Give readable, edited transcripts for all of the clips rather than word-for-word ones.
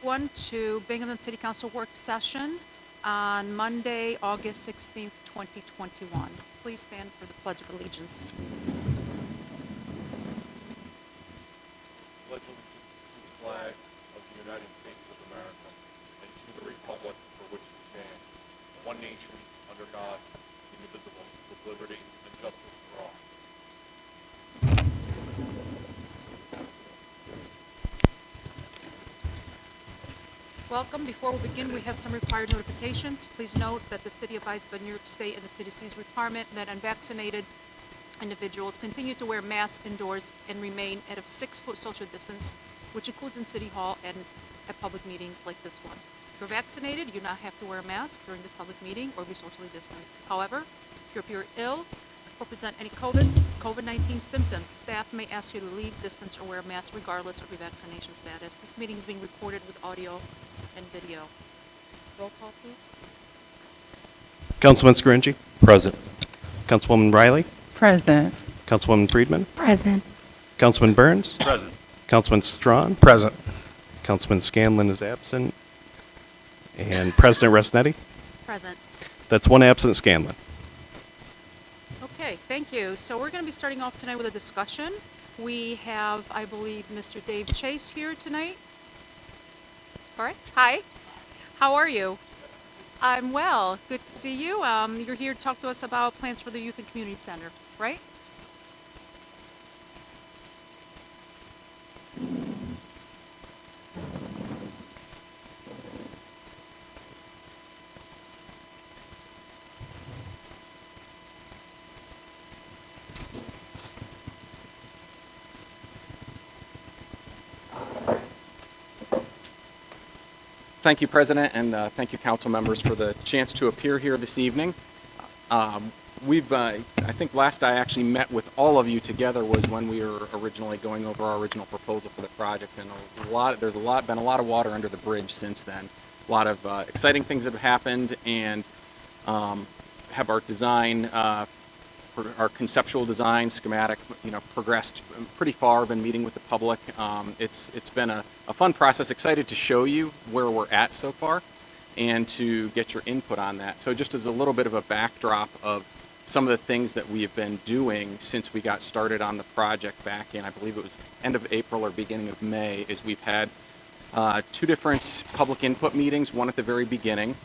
everyone to Binghamton City Council work session on Monday, August 16th, 2021. Please stand for the Pledge of Allegiance. Pledge allegiance to the flag of the United States of America and to the republic for which it stands, one nation, under God, indivisible, with liberty and justice for all. Welcome. Before we begin, we have some required notifications. Please note that the City abides by New York State and the CDC's requirement that unvaccinated individuals continue to wear masks indoors and remain at a 6-foot social distance, which includes in City Hall and at public meetings like this one. If you're vaccinated, you do not have to wear a mask during this public meeting or be socially distanced. However, if you appear ill or present any COVID-19 symptoms, staff may ask you to leave, distance, or wear a mask regardless of your vaccination status. This meeting is being recorded with audio and video. Roll call, please. Councilman Scaringi. Present. Councilwoman Riley. Present. Councilwoman Friedman. Present. Councilman Burns. Present. Councilman Strawn. Present. Councilman Scanlon is absent. And President Resnetti. Present. That's one absent Scanlon. Okay, thank you. So we're going to be starting off tonight with a discussion. We have, I believe, Mr. Dave Chase here tonight. Correct? Hi. How are you? I'm well. Good to see you. You're here to talk to us about plans for the Youth and Community Center, right? Thank you, President, and thank you, council members, for the chance to appear here this evening. I think last I actually met with all of you together was when we were originally going over our original proposal for the project, and there's been a lot of water under the bridge since then. A lot of exciting things have happened, and have our design, our conceptual design schematic, progressed pretty far. Been meeting with the public. It's been a fun process. Excited to show you where we're at so far, and to get your input on that. So just as a little bit of a backdrop of some of the things that we have been doing since we got started on the project back in, I believe it was end of April or beginning of May, is we've had 2 different public input meetings. One at the very beginning,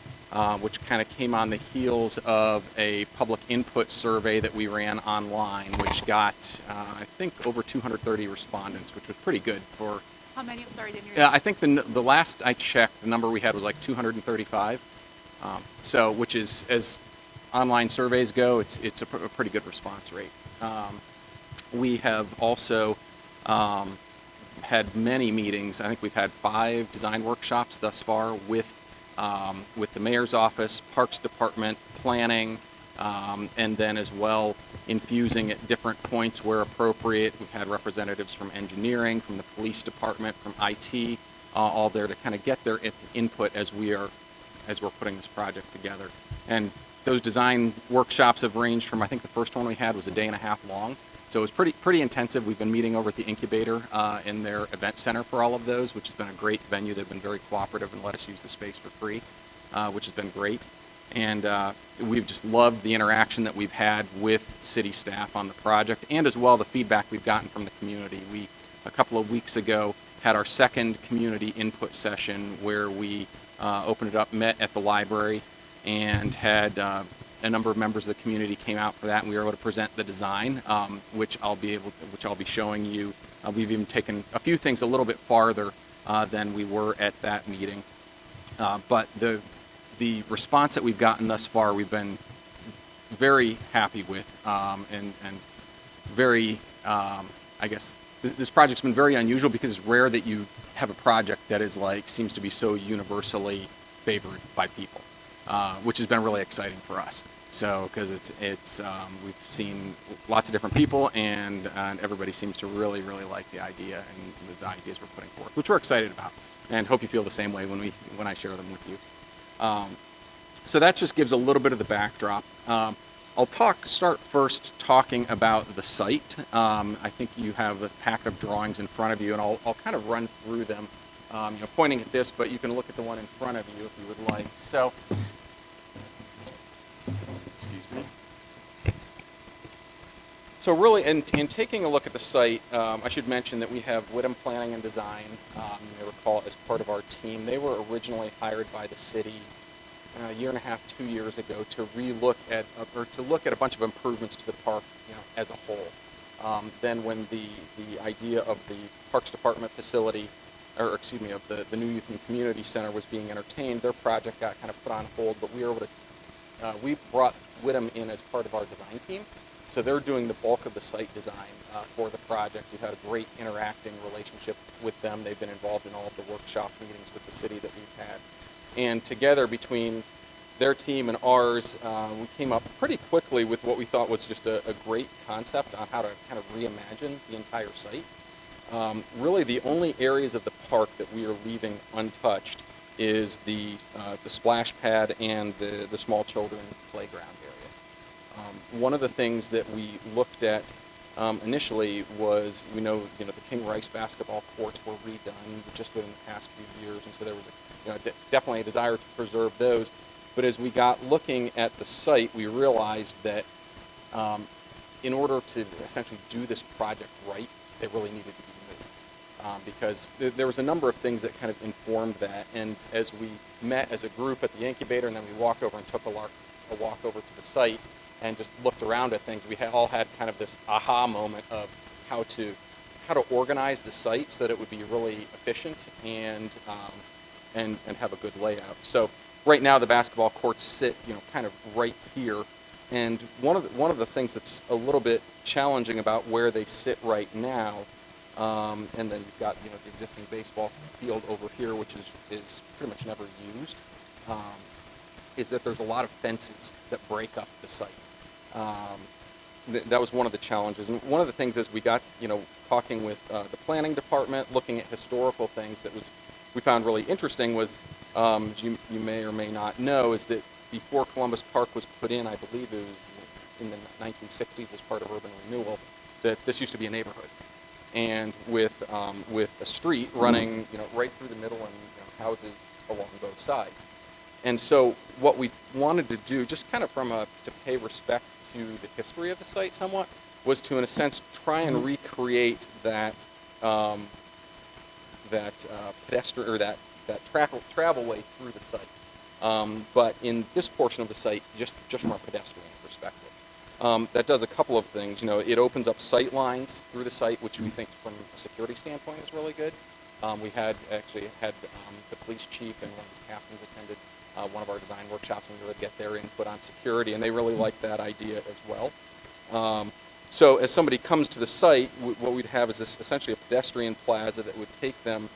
which kind of came on the heels of a public input survey that we ran online, which got, I think, over 230 respondents, which was pretty good for... How many? I'm sorry, didn't hear Yeah, I think the last I checked, the number we had was like 235. So, which is, as online surveys go, it's a pretty good response rate. We have also had many meetings. I think we've had 5 design workshops thus far with the mayor's office, parks department, planning, and then as well infusing at different points where appropriate. We've had representatives from engineering, from the police department, from IT, all there to kind of get their input as we're putting this project together. And those design workshops have ranged from, I think the first one we had was a day and a half long. So it was pretty intensive. We've been meeting over at the incubator in their event center for all of those, which has been a great venue. They've been very cooperative and let us use the space for free, which has been great. And we've just loved the interaction that we've had with city staff on the project, and as well the feedback we've gotten from the community. We, a couple of weeks ago, had our second community input session where we opened it up, met at the library, and had a number of members of the community came out for that, and we were able to present the design, which I'll be showing you. We've even taken a few things a little bit farther than we were at that meeting. But the response that we've gotten thus far, we've been very happy with, and very, I guess, this project's been very unusual because it's rare that you have a project that is seems to be so universally favored by people, which has been really exciting for us. So, because we've seen lots of different people, and everybody seems to really like the idea and the ideas we're putting forth, which we're excited about, and hope you feel the same way when I share them with you. So that just gives a little bit of the backdrop. I'll start first talking about the site. I think you have a packet of drawings in front of you, and I'll kind of run through them pointing at this, but you can look at the one in front of you if you would like. So, excuse me. So really, in taking a look at the site, I should mention that we have Whittam Planning and Design. You may recall as part of our team. They were originally hired by the city a year and a half, 2 years ago to relook at or to look at a bunch of improvements to the park, as a whole. Then when the idea of the Parks Department facility, or excuse me, of the new Youth and Community Center was being entertained, their project got kind of put on hold, but we were able to, we brought Whittam in as part of our design team. So they're doing the bulk of the site design for the project. We've had a great interacting relationship with them. They've been involved in all of the workshop meetings with the city that we've had. And together between their team and ours, we came up pretty quickly with what we thought was just a great concept on how to kind of reimagine the entire site. Really the only areas of the park that we are leaving untouched is the splash pad and the small children playground area. One of the things that we looked at initially was, we know, the King Rice basketball courts were redone just within the past few years, and so there was definitely a desire to preserve those. But as we got looking at the site, we realized that in order to essentially do this project right, it really needed to be moved. Because there was a number of things that kind of informed that, and as we met as a group at the incubator, and then we walked over and took a walk over to the site, and just looked around at things, we all had kind of this aha moment of how to organize the site so that it would be really efficient and have a good layout. So right now the basketball courts sit kind of right here, and one of the things that's a little bit challenging about where they sit right now, and then you've got the existing baseball field over here, which is pretty much never used, is that there's a lot of fences that break up the site. That was one of the challenges. And one of the things as we got, talking with the planning department, looking at historical things we found really interesting was, as you may or may not know, is that before Columbus Park was put in, I believe it was in the 1960s as part of urban renewal, that this used to be a neighborhood. And with a street running, right through the middle and houses along both sides. And so what we wanted to do, just kind of to pay respect to the history of the site somewhat, was to, in a sense, try and recreate that pedestrian or that travel way through the site. But in this portion of the site, just from a pedestrian perspective. That does a couple of things. It opens up sight lines through the site, which we think from a security standpoint is really good. We had the police chief and one of his captains attended one of our design workshops, and we were able to get their input on security, and they really liked that idea as well. So as somebody comes to the site, what we'd have is essentially a pedestrian plaza that would take them,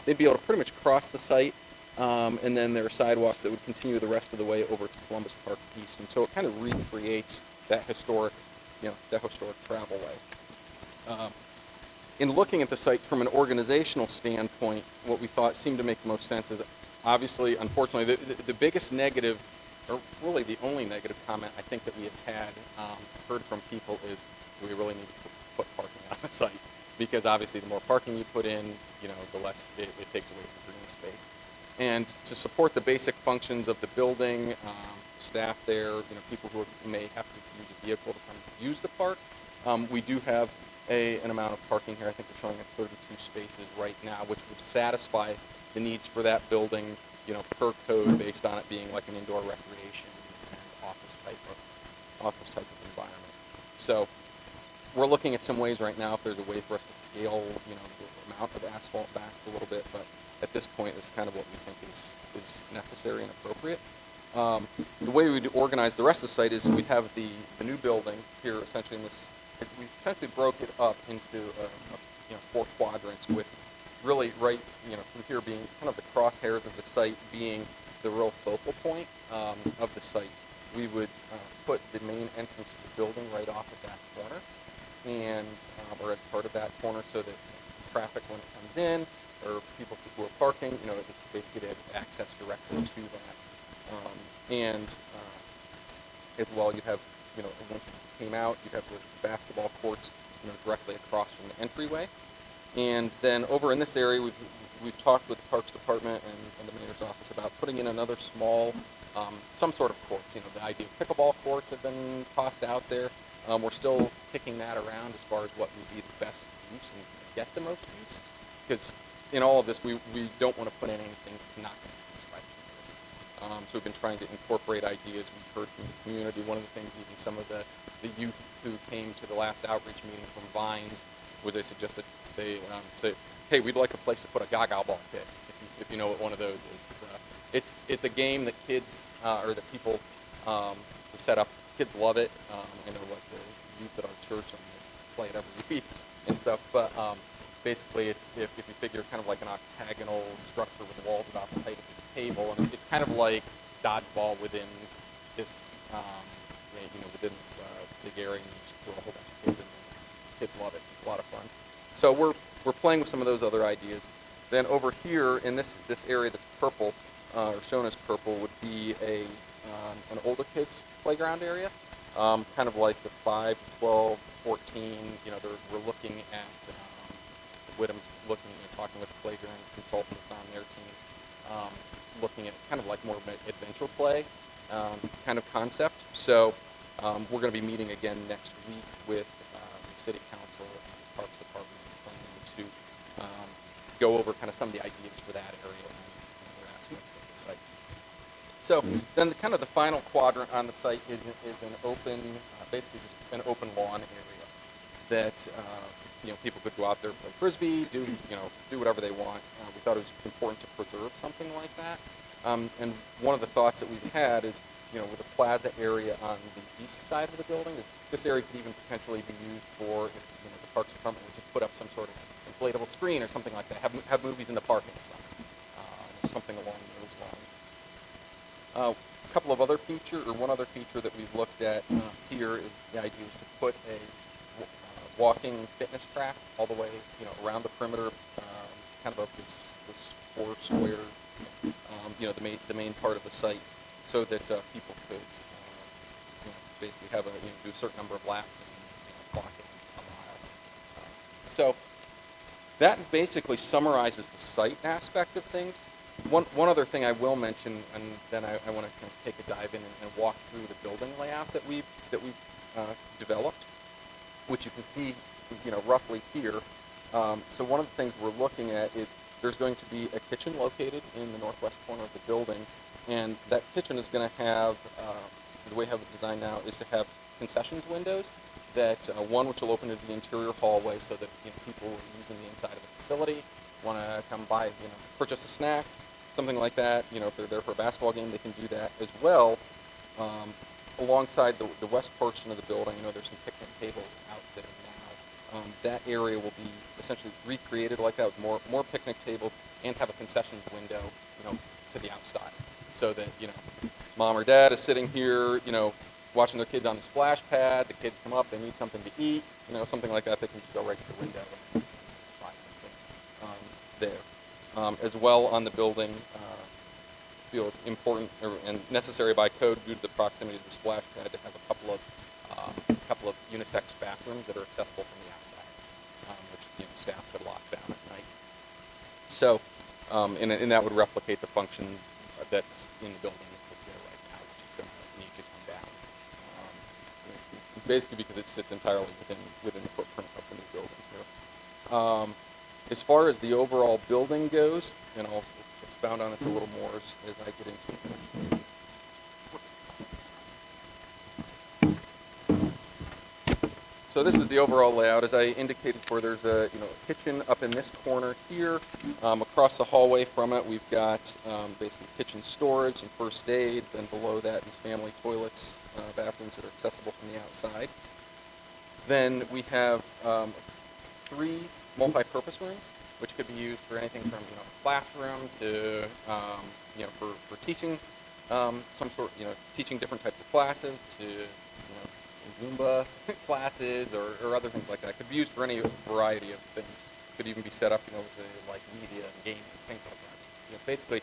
they'd be able to pretty much cross the site, and then there are sidewalks that would continue the rest of the way over to Columbus Park East. And so it kind of recreates that historic travel way. In looking at the site from an organizational standpoint, what we thought seemed to make the most sense is, obviously, unfortunately, the biggest negative, or really the only negative comment I think that we have had, heard from people, is we really need to put parking on the site. Because obviously the more parking you put in, the less it takes away from green space. And to support the basic functions of the building, staff there, people who may have to use a vehicle to come use the park, we do have an amount of parking here. I think we're showing at 32 spaces right now, which would satisfy the needs for that building, per code, based on it being like an indoor recreation and office type of environment. So we're looking at some ways right now if there's a way for us to scale, the amount of asphalt back a little bit, but at this point, this is kind of what we think is necessary and appropriate. The way we'd organize the rest of the site is we'd have the new building here, essentially in this. We essentially broke it up into 4 quadrants, with really right, from here being kind of the crosshairs of the site being the real focal point of the site. We would put the main entrance to the building right off at that corner, and or as part of that corner, so that traffic when it comes in, or people who are parking, it's basically to have access directly to that. And as well, you'd have, once you came out, you'd have the basketball courts, directly across from the entryway. And then over in this area, we've talked with the Parks Department and the mayor's office about putting in another small, some sort of courts. You know, the idea of pickleball courts have been tossed out there. We're still kicking that around as far as what would be the best use and get the most use. Because in all of this, we don't want to put in anything that's not going to be used by the community. So we've been trying to incorporate ideas we've heard from the community. One of the things even some of the youth who came to the last outreach meeting from Vines was they suggested they say, hey, we'd like a place to put a Gaga ball pit, if you know what one of those is. It's a game that kids, or that people set up. Kids love it. I know like the youth at our church, they play it every week and stuff. But basically, it's if you figure kind of like an octagonal structure with walls about the height of this table, and it's kind of like dodgeball within this, within this big area, and you just throw a whole bunch of kids in there. Kids love it. It's a lot of fun. So we're playing with some of those other ideas. Then over here in this area that's purple, or shown as purple, would be an older kids playground area, kind of like the 5, 12, 14. We're looking at Whittam's talking with the playground consultants on their team, looking at kind of like more of an adventure play kind of concept. So we're going to be meeting again next week with the City Council and the Parks Department planning to go over kind of some of the ideas for that area and other aspects of the site. So then kind of the final quadrant on the site is an open, basically just an open lawn area that people could go out there, play frisbee, do whatever they want. We thought it was important to preserve something like that. And one of the thoughts that we've had is, with the plaza area on the east side of the building, this area could even potentially be used for if the Parks Department would just put up some sort of inflatable screen or something like that. Have movies in the parking lot, or something along those lines. One other feature that we've looked at here is the idea is to put a walking fitness track all the way, around the perimeter, kind of this 4 square, the main part of the site, so that people could basically have do a certain number of laps and clock it a mile. So that basically summarizes the site aspect of things. One other thing I will mention, and then I want to kind of take a dive in and walk through the building layout that we've developed, which you can see, roughly here. So one of the things we're looking at is there's going to be a kitchen located in the northwest corner of the building, and that kitchen is going to have, the way I have it designed now, is to have concessions windows that one which will open to the interior hallway so that people using the inside of the facility want to come by, purchase a snack, something like that. If they're there for a basketball game, they can do that as well. Alongside the west portion of the building, there's some picnic tables out there now. That area will be essentially recreated like that with more picnic tables and have a concessions window, to the outside, so that mom or dad is sitting here, watching their kids on the splash pad. The kids come up, they need something to eat, something like that. They can just go right to the window and buy something there. As well on the building, feels important and necessary by code due to the proximity to the splash pad to have a couple of unisex bathrooms that are accessible from the outside, which staff could lock down at night. So, and that would replicate the function that's in the building that's there right now, which is going to need to come down. Basically, because it sits entirely within the footprint of the new building here. As far as the overall building goes, and I'll expound on it a little more as I get into it. So this is the overall layout. As I indicated before, there's a kitchen up in this corner here. Across the hallway from it, we've got basically kitchen storage and first aid. Then below that is family toilets, bathrooms that are accessible from the outside. Then we have 3 multi-purpose rooms, which could be used for anything from a classroom to for teaching some sort, teaching different types of classes to Zumba classes or other things like that. Could be used for any variety of things. Could even be set up with like media and gaming, things like that. Basically,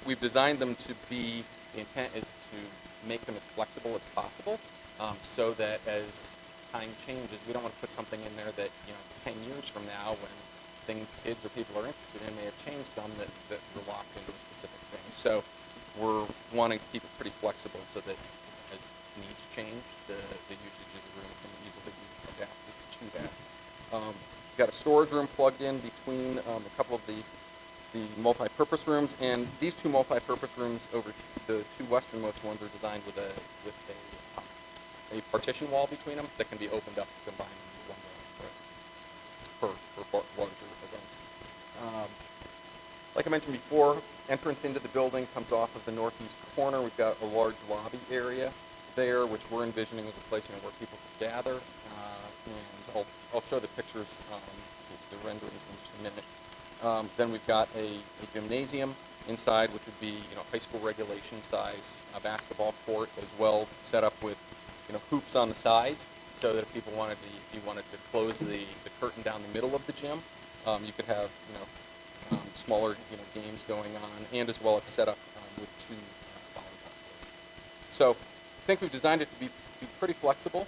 we've designed them to be. The intent is to make them as flexible as possible, so that as time changes, we don't want to put something in there that 10 years from now, when things kids or people are interested in may have changed some that were locked into a specific thing. So we're wanting to keep it pretty flexible so that as needs change, the usage of the room can easily be adapted to that. We've got a storage room plugged in between a couple of the multi-purpose rooms, and these two multi-purpose rooms over the two westernmost ones are designed with a partition wall between them that can be opened up to combine into one room for larger events. Like I mentioned before, entrance into the building comes off of the northeast corner. We've got a large lobby area there, which we're envisioning as a place where people can gather. And I'll show the pictures, the renderings in just a minute. Then we've got a gymnasium inside, which would be high school regulation size basketball court, as well set up with hoops on the sides, so that if you wanted to close the curtain down the middle of the gym, you could have smaller games going on, and as well it's set up with two volleyball courts. So I think we've designed it to be pretty flexible.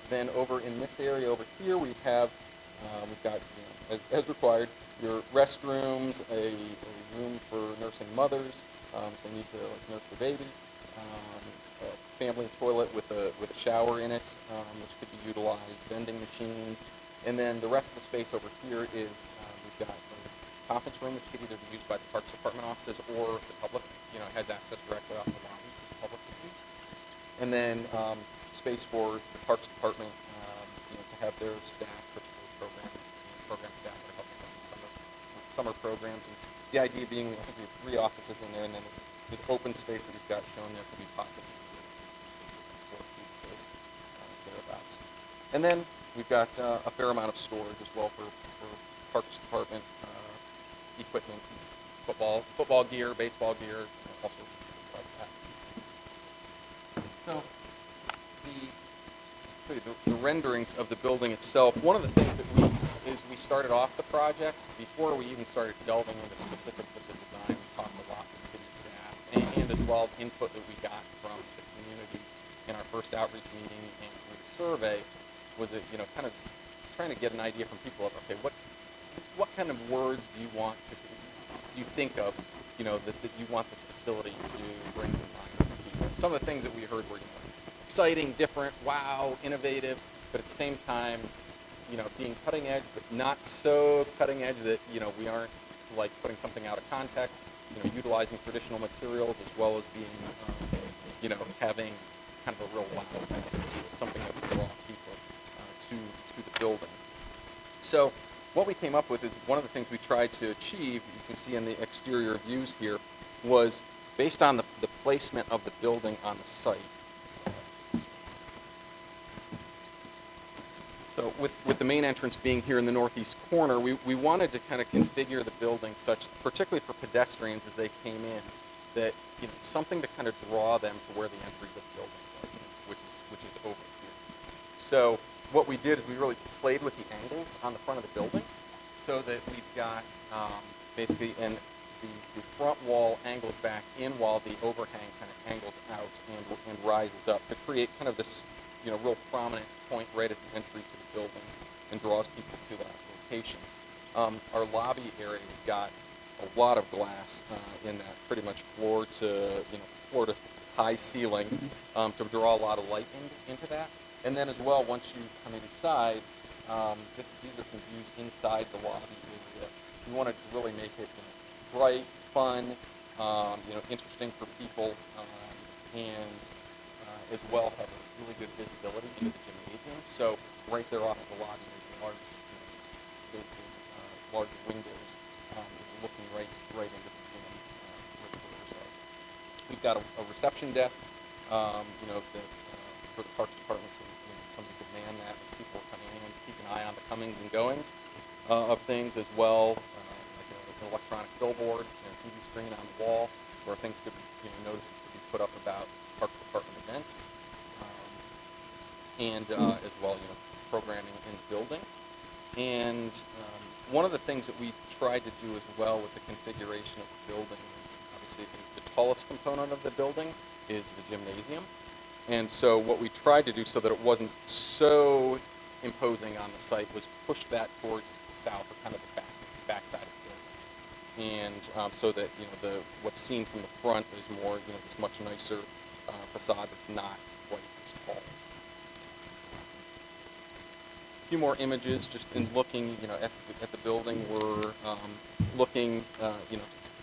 Then over in this area over here, we've got as required your restrooms, a room for nursing mothers if they need to nurse the baby, a family toilet with a shower in it, which could be utilized, vending machines, and then the rest of the space over here is we've got a conference room, which could either be used by the Parks Department offices or the public, has access directly off the lobby to the public to use. And then space for the Parks Department, to have their staff, particularly program staff that help them run summer programs. And the idea being, I think we have 3 offices in there, and then this open space that we've got shown there could be possibly thereabouts. And then we've got a fair amount of storage as well for Parks Department equipment, football gear, baseball gear, all sorts of things like that. So the renderings of the building itself, one of the things that we started off the project, before we even started delving into specifics of the design, we talked a lot with city staff, and as well input that we got from the community in our first outreach meeting and through the survey, was that, kind of trying to get an idea from people of, okay, what kind of words do you think of, that you want this facility to bring to mind for people? Some of the things that we heard were, exciting, different, wow, innovative, but at the same time, being cutting edge, but not so cutting edge that, we aren't like putting something out of context, utilizing traditional materials, as well as being, having kind of a real wow factor, something that would draw people to the building. So what we came up with is one of the things we tried to achieve, you can see in the exterior views here, was based on the placement of the building on the site. So with the main entrance being here in the northeast corner, we wanted to kind of configure the building such, particularly for pedestrians as they came in, that something to kind of draw them to where the entry to the building was, which is over here. So what we did is we really played with the angles on the front of the building, so that we've got basically the front wall angles back in while the overhang kind of angles out and rises up to create kind of this real prominent point right at the entry to the building and draws people to that location. Our lobby area, we've got a lot of glass in that, pretty much floor to high ceiling, to draw a lot of light into that. And then as well, once you come inside, these are some views inside the lobby area. We wanted to really make it bright, fun, interesting for people, and as well have a really good visibility into the gymnasium. So right there off of the lobby, there's large windows looking right into the gym. We've got a reception desk, that for the Parks Department, so somebody could man that as people are coming in, keep an eye on the comings and goings of things, as well, like an electronic billboard and a TV screen on the wall where things could be, notices could be put up about Parks Department events, and as well, programming in the building. And one of the things that we tried to do as well with the configuration of the building is, obviously, the tallest component of the building is the gymnasium. And so what we tried to do so that it wasn't so imposing on the site was push that towards the south, or kind of the backside of the building. And so that, what's seen from the front is more, this much nicer facade that's not quite as tall. A few more images just in looking, at the building. We're looking,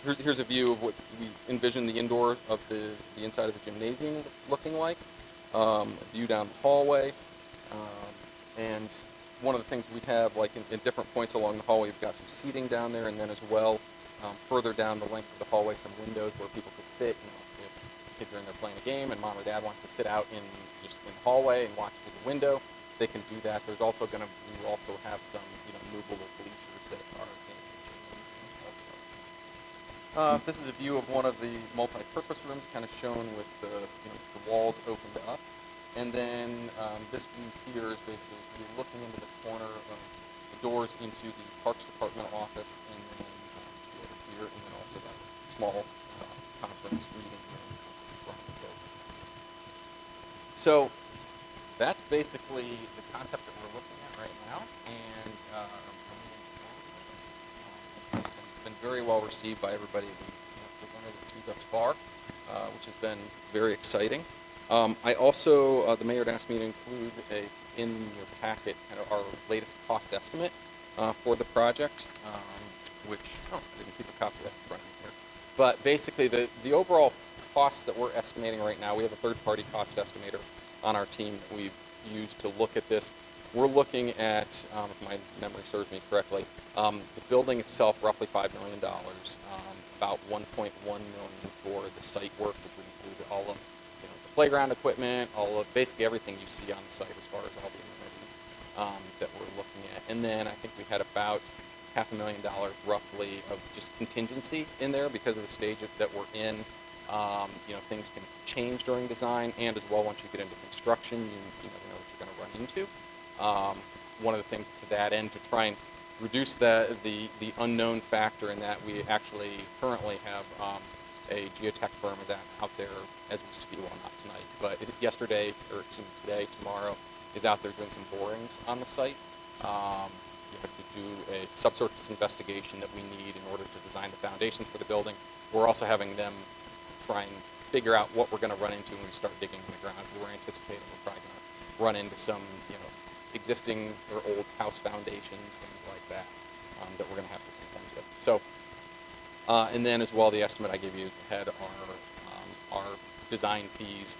here's a view of what we envision the indoor of the inside of the gymnasium looking like. A view down the hallway. And one of the things we have, like in different points along the hallway, we've got some seating down there, and then as well, further down the length of the hallway, some windows where people could sit. If kids are in there playing a game and mom or dad wants to sit out in the hallway and watch through the window, they can do that. There's also we also have some, movable bleachers that are in the gymnasium also. This is a view of one of the multi-purpose rooms, kind of shown with the walls opened up. And then this view here is basically you're looking into the corner of the doors into the Parks Department office, and then here, and then also that small conference reading room from the building. So that's basically the concept that we're looking at right now, and it's been very well received by everybody we've presented it to thus far, which has been very exciting. I also, the mayor had asked me to include in your packet kind of our latest cost estimate for the project, which, I didn't keep a copy of that in front of me here. But basically, the overall costs that we're estimating right now, we have a third-party cost estimator on our team that we've used to look at this. We're looking at, if my memory serves me correctly, the building itself, roughly $5 million, about $1.1 million for the site work, which would include all of the playground equipment, all of basically everything you see on the site as far as all the amenities that we're looking at. And then I think we had about $500,000 roughly of just contingency in there because of the stage that we're in. Things can change during design, and as well once you get into construction, you never know what you're going to run into. One of the things to that end, to try and reduce the unknown factor in that, we actually currently have a geotech firm is out there as we speak, well, not tonight, but yesterday, or today, tomorrow, is out there doing some borings on the site. To do a subsurface investigation that we need in order to design the foundations for the building. We're also having them try and figure out what we're going to run into when we start digging in the ground. We're anticipating we're probably going to run into some, existing or old house foundations, things like that, that we're going to have to contend with. So, and then as well, the estimate I gave you had our design fees,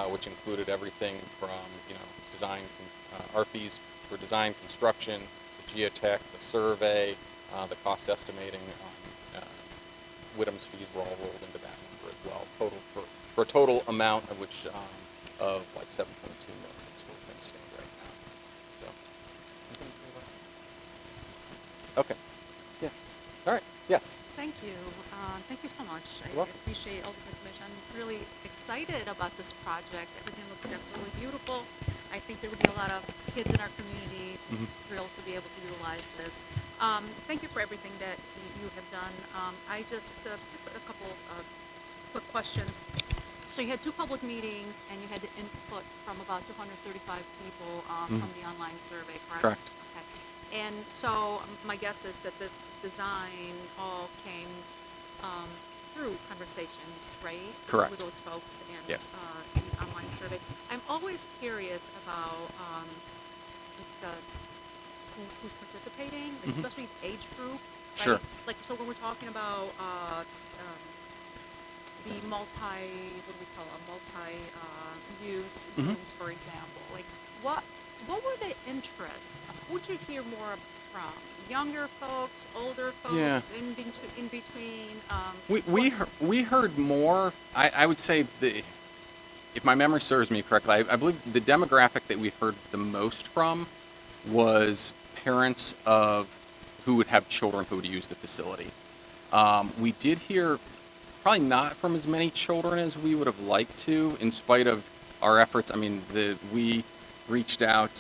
which included everything from, design, our fees for design, construction, geotech, the survey, the cost estimating, WITM's fees were all rolled into that number as well. Total for a total amount of which of like $7.2 million is where we're going to stand right now. So, okay, yeah, all right, yes. Thank you. Thank you so much. I You're welcome. appreciate all this information. I'm really excited about this project. Everything looks absolutely beautiful. I think there would be a lot of kids in our community just thrilled to be able to utilize this. Thank you for everything that you have done. I just a couple of quick questions. So you had 2 public meetings, and you had the input from about 235 people from the online survey, correct? Correct. Okay. And so my guess is that this design all came through conversations, right? Correct. With those folks and Yes. the online survey. I'm always curious about who's participating, especially age group. Right? Sure. Like, so when we're talking about the multi-use rooms, for example, like what were the interests? Who'd you hear more from? Younger folks, older folks, Yeah. in between? We heard more. I would say if my memory serves me correctly, I believe the demographic that we heard the most from was parents of who would have children who would use the facility. We did hear probably not from as many children as we would have liked to, in spite of our efforts. I mean, we reached out,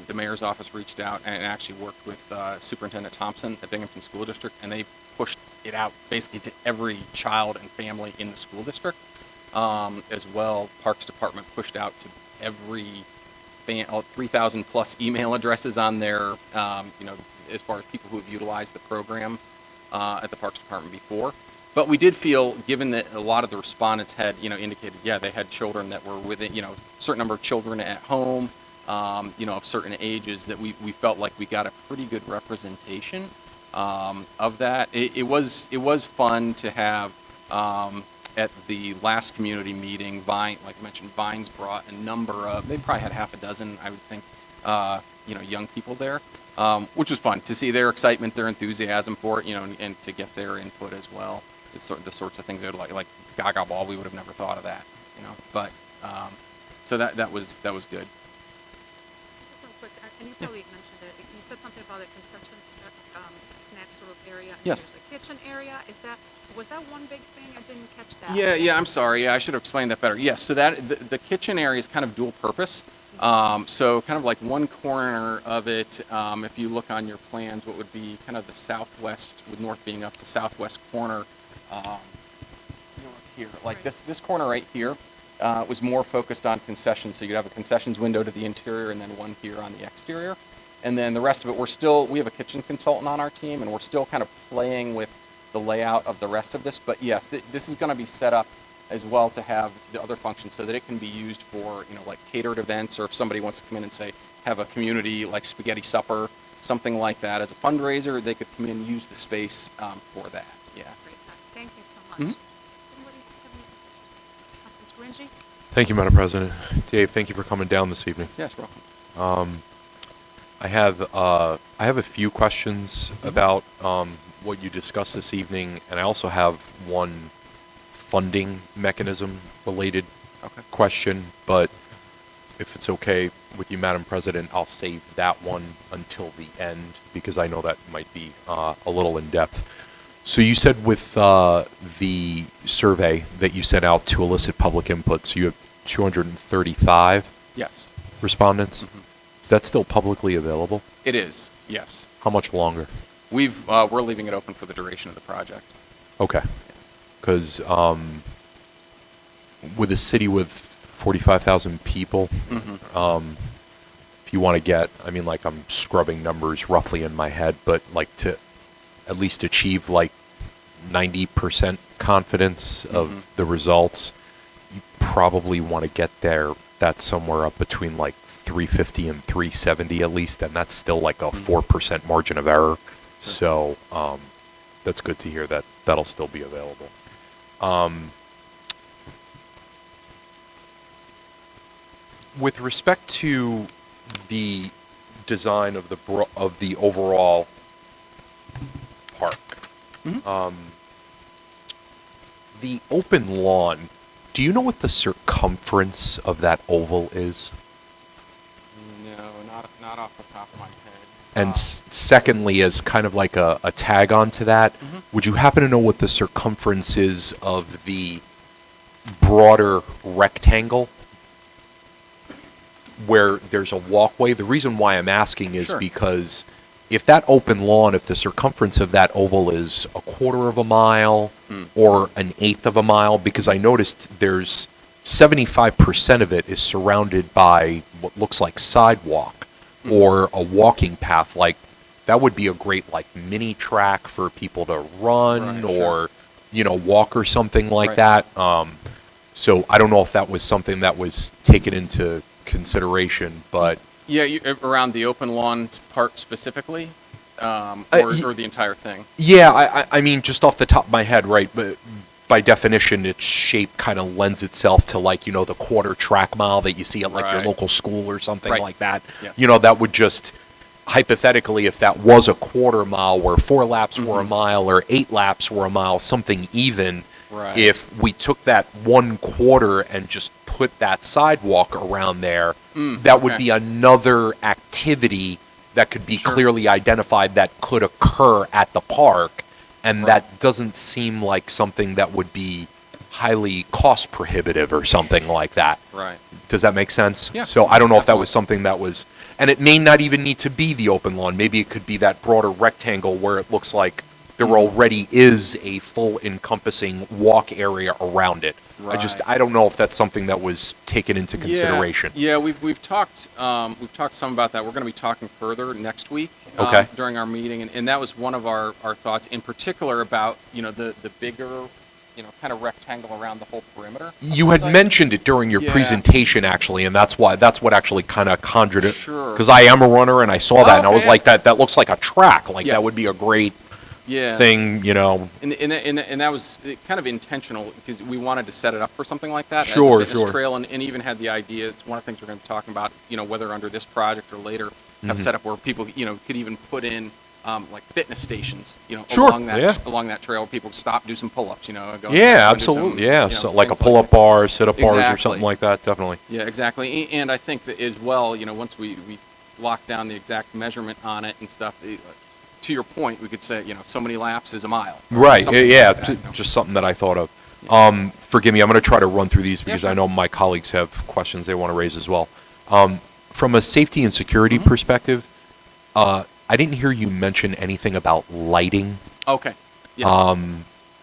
the mayor's office reached out and actually worked with Superintendent Thompson at Binghamton School District, and they pushed it out basically to every child and family in the school district. As well, Parks Department pushed out to every 3,000 plus email addresses on there, as far as people who have utilized the program at the Parks Department before. But we did feel, given that a lot of the respondents had, indicated, they had children that were within, a certain number of children at home, of certain ages, that we felt like we got a pretty good representation of that. It was fun to have at the last community meeting. Vine, like I mentioned, Vines brought a number of. They probably had half a dozen, I would think, young people there, which was fun to see their excitement, their enthusiasm for it, and to get their input as well. The sorts of things they would like Gaga Ball. We would have never thought of that, But so that was good. Real quick, and you probably mentioned it, you said something about a concession snack sort of area. And Yes. There's a kitchen area. Was that one big thing? I didn't catch that. Yeah, I'm sorry. Yeah, I should have explained that better. Yes, so that the kitchen area is kind of dual purpose. So kind of like one corner of it, if you look on your plans, what would be kind of the southwest, with north being up the southwest corner, here, like this corner right here, was more focused on concessions. So you'd have a concessions window to the interior and then one here on the exterior. And then the rest of it, we have a kitchen consultant on our team, and we're still kind of playing with the layout of the rest of this. But yes, this is going to be set up as well to have the other functions so that it can be used for, like catered events, or if somebody wants to come in and say, have a community like spaghetti supper, something like that as a fundraiser, they could come in and use the space for that. Yeah. Great. Thank you so much. Mhm. Somebody have any questions? Mr. Rengi? Thank you, Madam President. Dave, thank you for coming down this evening. Yes, welcome. I have a few questions about what you discussed this evening, and I also have one funding mechanism related question, but if it's okay with you, Madam President, I'll save that one until the end because I know that might be a little in depth. So you said with the survey that you sent out to elicit public input, so you have 235 Yes. respondents. Mhm. Is that still publicly available? It is. Yes. How much longer? We're leaving it open for the duration of the project. Okay. Because with a city with 45,000 people, if you want to get, like I'm scrubbing numbers roughly in my head, but like to at least achieve like 90% confidence of the results, you probably want to get there. That's somewhere up between like 350 and 370 at least, and that's still like a 4% margin of error. So that's good to hear that that'll still be available. With respect to the design of the overall park, the open lawn, do you know what the circumference of that oval is? No, not off the top of my head. And secondly, as kind of like a tag on to that, would you happen to know what the circumference is of the broader rectangle where there's a walkway? The reason why I'm asking is Sure. because if that open lawn, if the circumference of that oval is a quarter of a mile or an eighth of a mile, because I noticed there's 75% of it is surrounded by what looks like sidewalk or a walking path. Like that would be a great like mini track for people to run Right, or walk or something like Right. that. So I don't know if that was something that was taken into consideration, but Yeah, around the open lawns part specifically, or the entire thing. yeah, I mean, just off the top of my head, right? But by definition, its shape kind of lends itself to like the quarter track mile that you see at like your Right. local school or something Right. like that. Yes. That would just hypothetically, if that was a quarter mile, where 4 laps were a mile or 8 laps were a mile, something even. Right. If we took that 1/4 and just put that sidewalk around there, that would okay. be another activity that could be Sure. clearly identified that could occur at the park, and Right. that doesn't seem like something that would be highly cost prohibitive or something like that. Right. Does that make sense? Yeah, So I don't know if that definitely. was something that was, and it may not even need to be the open lawn. Maybe it could be that broader rectangle where it looks like there already is a full encompassing walk area around it. I don't know if that's something that was taken into consideration. Yeah, we've talked some about that. We're going to be talking further next week Okay. during our meeting, and that was one of our thoughts in particular about the bigger kind of rectangle around the whole perimeter. of You the had site. mentioned it during your Yeah. presentation, actually, and that's what actually kind of conjured it. Sure. Because I am a runner, and I saw that, and I Okay, was yeah. like, that looks like a track. Like, Yeah. that would be a great Yeah. thing, And that was kind of intentional because we wanted to set it up for something like that. Sure, as a fitness sure. trail, and even had the idea. It's one of the things we're going to be talking about. Whether under this project or later, have Mhm. set up where people could even put in like fitness stations. Sure, along that yeah. along that trail, people stop, do some pull-ups. Go Yeah, and do some, absolutely. Yeah, so like a things pull-up bar, sit-up bars, or Exactly. something like that, definitely. Yeah, exactly. And I think that as well, once we lock down the exact measurement on it and stuff, to your point, we could say, so many laps is a mile. or Right, something yeah, like that, just something that I thought of. Forgive me, I'm going to try to run through these because sure. I know my colleagues have questions they want to raise as well. From a safety and security Mm-hmm. perspective, I didn't hear you mention anything about lighting. Okay. Yes.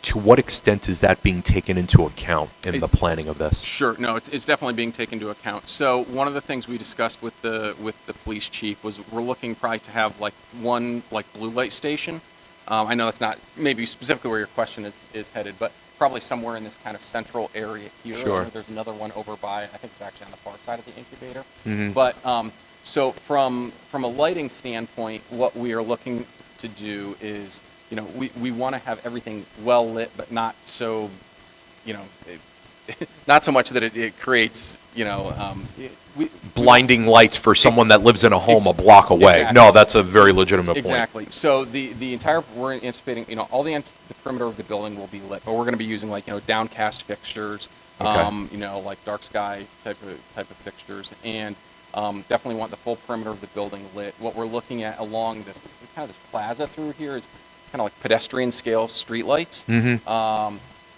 To what extent is that being taken into account in the planning of this? Sure. No, it's definitely being taken into account. So one of the things we discussed with the police chief was we're looking probably to have like one like blue light station. I know that's not maybe specifically where your question is headed, but probably somewhere in this kind of central area here. Sure. There's another one over by, I think it's actually on the far side of the incubator. Mhm. But so from a lighting standpoint, what we are looking to do is, we want to have everything well lit, but not so, not so much that it creates, Blinding lights for someone that lives in a home a block away. Exactly. No, that's a very legitimate point. Exactly. So the entire, we're anticipating, all the perimeter of the building will be lit, but we're going to be using like, downcast fixtures, Okay. like dark sky type of fixtures, and definitely want the full perimeter of the building lit. What we're looking at along this kind of this plaza through here is kind of like pedestrian scale street lights. Mhm.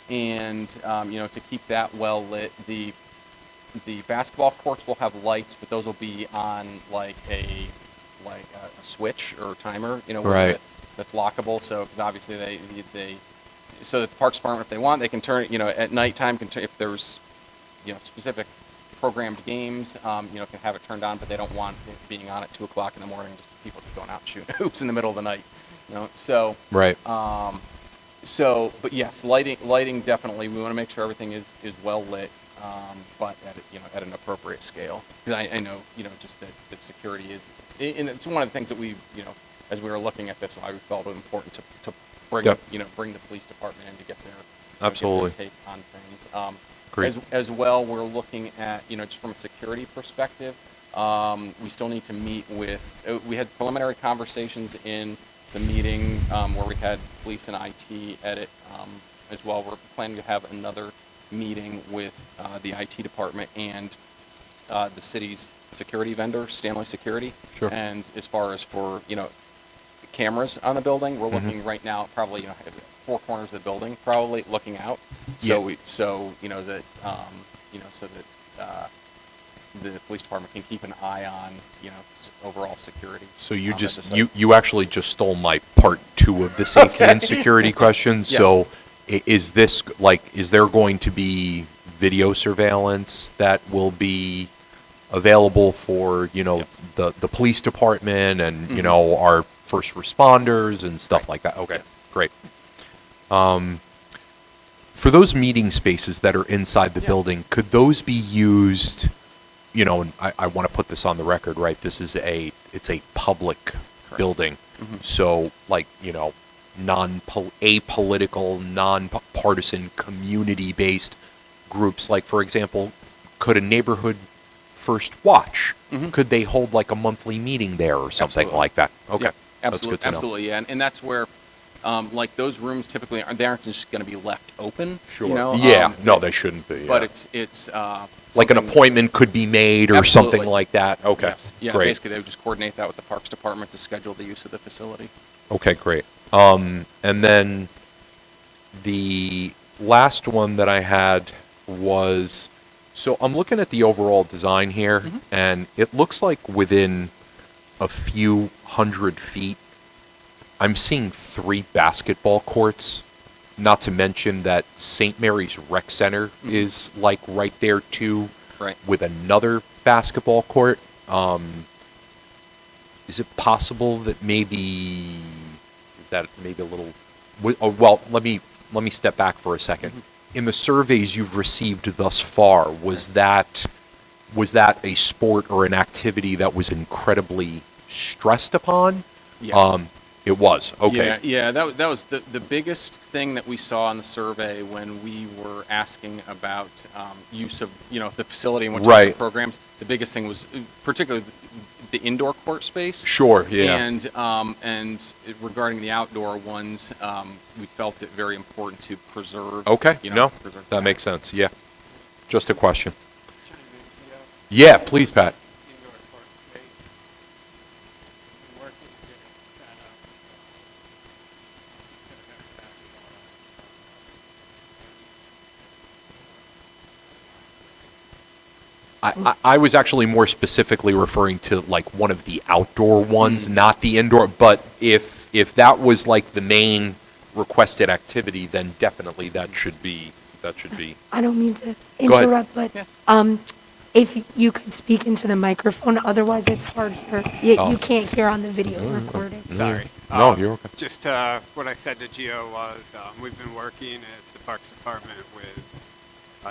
To keep that well lit, the basketball courts will have lights, but those will be on like a switch or timer, Right. that's lockable. So because obviously they so that the parks department, if they want, they can turn at nighttime if there's specific programmed games, can have it turned on, but they don't want it being on at 2:00 in the morning, just people just going out and shooting hoops in the middle of the night. So Right. but yes, lighting definitely. We want to make sure everything is well lit, but at an appropriate scale. Because I know just that security is, and it's one of the things that we as we were looking at this, why we felt it important to bring Yep. bring the police department in to get their Absolutely. take on things. Great. As well, we're looking at just from a security perspective. We still need to meet with. We had preliminary conversations in the meeting where we had police and IT edit as well. We're planning to have another meeting with the IT department and the city's security vendor, Stanley Security. Sure. And as far as for cameras on the building, we're Mm-hmm. looking right now at probably at 4 corners of the building, probably looking out. So Yeah. so that the police department can keep an eye on overall security. So you at the just site. you actually just stole my part 2 of the safety and security questions. Yes. So is this is there going to be video surveillance that will be available for Yes. the police department and Mhm. our first responders and stuff like that? Okay, Yes. great. For those meeting spaces that are inside the Yeah. building, could those be used? And I want to put this on the record, right? This is it's a public building. Mhm. So apolitical, non-partisan, community-based groups, like for example, could a neighborhood first watch? Mhm. Could they hold like a monthly meeting there or something Absolutely. like that? Okay. Yeah, That's good to know. absolutely, yeah, and that's where, like those rooms typically they aren't just going to be left open. Sure. Yeah, No, they shouldn't be. But yeah. it's like an something- appointment could be made or something Absolutely. like that. Okay. Yes. Yeah, Great. basically they would just coordinate that with the Parks Department to schedule the use of the facility. Okay, great. And then the last one that I had was, so I'm looking at the overall design here, Mhm. and it looks like within a few 100 feet, I'm seeing 3 basketball courts not to mention that St. Mary's Rec Center is like right there too, Right. with another basketball court. Is it possible that maybe is that maybe a little? Oh, well, let me step back for a second. In the surveys you've received thus far, was that a sport or an activity that was incredibly stressed upon? Yes. It was. Okay. Yeah, that was the biggest thing that we saw in the survey when we were asking about use of, the facility and what types Right. of programs. The biggest thing was particularly the indoor court space. Sure. Yeah. And regarding the outdoor ones, we felt it very important to preserve. Okay. No, preserve that makes sense. Yeah. Just a question. Yeah, please, Pat. Indoor court space. We've been working to get it set up. It's just gonna have I was actually more specifically referring to like one of the outdoor ones, not the indoor. But if that was like the main requested activity, then definitely that should be. I don't mean to Go ahead. interrupt, but if you could speak into the microphone, otherwise it's hard for, Oh. you can't hear on the video recording. Sorry. No, you're okay. Just what I said to Gio was we've been working as the Parks Department with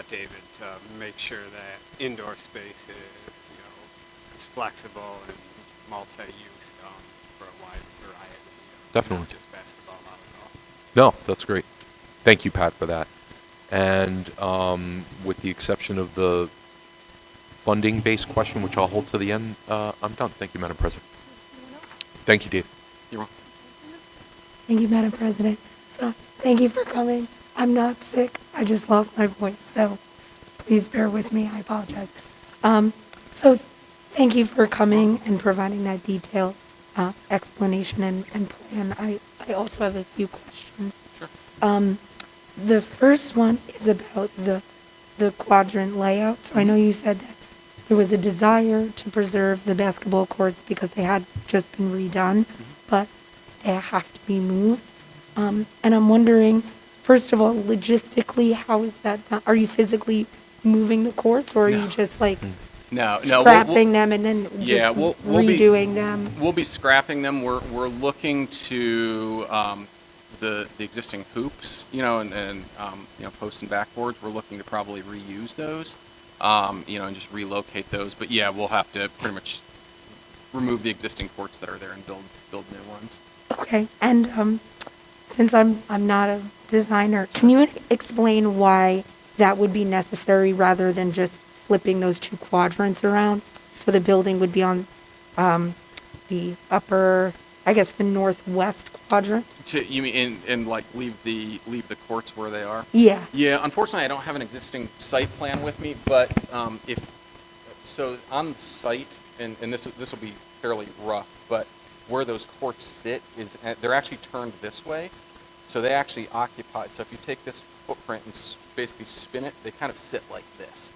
David to make sure that indoor space is flexible and multi-use for a wide variety of Definitely. not just basketball, volleyball. No, that's great. Thank you, Pat, for that. And with the exception of the funding-based question, which I'll hold to the end, I'm done. Thank you, Madam President. Thank you, Dave. You're welcome. Thank you, Madam President. So, thank you for coming. I'm not sick. I just lost my voice, so please bear with me. I apologize. So, thank you for coming and providing that detailed explanation and plan. I also have a few questions. Sure. The first one is about the quadrant layout. So I know you said that there was a desire to preserve the basketball courts because they had just been redone, but they have to be moved. And I'm wondering, first of all, logistically, how is that done? Are you physically moving the courts, or are you just like No, scrapping them and then just Yeah, we'll be- redoing them? We'll be scrapping them. We're looking to the existing hoops, and post and backboards. We're looking to probably reuse those, and just relocate those. But yeah, we'll have to pretty much remove the existing courts that are there and build new ones. Okay, and since I'm not a designer, can you explain why that would be necessary rather than just flipping those two quadrants around? So the building would be on the upper, I guess, the northwest quadrant? You mean and like leave the courts where they are? Yeah. Yeah, unfortunately, I don't have an existing site plan with me, but if so, on the site, and this will be fairly rough, but where those courts sit is they're actually turned this way, so they actually occupy. So if you take this footprint and basically spin it, they kind of sit like this.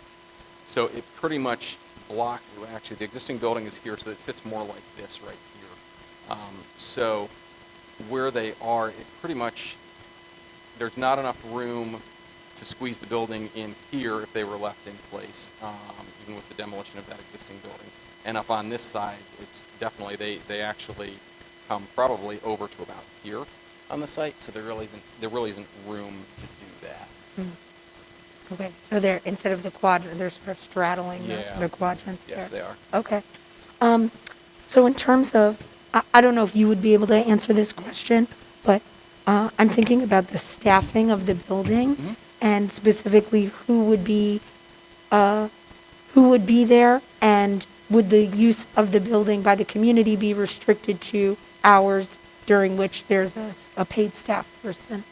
So it pretty much blocks. Actually, the existing building is here, so it sits more like this right here. So where they are, it pretty much, there's not enough room to squeeze the building in here if they were left in place, even with the demolition of that existing building. And up on this side, it's definitely, they actually come probably over to about here on the site, so there really isn't room to do that. Okay, so they're, instead of the quadrant, they're sort of straddling Yeah. the quadrants there. Yes, they are. Okay. So in terms of, I don't know if you would be able to answer this question, but I'm thinking about the staffing of the building Mhm. and specifically who would be there, and would the use of the building by the community be restricted to hours during which there's a paid staff person?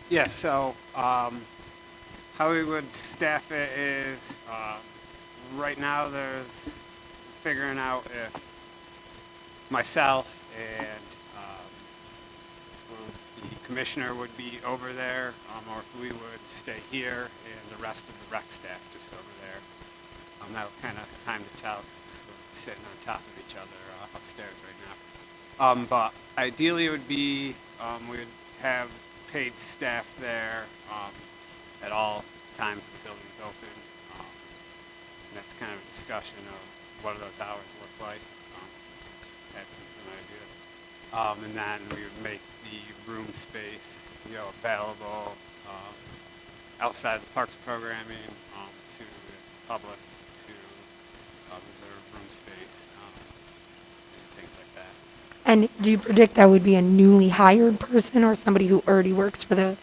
Yes, so how we would staff it is right now there's figuring out if myself and the commissioner would be over there, or if we would stay here and the rest of the rec staff just over there. That'll kind of time to tell. 'Cause we're sitting on top of each other upstairs right now. But ideally, it would be we would have paid staff there at all times the building's open. And that's kind of a discussion of what do those hours look like. Had some ideas. And then we would make the room space, available outside of the parks programming to the public to reserve room space and things like that. And do you predict that would be a newly hired person or somebody who already works for the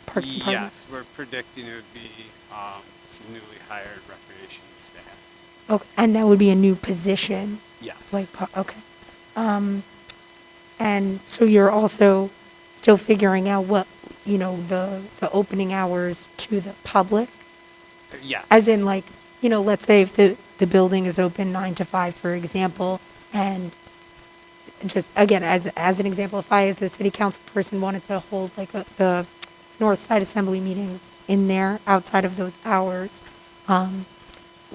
Parks Department? Yes, we're predicting it would be some newly hired recreation staff. Okay, and that would be a new position? Yes. Okay. And so you're also still figuring out what, the opening hours to the public? Yes. As in let's say if the building is open 9 to 5, for example, and just again, as an example, if I as a city council person wanted to hold the North Side Assembly meetings in there outside of those hours,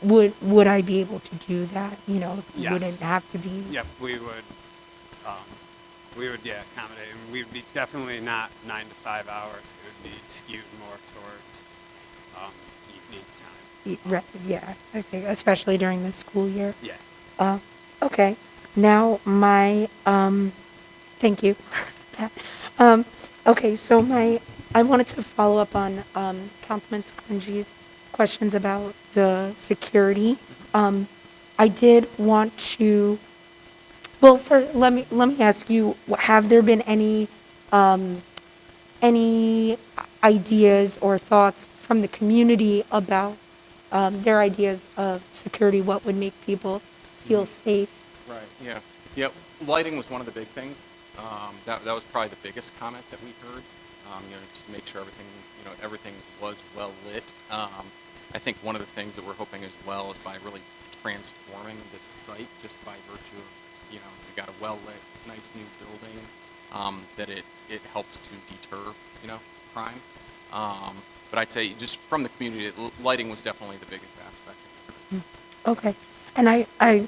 would I be able to do that? Yes. Would it have to be? Yep, we would. Accommodate. And we would be definitely not 9 to 5 hours. It would be skewed more towards evening time. Yeah, okay, especially during the school year. Yeah. Okay. Now thank you. Okay, so I wanted to follow up on Councilman Skunji's questions about the security. I did want to, well, let me ask you, have there been any ideas or thoughts from the community about their ideas of security? What would make people feel safe? Right. Yeah. Yeah. Lighting was one of the big things. That was probably the biggest comment that we heard. Just to make sure everything was well lit. I think one of the things that we're hoping as well is by really transforming this site, just by virtue of we got a well lit, nice new building, that it helps to deter crime. But I'd say just from the community, lighting was definitely the biggest aspect. Okay. And I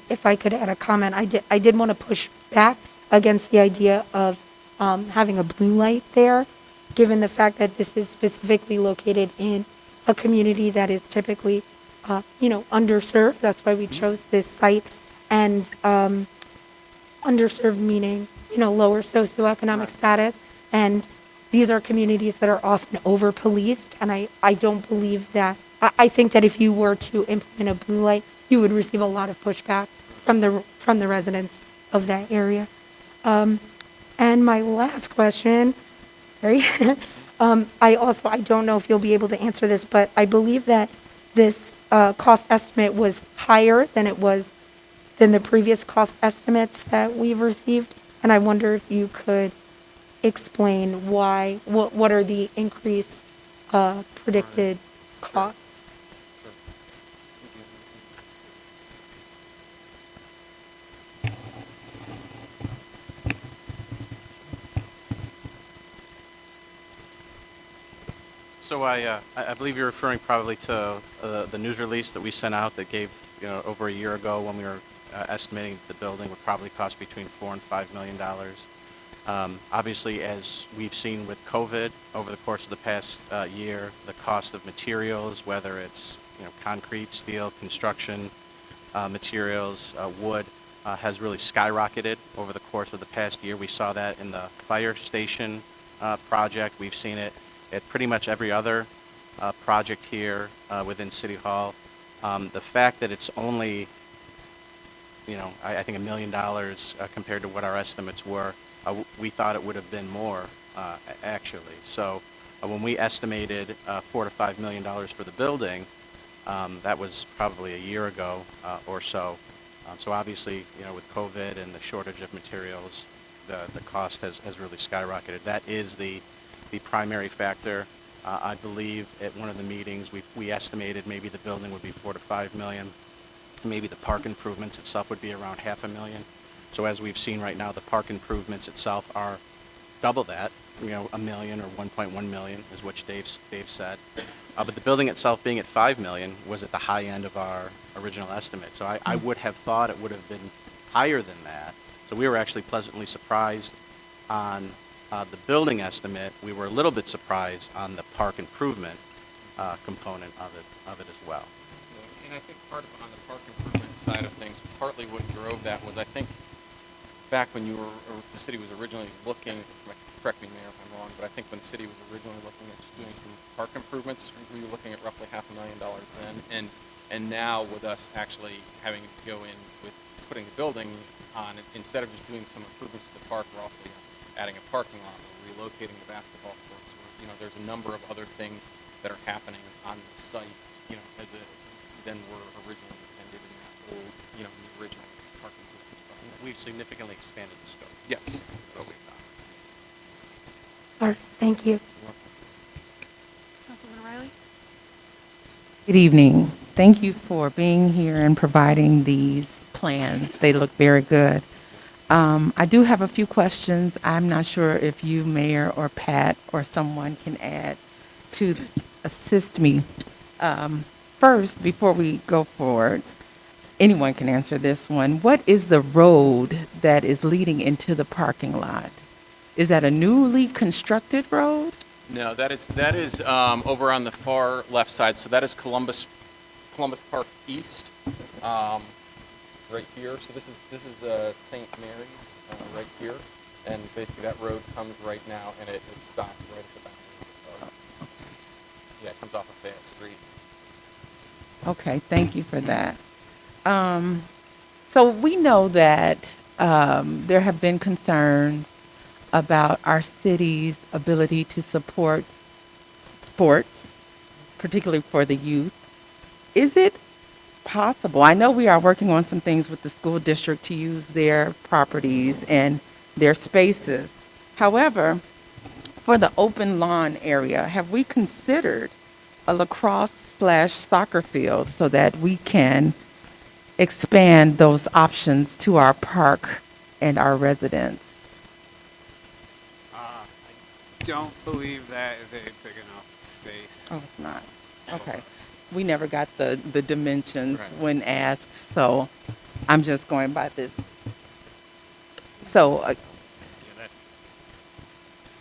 if I could add a comment, I did want to push back against the idea of having a blue light there, given the fact that this is specifically located in a community that is typically, underserved. That's why we chose this site. And underserved meaning, lower socioeconomic status. And these are communities that are often over-policed. And I don't believe that, I think that if you were to implement a blue light, you would receive a lot of pushback from the residents of that area. And my last question, sorry, I don't know if you'll be able to answer this, but I believe that this cost estimate was higher than the previous cost estimates that we've received. And I wonder if you could explain why, what are the increased predicted costs? So I believe you're referring probably to the news release that we sent out that gave, over a year ago when we were estimating the building would probably cost between $4 and $5 million. Obviously, as we've seen with COVID over the course of the past year, the cost of materials, whether it's concrete, steel, construction materials, wood, has really skyrocketed over the course of the past year. We saw that in the fire station project. We've seen it at pretty much every other project here within City Hall. The fact that it's only, I think $1 million compared to what our estimates were, we thought it would have been more, actually. So when we estimated $4 to $5 million for the building, that was probably a year ago or so. So obviously, with COVID and the shortage of materials, the cost has really skyrocketed. That is the primary factor. I believe at one of the meetings we estimated maybe the building would be $4 to $5 million. Maybe the park improvements itself would be around $500,000. So as we've seen right now, the park improvements itself are double that, $1 million or $1.1 million is what Dave said. But the building itself being at 5 million was at the high end of our original estimate. So I would have thought it would have been higher than that. So we were actually pleasantly surprised on the building estimate. We were a little bit surprised on the park improvement component of it as well. And I think part of on the park improvement side of things, partly what drove that was I think back when or the city was originally looking, correct me Mayor if I'm wrong, but I think when the city was originally looking at just doing some park improvements, we were looking at roughly $500,000 then. And now with us actually having to go in with putting the building on, instead of just doing some improvements to the park, we're also adding a parking lot, we're relocating the basketball courts. There's a number of other things that are happening on the site, than were originally intended in that old, in the original park improvements project. We've significantly expanded the scope. Yes. So we've done. All right, thank you. Councilwoman Riley? Good evening. Thank you for being here and providing these plans. They look very good. I do have a few questions. I'm not sure if you, Mayor, or Pat, or someone can add to assist me. First, before we go forward, anyone can answer this one. What is the road that is leading into the parking lot? Is that a newly constructed road? No, that is over on the far left side. So that is Columbus Park East, right here. So this is St. Mary's right here, and basically that road comes right now, and it stops right at the boundary. Yeah, it comes off of Fayette Street. Okay, thank you for that. So we know that there have been concerns about our city's ability to support sports, particularly for the youth. Is it possible? I know we are working on some things with the school district to use their properties and their spaces. However, for the open lawn area, have we considered a lacrosse/soccer field so that we can expand those options to our park and our residents? I don't believe that is a big enough space. Oh, it's not. Okay. We never got the dimensions Right. when asked, so I'm just going by this. So, Yeah, that's,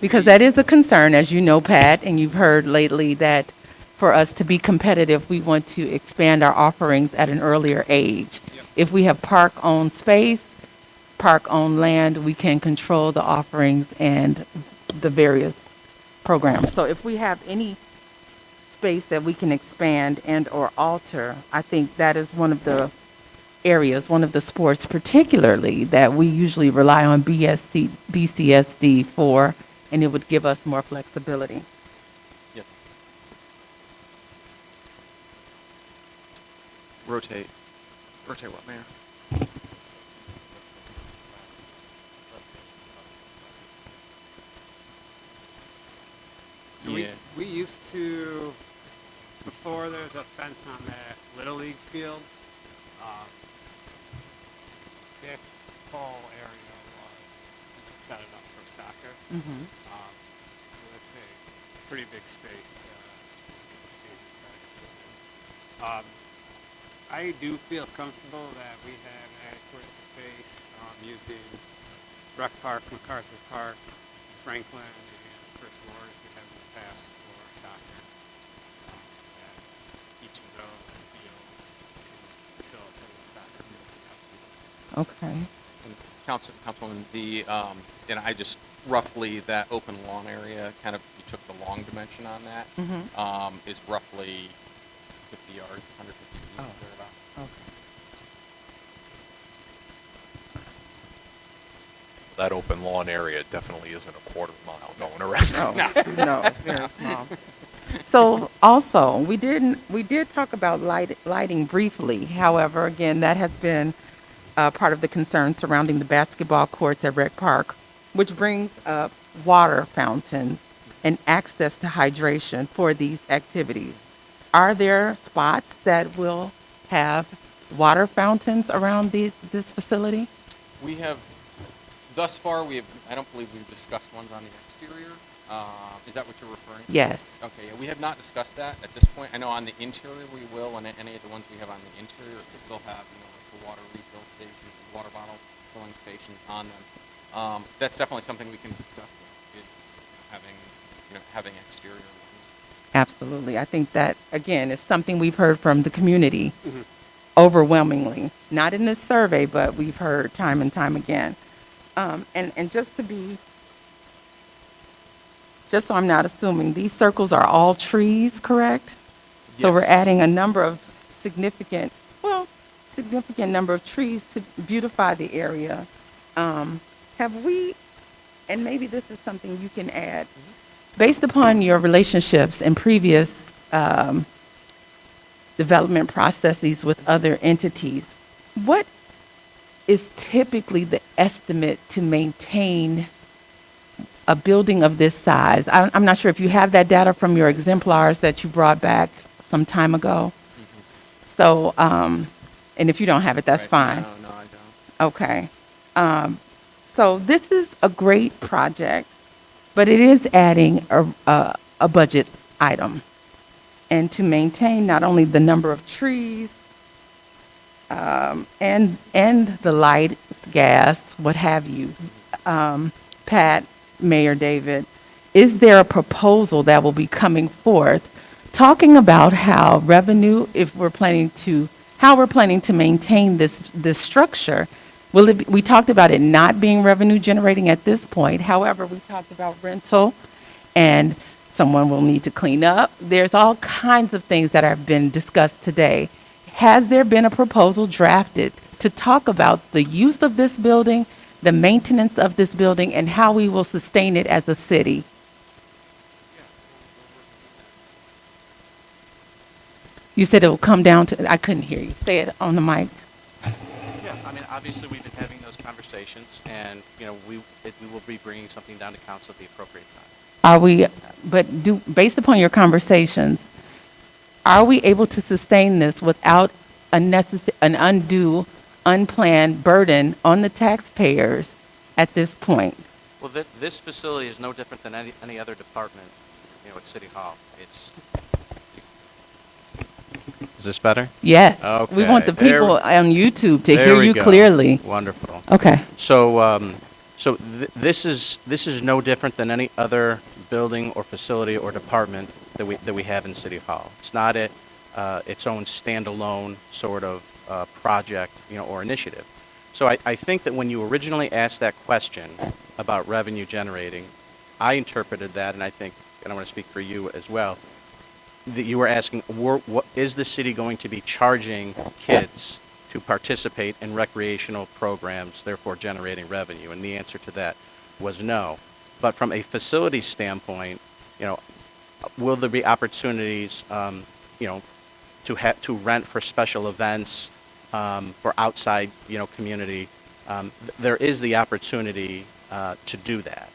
because that is a concern, as you know, Pat, and you've heard lately that for us to be competitive, we want to expand our offerings at an earlier age. Yep. If we have park-owned space, park-owned land, we can control the offerings and the various programs. So if we have any space that we can expand and or alter, I think that is one of the areas, one of the sports particularly, that we usually rely on BCSD for, and it would give us more flexibility. Yes. Rotate what, Mayor? so we used to, before there was a fence on that Little League field, this whole area was set it up for soccer. Mm-hmm. So that's a pretty big space to get the stadium size field in. I do feel comfortable that we have adequate space using Rec Park, MacArthur Park, Franklin, and First Ward we have in the past for soccer. That each of those fields can facilitate soccer field. Okay. And Councilwoman, and I just roughly that open lawn area, kind of you took the long dimension on that, Mm-hmm. is roughly 50 yards, 150 feet, Oh. thereabouts. Okay. That open lawn area definitely isn't a quarter mile going around. No, it's very small. So also, we did talk about lighting briefly. However, again, that has been part of the concern surrounding the basketball courts at Rec Park, which brings up water fountains and access to hydration for these activities. Are there spots that will have water fountains around this facility? We have, thus far, I don't believe we've discussed ones on the exterior. Is that what you're referring to? Yes. Okay, yeah, we have not discussed that at this point. I know on the interior we will, and any of the ones we have on the interior, they'll have, like the water refill stations, water bottle filling stations on them. That's definitely something we can discuss, is having exterior ones. Absolutely. I think that, again, is something we've heard from the community overwhelmingly. Not in this survey, but we've heard time and time again. And just so I'm not assuming, these circles are all trees, correct? So we're Yes. adding a number of significant number of trees to beautify the area. Have we, and maybe this is something you can add, based upon your relationships and previous development processes with other entities, what is typically the estimate to maintain a building of this size? I'm not sure if you have that data from your exemplars that you brought back some time ago. So, and if you don't have it, that's fine. No, I don't. Okay. So this is a great project, but it is adding a budget item. And to maintain not only the number of trees, and the lights, gas, what have you, Pat, Mayor David, is there a proposal that will be coming forth talking about how revenue, how we're planning to maintain this structure? We talked about it not being revenue generating at this point. However, we talked about rental, and someone will need to clean up. There's all kinds of things that have been discussed today. Has there been a proposal drafted to talk about the use of this building, the maintenance of this building, and how we will sustain it as a city? You said it will come down to, I couldn't hear you. Say it on the mic. Yeah, I mean, obviously, we've been having those conversations, and, we will be bringing something down to council at the appropriate time. Based upon your conversations, are we able to sustain this without an undue, unplanned burden on the taxpayers at this point? Well, this facility is no different than any other department, at City Hall. Is this better? Yes. We Okay, want the there- people on YouTube to There hear we you go. clearly. Wonderful. Okay. So, this is no different than any other building or facility or department that we have in City Hall. It's not its own standalone sort of project, or initiative. So I think that when you originally asked that question about revenue generating, I interpreted that, and I want to speak for you as well, that you were asking, what is the city going to be charging kids to participate in recreational programs, therefore generating revenue? And the answer to that was no. But from a facility standpoint, will there be opportunities, to rent for special events, for outside, community? There is the opportunity to do that.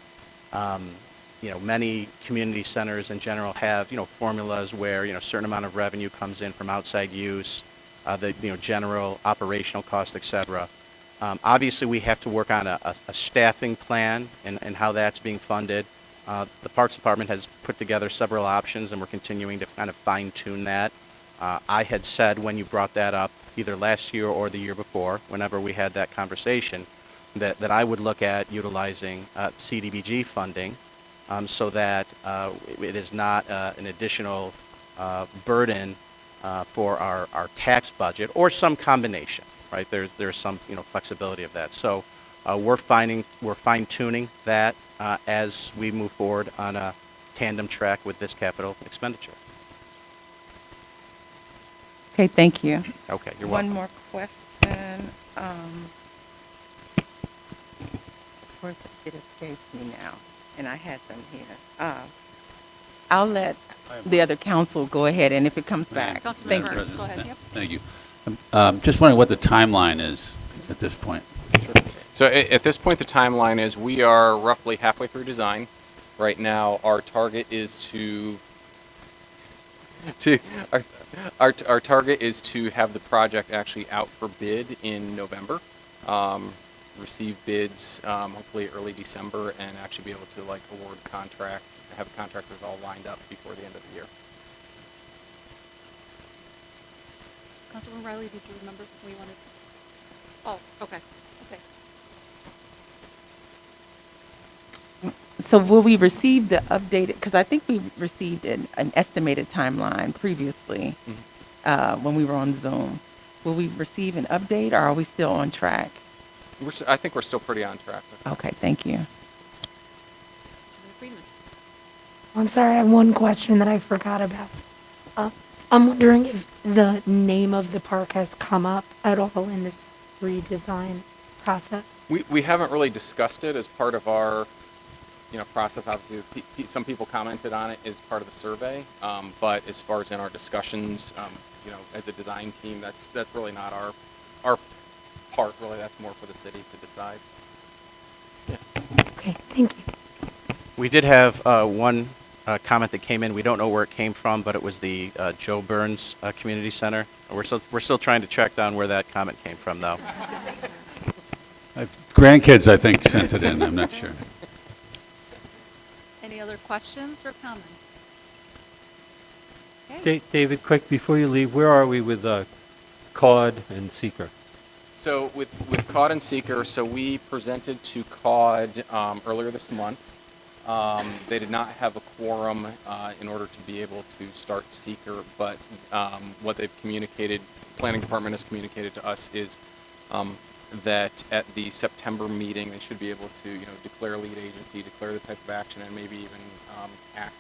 Many community centers in general have, formulas where, a certain amount of revenue comes in from outside use, the, general operational cost, et cetera. Obviously, we have to work on a staffing plan and how that's being funded. The Parks Department has put together several options, and we're continuing to kind of fine-tune that. I had said when you brought that up, either last year or the year before, whenever we had that conversation, that I would look at utilizing CDBG funding, so that it is not an additional burden for our tax budget, or some combination, right? There's some flexibility of that. So we're fine-tuning that as we move forward on a tandem track with this capital expenditure. Okay, thank you. Okay, you're One welcome. more question. Of course, it escapes me now, and I had them here. I'll let the other council go ahead, and if it comes back. Councilman Thank you. Burns, go ahead. Yep. Thank you. Just wondering what the timeline is at this point. So at this point, the timeline is we are roughly halfway through design. Right now, our target is our target is to have the project actually out for bid in November, receive bids hopefully early December, and actually be able to award contract have contractors all lined up before the end of the year. Councilwoman Riley, did you remember what you wanted to? Oh, okay, okay. So will we receive the updated, because I think we received an estimated timeline previously when we were on Zoom. Will we receive an update, or are we still on track? I think we're still pretty on track. Okay, thank you. Councilwoman Freeman. I'm sorry, I have one question that I forgot about. I'm wondering if the name of the park has come up at all in this redesign process? We haven't really discussed it as part of our, process. Obviously, some people commented on it as part of the survey, but as far as in our discussions, as a design team, that's really not our part. Really, that's more for the city to decide. Okay, thank you. We did have one comment that came in. We don't know where it came from, but it was the Joe Burns Community Center. We're still trying to track down where that comment came from, though. Grandkids, I think, sent it in. I'm not sure. Any other questions or comments? Okay. David, quick, before you leave, where are we with COD and Seeker? So with COD and Seeker, so we presented to COD earlier this month. They did not have a quorum in order to be able to start Seeker, but what they've communicated, Planning Department has communicated to us is that at the September meeting, they should be able to, declare lead agency, declare the type of action, and maybe even act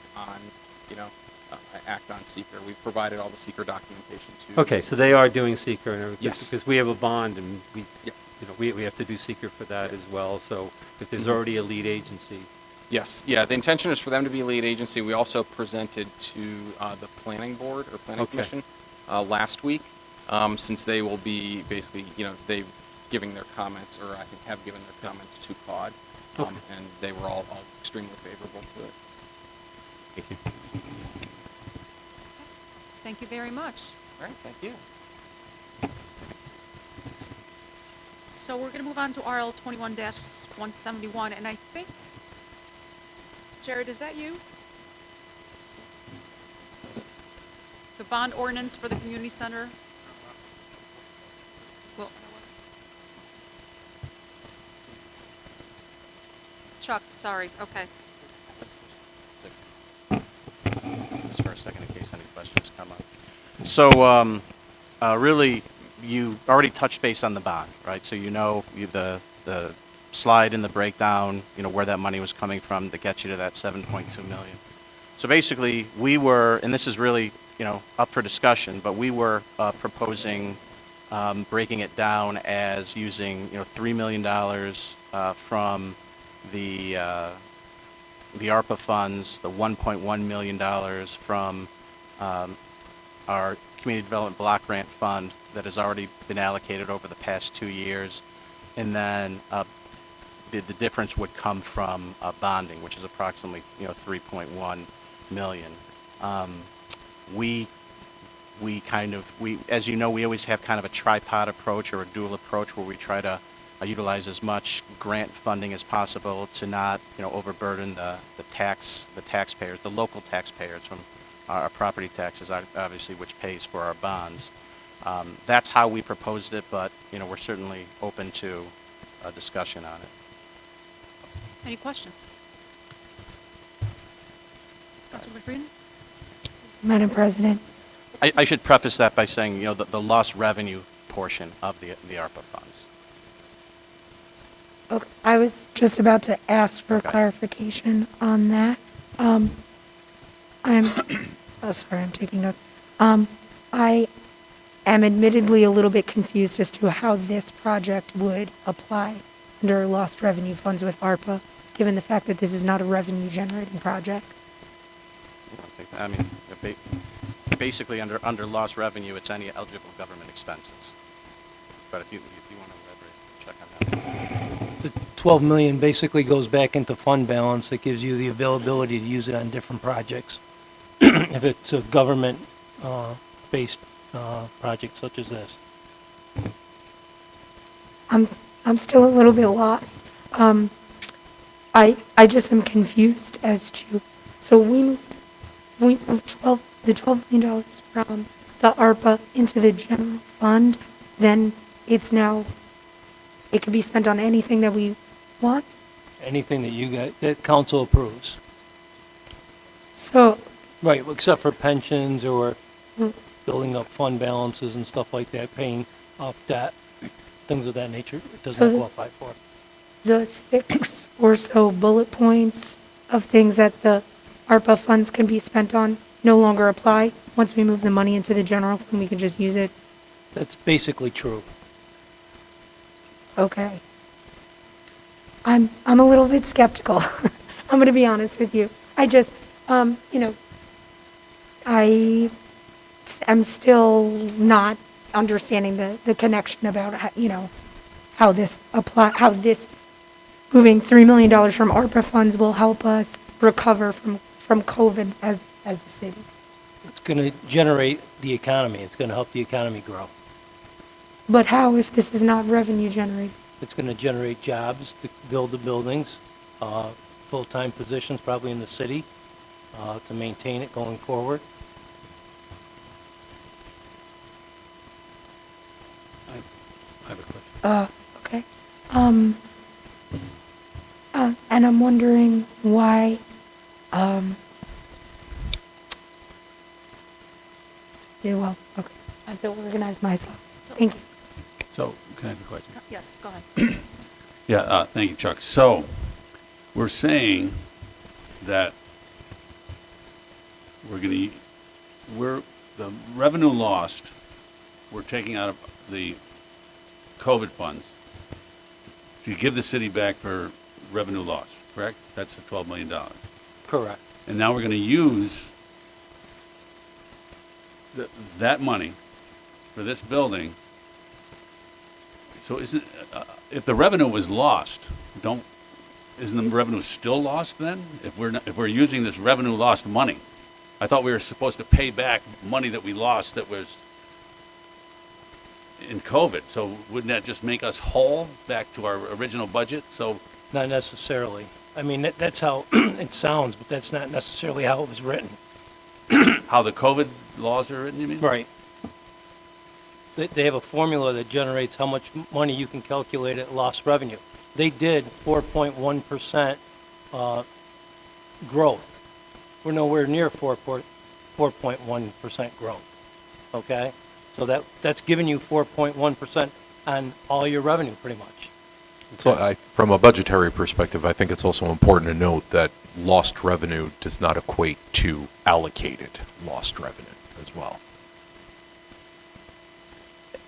on Seeker. We've provided all the Seeker documentation to. Okay, so they are doing Seeker and everything? Yes. Because we have a bond and we Yeah. we have to do Seeker for that as well. So if there's already a lead agency. Yes, yeah, the intention is for them to be lead agency. We also presented to the planning board or planning Okay. commission last week, since they will be basically, they giving their comments, or I think have given their comments to COD, Okay. and they were all extremely favorable to it. Thank you. Thank you very much. All right, thank you. So we're going to move on to RL 21-171, and I think, Jared, is that you? The bond ordinance for the community center? Well, Chuck, sorry, okay. Just for a second, in case any questions come up. So, really, you already touched base on the bond, right? So the slide in the breakdown, where that money was coming from to get you to that 7.2 million. So basically, we were, and this is really, up for discussion, but we were proposing breaking it down as using, $3 million from the ARPA funds, the $1.1 million from our Community Development Block Grant Fund that has already been allocated over the past 2 years, and then the difference would come from bonding, which is approximately 3.1 million. We as you know, we always have kind of a tripod approach or a dual approach where we try to utilize as much grant funding as possible to not overburden the taxpayers, the local taxpayers from our property taxes, obviously, which pays for our bonds. That's how we proposed it, but we're certainly open to a discussion on it. Any questions? Councilwoman Freeman? Madam President, I should preface that by saying, the lost revenue portion of the ARPA funds. okay, I was just about to ask for Okay. clarification on that. I'm sorry, I'm taking notes. I am admittedly a little bit confused as to how this project would apply under lost revenue funds with ARPA, given the fact that this is not a revenue-generating project. I mean, basically under lost revenue, it's any eligible government expenses. But if you want to elaborate, check on that. The 12 million basically goes back into fund balance. It gives you the availability to use it on different projects. If it's a government based project such as this. I'm still a little bit lost. I just am confused as to So we moved the $12 million from the ARPA into the general fund, then it can be spent on anything that we want. Anything that council approves. So, Right, except for pensions or building up fund balances and stuff like that, paying off debt, things of that nature, it does So not the- qualify for. the 6 or so bullet points of things that the ARPA funds can be spent on no longer apply. Once we move the money into the general fund, we can just use it. That's basically true. Okay. I'm a little bit skeptical. I'm going to be honest with you. I just, I am still not understanding the connection about, how this moving $3 million from ARPA funds will help us recover from COVID as a city. It's going to generate the economy. It's going to help the economy grow. But how if this is not revenue generating? It's going to generate jobs to build the buildings, full-time positions probably in the city, to maintain it going forward. I have a question. Okay. And I'm wondering why, yeah, well, okay. I have to organize my thoughts. Thank you. So, can I have a question? Yes, go ahead. Yeah, thank you, Chuck. So, we're saying that the revenue lost, we're taking out of the COVID funds to give the city back for revenue loss, correct? That's the $12 million. Correct. And now we're going to use that money for this building. So if the revenue was lost, isn't the revenue still lost then? If we're using this revenue lost money, I thought we were supposed to pay back money that we lost that was in COVID. So wouldn't that just make us whole back to our original budget? So Not necessarily. I mean, that's how it sounds, but that's not necessarily how it was written. how the COVID laws are written, you mean? Right. They have a formula that generates how much money you can calculate at lost revenue. They did 4.1% growth. We're nowhere near 4.1% growth, okay? So that's giving you 4.1% on all your revenue, pretty much. So from a budgetary perspective, I think it's also important to note that lost revenue does not equate to allocated lost revenue as well.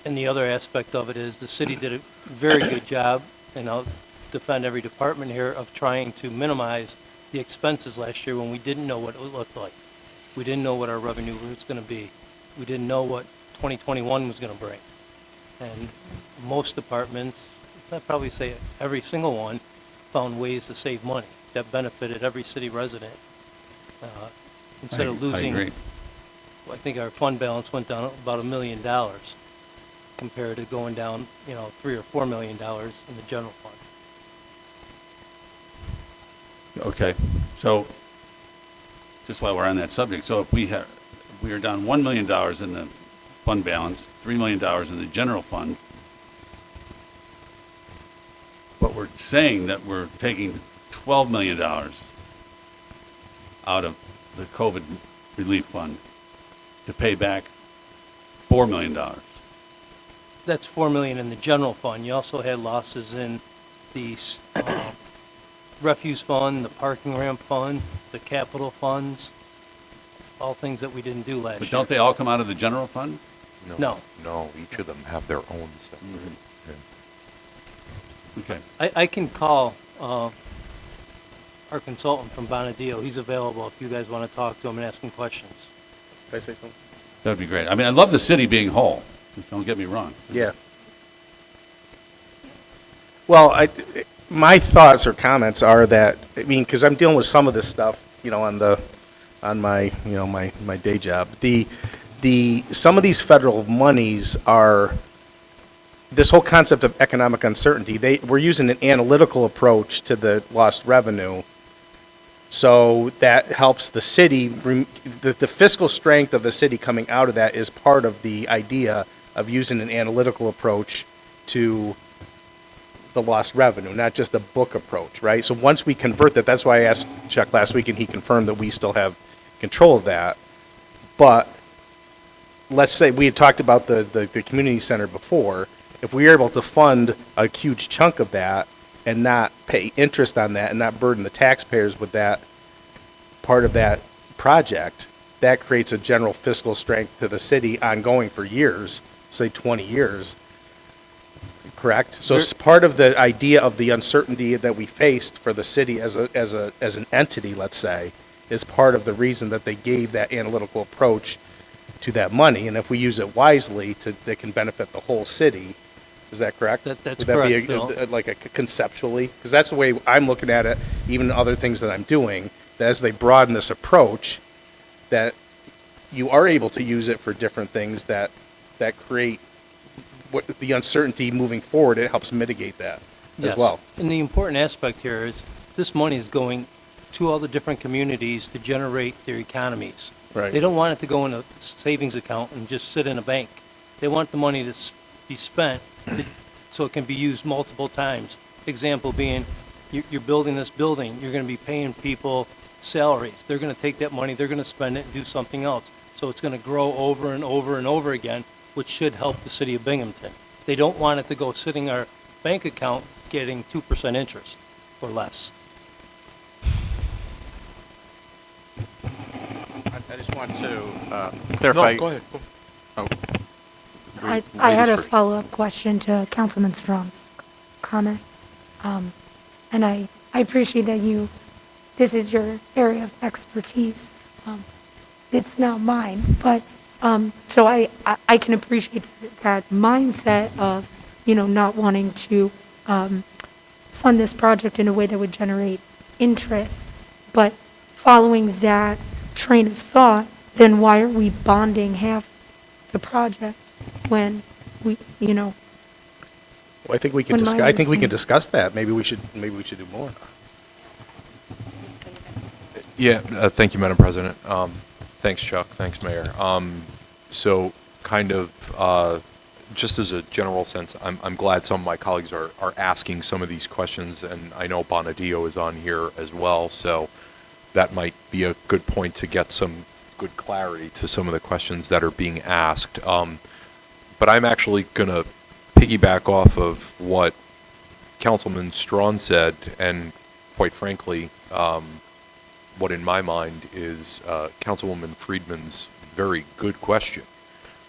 And the other aspect of it is the city did a very good job, and I'll defend every department here, of trying to minimize the expenses last year when we didn't know what it looked like. We didn't know what our revenue was going to be. We didn't know what 2021 was going to bring. And most departments, I'd probably say every single one, found ways to save money that benefited every city resident. Instead of losing, I agree. I think our fund balance went down about $1 million compared to going down, $3 or $4 million in the general fund. Okay, so just while we're on that subject, so if we are down $1 million in the fund balance, $3 million in the general fund, but we're saying that we're taking $12 million out of the COVID relief fund to pay back $4 million. That's $4 million in the general fund. You also had losses in the refuse fund, the parking ramp fund, the capital funds, all things that we didn't do last year. But don't they all come out of the general fund? No. No, each of them have their own separate. Okay. I can call our consultant from Bonadio. He's available if you guys want to talk to him and ask him questions. Can I say something? That'd be great. I mean, I love the city being whole. Don't get me wrong. Yeah. Well, my thoughts or comments are that, because I'm dealing with some of this stuff, on my, my day job. Some of these federal monies are, this whole concept of economic uncertainty, we're using an analytical approach to the lost revenue So that helps the city, the fiscal strength of the city coming out of that is part of the idea of using an analytical approach to the lost revenue, not just a book approach, right? So once we convert that, that's why I asked Chuck last week and he confirmed that we still have control of that. But let's say we had talked about the community center before. If we are able to fund a huge chunk of that and not pay interest on that and not burden the taxpayers with that part of that project, that creates a general fiscal strength to the city ongoing for years, say 20 years. Correct? So it's part of the idea of the uncertainty that we faced for the city as an entity, let's say, is part of the reason that they gave that analytical approach to that money. And if we use it wisely, that can benefit the whole city. Is that correct? That's Would that correct, be Phil. like a conceptually? Because that's the way I'm looking at it, even other things that I'm doing, that as they broaden this approach, that you are able to use it for different things that create what the uncertainty moving forward. It helps mitigate that as Yes. well. And the important aspect here is this money is going to all the different communities to generate their economies. Right. They don't want it to go in a savings account and just sit in a bank. They want the money to be spent so it can be used multiple times. Example being, you're building this building, you're going to be paying people salaries. They're going to take that money, they're going to spend it and do something else. So it's going to grow over and over and over again, which should help the city of Binghamton. They don't want it to go sitting in our bank account getting 2% interest or less. I just want to clarify. No, go ahead. Oh. I had a Ladies first. follow-up question to Councilman Strong's comment. And I appreciate that this is your area of expertise. It's not mine, but, so I can appreciate that mindset of, not wanting to, fund this project in a way that would generate interest. But following that train of thought, then why are we bonding half the project when we, Well, I think we can When discuss. my I think we can understanding- discuss that. Maybe we should do more. Yeah, thank you, Madam President. Thanks, Chuck. Thanks, Mayor. So kind of, just as a general sense, I'm glad some of my colleagues are asking some of these questions, and I know Bonadio is on here as well, so that might be a good point to get some good clarity to some of the questions that are being asked. But I'm actually going to piggyback off of what Councilman Strawn said, and quite frankly, what in my mind is Councilwoman Friedman's very good question.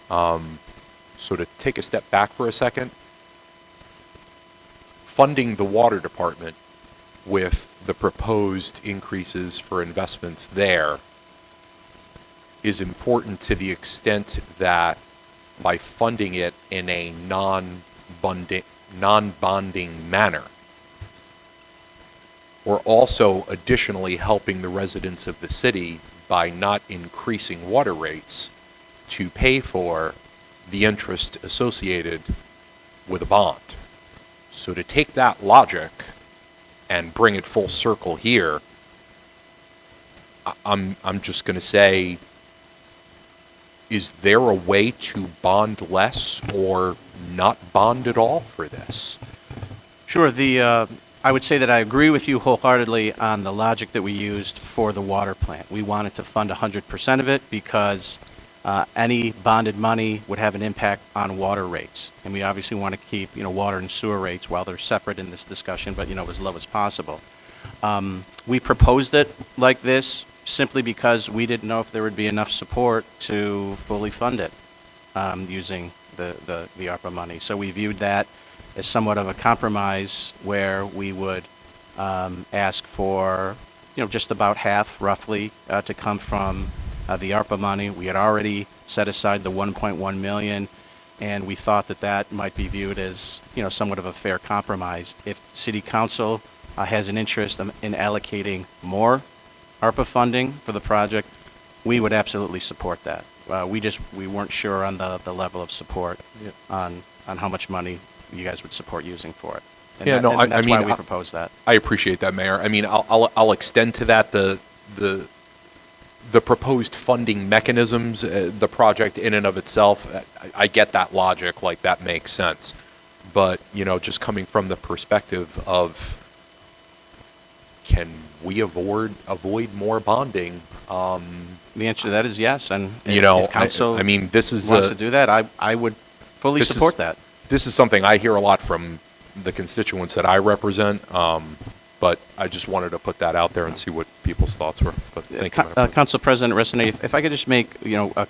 So to take a step back for a second, funding the water department with the proposed increases for investments there is important to the extent that by funding it in a non-bonding manner, we're also additionally helping the residents of the city by not increasing water rates to pay for the interest associated with a bond. So to take that logic and bring it full circle here, I'm just going to say, is there a way to bond less or not bond at all for this? Sure. I would say that I agree with you wholeheartedly on the logic that we used for the water plant. We wanted to fund 100% of it because any bonded money would have an impact on water rates. And we obviously want to keep, water and sewer rates, while they're separate in this discussion, but, as low as possible. We proposed it like this simply because we didn't know if there would be enough support to fully fund it using the ARPA money. So we viewed that as somewhat of a compromise where we would ask for, just about half roughly to come from the ARPA money. We had already set aside the 1.1 million, and we thought that might be viewed as, somewhat of a fair compromise. If City Council has an interest in allocating more ARPA funding for the project, we would absolutely support that. We weren't sure on the level of support on how much money you guys would support using for it. And Yeah, that- no, and I that's mean, why we proposed that. I appreciate that, Mayor. I mean, I'll extend to that the proposed funding mechanisms, the project in and of itself. I get that logic, like that makes sense. But, you know, just coming from the perspective of, can we avoid more bonding? The answer to that is yes, and You know, if council I mean, this is wants a- to do that, I would fully This is- support that. This is something I hear a lot from the constituents that I represent, but I just wanted to put that out there and see what people's thoughts were. But thank you, Mayor. Council President Resnick, if I could just make,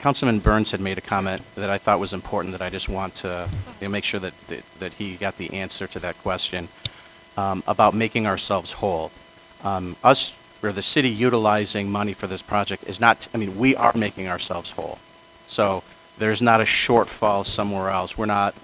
Councilman Burns had made a comment that I thought was important, that I just want to make sure that he got the answer to that question, about making ourselves whole. Us, or the city utilizing money for this project is not, we are making ourselves whole. So there's not a shortfall somewhere else. We're not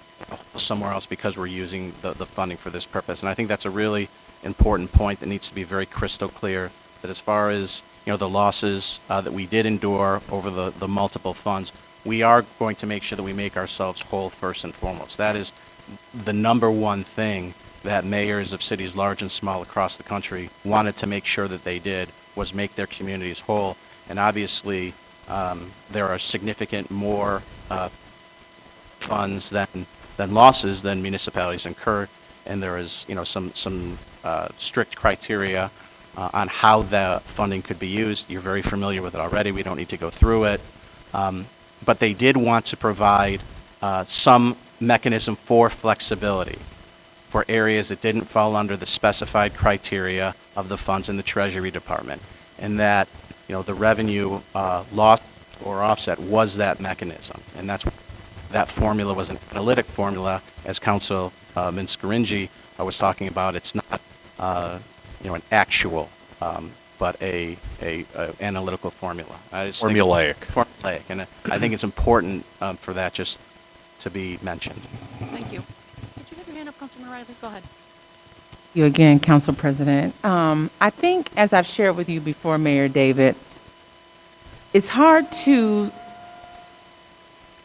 somewhere else because we're using the funding for this purpose. And I think that's a really important point that needs to be very crystal clear, that as far as, the losses that we did endure over the multiple funds, we are going to make sure that we make ourselves whole first and foremost. That is the number one thing that mayors of cities large and small across the country wanted to make sure that they did, was make their communities whole. And obviously, there are significant more funds than losses than municipalities incur, and there is, some strict criteria on how the funding could be used. You're very familiar with it already. We don't need to go through it. But they did want to provide some mechanism for flexibility for areas that didn't fall under the specified criteria of the funds in the Treasury Department, and that, the revenue loss or offset was that mechanism. And that formula was an analytic formula, as Councilman Scaringi was talking about. It's not, an actual, but a analytical formula. I just think- Formulaic. Formulaic, and I think it's important for that just to be mentioned. Thank you. Did you have your hand up, Councilman Riley? Go ahead. You again, Council President. I think, as I've shared with you before, Mayor David, it's hard to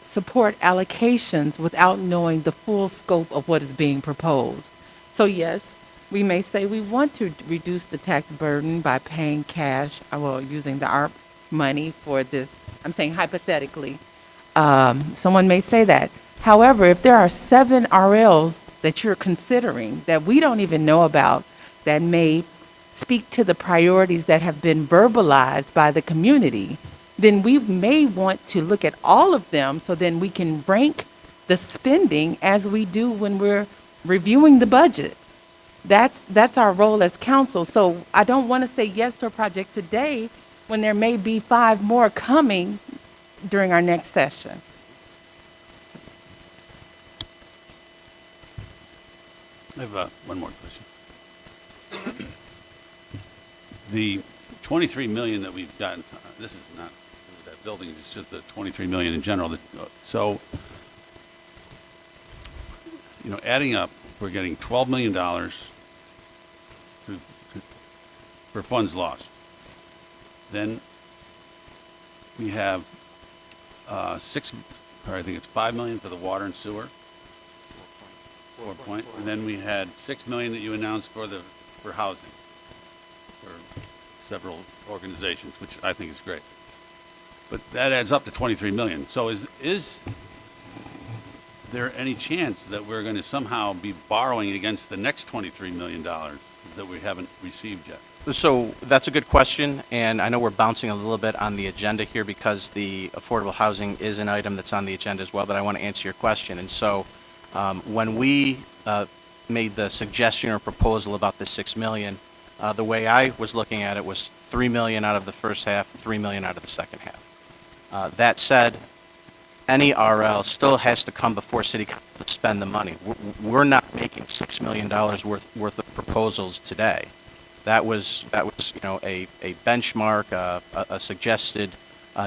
support allocations without knowing the full scope of what is being proposed. So yes, we may say we want to reduce the tax burden by paying cash, using the ARP money for this. I'm saying hypothetically. Someone may say that. However, if there are 7 RLs that you're considering that we don't even know about, that may speak to the priorities that have been verbalized by the community, then we may want to look at all of them, so then we can rank the spending as we do when we're reviewing the budget. That's our role as council. So I don't want to say yes to a project today when there may be 5 more coming during our next session. I have one more question. The 23 million that we've gotten, this is not that building, it's just the 23 million in general. So, adding up, we're getting $12 million for funds lost. Then we have I think it's 5 million for the water and sewer. 4 point, and then we had 6 million that you announced for housing for several organizations, which I think is great. But that adds up to 23 million. So is there any chance that we're going to somehow be borrowing against the next $23 million that we haven't received yet? So that's a good question, and I know we're bouncing a little bit on the agenda here because the affordable housing is an item that's on the agenda as well, but I want to answer your question. And so when we made the suggestion or proposal about the 6 million, the way I was looking at it was 3 million out of the first half, 3 million out of the second half. That said, any RL still has to come before City Council to spend the money. We're not making $6 million worth of proposals today. That was a benchmark, a suggested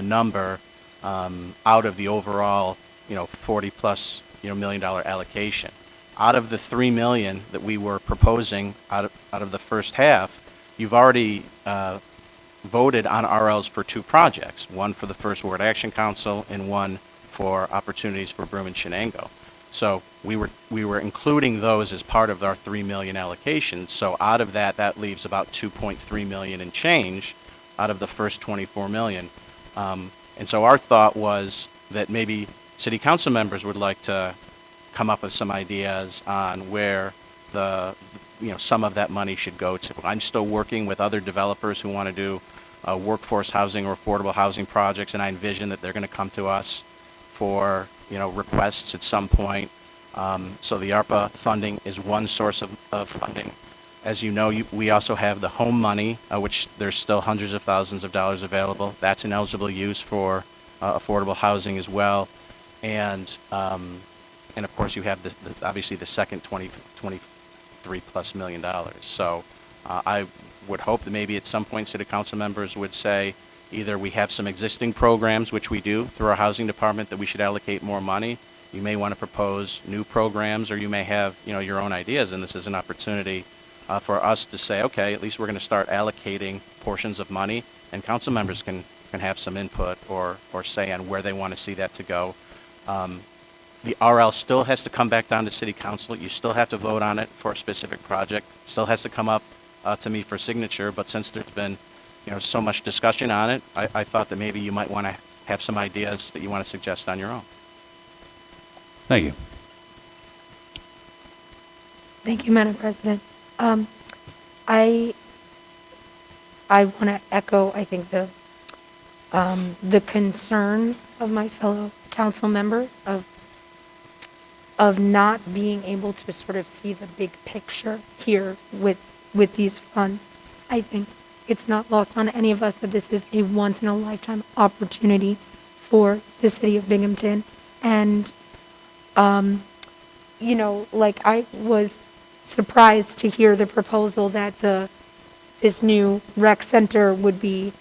number out of the overall 40 plus $1 million allocation. Out of the 3 million that we were proposing out of the first half, you've already voted on RLs for 2 projects, one for the First Ward Action Council and one for opportunities for Broome and Shenango. So we were including those as part of our 3 million allocation. So out of that, that leaves about 2.3 million and change out of the first 24 million. And so our thought was that maybe city council members would like to come up with some ideas on where some of that money should go to. I'm still working with other developers who want to do workforce housing or affordable housing projects, and I envision that they're going to come to us for, requests at some point. So the ARPA funding is one source of funding. As you know, we also have the home money, which there's still hundreds of thousands of dollars available. That's an eligible use for affordable housing as well. And of course, you have obviously the second $23+ million. So I would hope that maybe at some point city council members would say either we have some existing programs, which we do through our housing department, that we should allocate more money. You may want to propose new programs, or you may have your own ideas, and this is an opportunity for us to say, okay, at least we're going to start allocating portions of money, and council members can have some input or say on where they want to see that to go. The RL still has to come back down to city council. You still have to vote on it for a specific project. Still has to come up to me for signature, but since there's been so much discussion on it, I thought that maybe you might want to have some ideas that you want to suggest on your own. Thank you. Thank you, Madam President. I want to echo, I think, the concerns of my fellow council members of not being able to sort of see the big picture here with these funds. I think it's not lost on any of us that this is a once-in-a-lifetime opportunity for the city of Binghamton. And, I was surprised to hear the proposal that this new rec center would be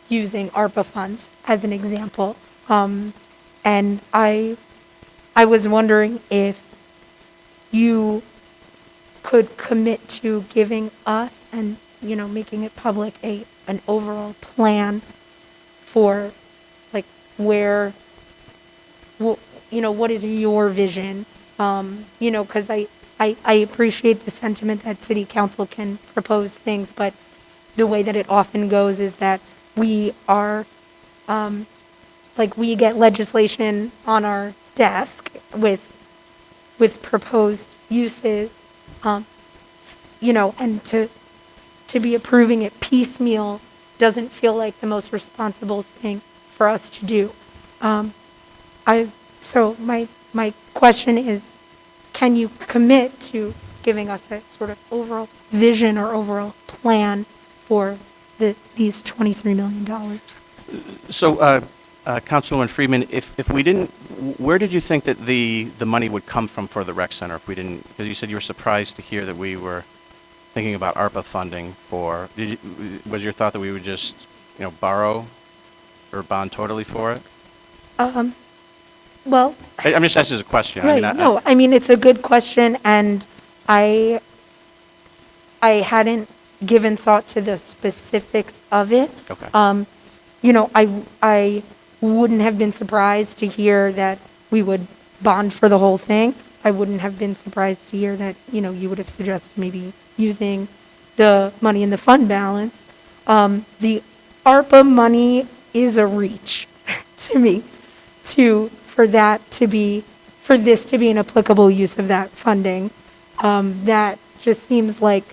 using ARPA funds as an example. And I was wondering if you could commit to giving us and, making it public an overall plan for where, what is your vision? Because I appreciate the sentiment that city council can propose things, but the way that it often goes is that we are, we get legislation on our desk with proposed uses, and to be approving it piecemeal doesn't feel like the most responsible thing for us to do. So my question is, can you commit to giving us a sort of overall vision or overall plan for these $23 million? So, Councilwoman Friedman, if we didn't, where did you think that the money would come from for the rec center if we didn't? Because you said you were surprised to hear that we were thinking about ARPA funding for. Was your thought that we would just, borrow or bond totally for it? Well, I'm just asking as a question. right. It's a good question, and I hadn't given thought to the specifics of it. Okay. I wouldn't have been surprised to hear that we would bond for the whole thing. I wouldn't have been surprised to hear that, you would have suggested maybe using the money in the fund balance. The ARPA money is a reach to me for this to be an applicable use of that funding. That just seems like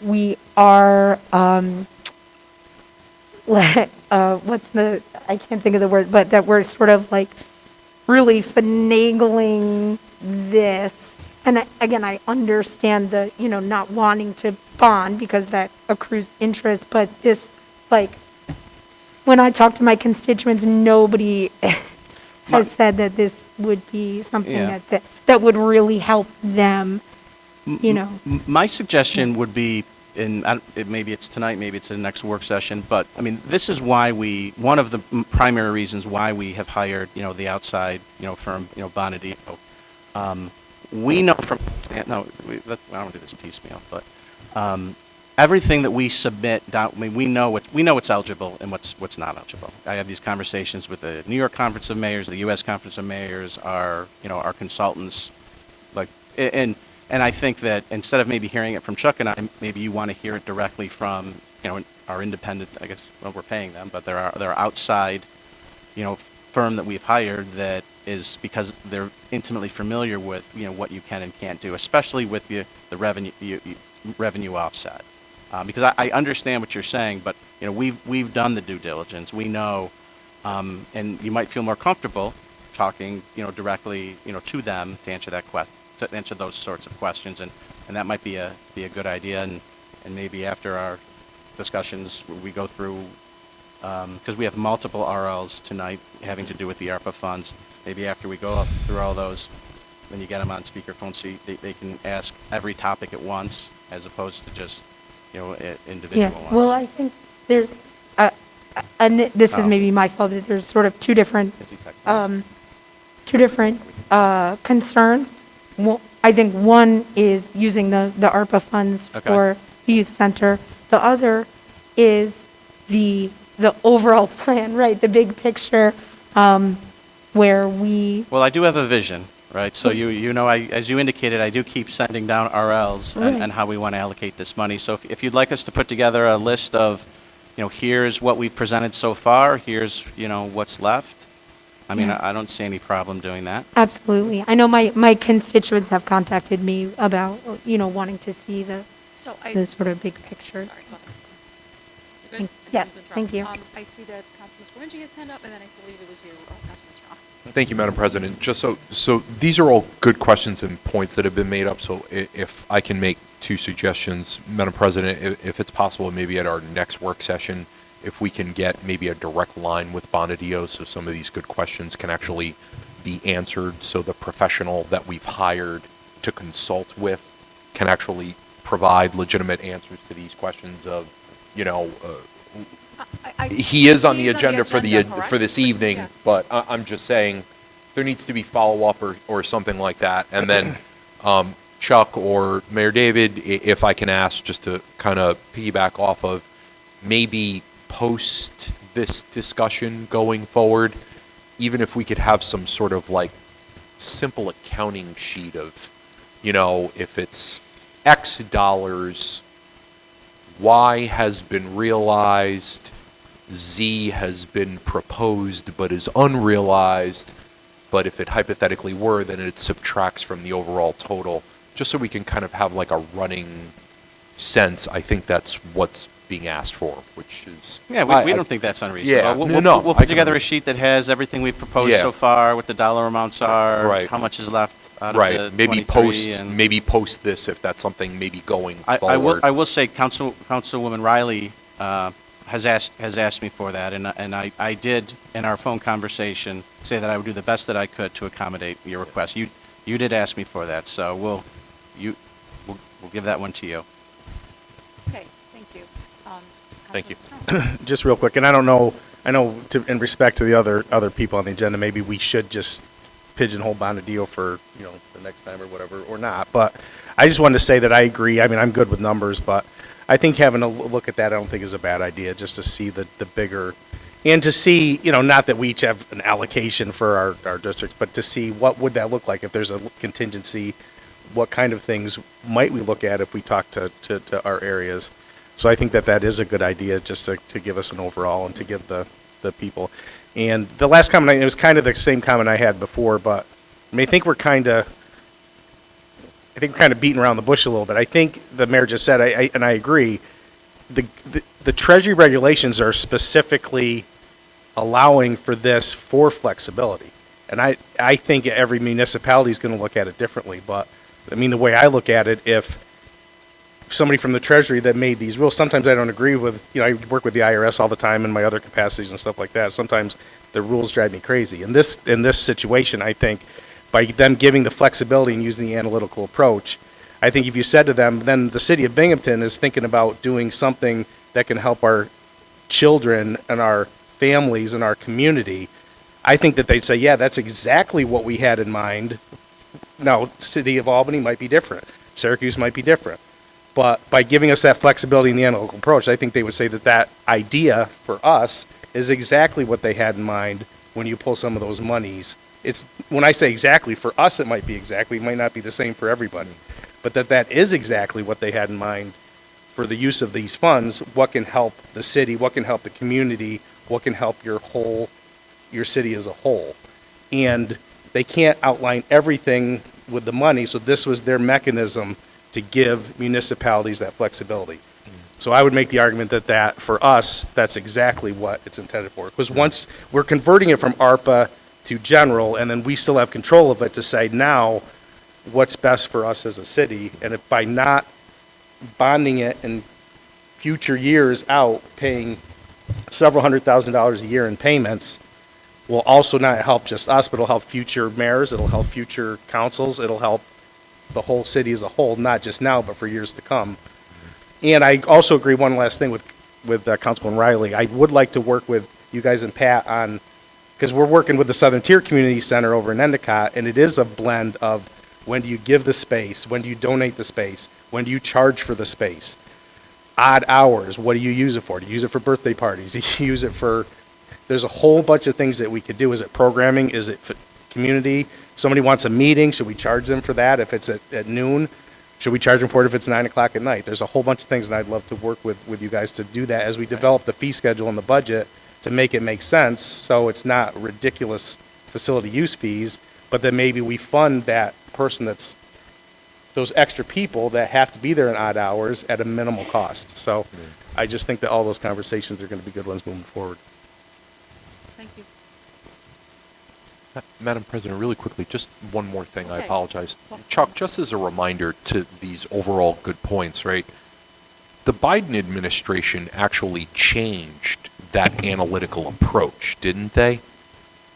we are, I can't think of the word, but that we're sort of really finagling this. And I understand the, not wanting to bond because that accrues interest, but this, when I talk to my constituents, nobody has said that this would be something that would really help them, My suggestion would be, maybe it's tonight, maybe it's in the next work session, but this is why one of the primary reasons why we have hired, the outside, firm, Bonadino. We know from, I don't want to do this piecemeal, but everything that we submit down, I mean, we know what's eligible and what's not eligible. I have these conversations with the New York Conference of Mayors, the U.S. Conference of Mayors, our consultants, like, and I think that instead of maybe hearing it from Chuck and I, maybe you want to hear it directly from, our independent, I guess, well, we're paying them, but they're outside, firm that we've hired that is because they're intimately familiar with, what you can and can't do, especially with the revenue offset. Because I understand what you're saying, but, we've done the due diligence. We know, and you might feel more comfortable talking, directly, to them to answer to answer those sorts of questions, and that might be a good idea, and maybe after our discussions, we go through, because we have multiple RLs tonight having to do with the ARPA funds. Maybe after we go up through all those, then you get them on speakerphone so they can ask every topic at once as opposed to just, individual ones. Well, I think there's, and this is maybe my fault, that there's sort of two different concerns. I think one is using the ARPA funds for the youth center. The other is the overall plan, right? The big picture, where we. Well, I do have a vision, right? So as you indicated, I do keep sending down RLs and how we want to allocate this money. So if you'd like us to put together a list of, here's what we've presented so far, here's, what's left. I mean, I don't see any problem doing that. Absolutely. I know my constituents have contacted me about, wanting to see the sort of big picture. Sorry, go ahead. You good? Yes, thank you. I see that Councilman Swearingen has hand up, and then I believe it was you, Councilman Strong. Thank you, Madam President. Just so these are all good questions and points that have been made up. So if I can make two suggestions, Madam President, if it's possible, maybe at our next work session, if we can get maybe a direct line with Bonadio, so some of these good questions can actually be answered, so the professional that we've hired to consult with can actually provide legitimate answers to these questions of, he is on the agenda for this evening, Yes. but I'm just saying there needs to be follow-up or something like that. And then Chuck or Mayor David, if I can ask just to kind of piggyback off of maybe post this discussion going forward, even if we could have some sort of like simple accounting sheet of, if it's X dollars, Y has been realized, Z has been proposed but is unrealized, but if it hypothetically were, then it subtracts from the overall total, just so we can kind of have like a running sense. I think that's what's being asked for, which is... Yeah, we don't think that's unreasonable. Yeah, we'll put together a sheet that has everything we've proposed so far, what the dollar amounts are, how much is left out of the maybe 23, maybe post this if that's something maybe going forward. I will say Councilwoman Riley has asked me for that, and I did in our phone conversation say that I would do the best that I could to accommodate your request. You did ask me for that, so we'll give that one to you. Okay, thank you. Thank you. Councilman Strong. Just real quick, and I know in respect to the other people on the agenda, maybe we should just pigeonhole Bonadio for, the next time or whatever, or not. But I just wanted to say that I agree. I mean, I'm good with numbers, but I think having a look at that, I don't think is a bad idea, just to see the bigger, and to see, not that we each have an allocation for our districts, but to see what would that look like if there's a contingency, what kind of things might we look at if we talk to our areas. So I think that is a good idea, just to give us an overall and to give the people. And the last comment, it was kind of the same comment I had before, but I think we're kind of beating around the bush a little bit. I think the mayor just said, and I agree, the Treasury regulations are specifically allowing for this for flexibility. And I think every municipality is going to look at it differently. But, the way I look at it, if somebody from the Treasury that made these rules, sometimes I don't agree with, I work with the IRS all the time in my other capacities and stuff like that. Sometimes the rules drive me crazy. In this situation, I think by them giving the flexibility and using the analytical approach, I think if you said to them, then the city of Binghamton is thinking about doing something that can help our children and our families and our community, I think that they'd say, yeah, that's exactly what we had in mind. Now, City of Albany might be different. Syracuse might be different. But by giving us that flexibility in the analytical approach, I think they would say that that idea for us is exactly what they had in mind when you pull some of those monies. It's, when I say exactly, for us it might be exactly, it might not be the same for everybody. But that is exactly what they had in mind for the use of these funds, what can help the city, what can help the community, what can help your city as a whole. And they can't outline everything with the money, so this was their mechanism to give municipalities that flexibility. So I would make the argument that for us, that's exactly what it's intended for. Because once we're converting it from ARPA to general, and then we still have control of it to say now what's best for us as a city. And if by not bonding it in future years out, paying several $100,000s a year in payments, will also not help just us, but it'll help future mayors, it'll help future councils, it'll help the whole city as a whole, not just now, but for years to come. And I also agree, one last thing with Councilman Riley, I would like to work with you guys and Pat on, because we're working with the Southern Tier Community Center over in Endicott, and it is a blend of when do you give the space, when do you donate the space, when do you charge for the space, odd hours, what do you use it for? Do you use it for birthday parties? Do you use it for, there's a whole bunch of things that we could do. Is it programming? Is it community? If somebody wants a meeting, should we charge them for that if it's at noon? Should we charge them for it if it's 9 o'clock at night? There's a whole bunch of things, and I'd love to work with you guys to do that as we develop the fee schedule and the budget to make it make sense, so it's not ridiculous facility use fees, but then maybe we fund that person that's, those extra people that have to be there in odd hours at a minimal cost. So I just think that all those conversations are going to be good ones moving forward. Thank you. Madam President, really quickly, just one more thing. I Okay. apologize. Well- Chuck, just as a reminder to these overall good points, right? The Biden administration actually changed that analytical approach, didn't they?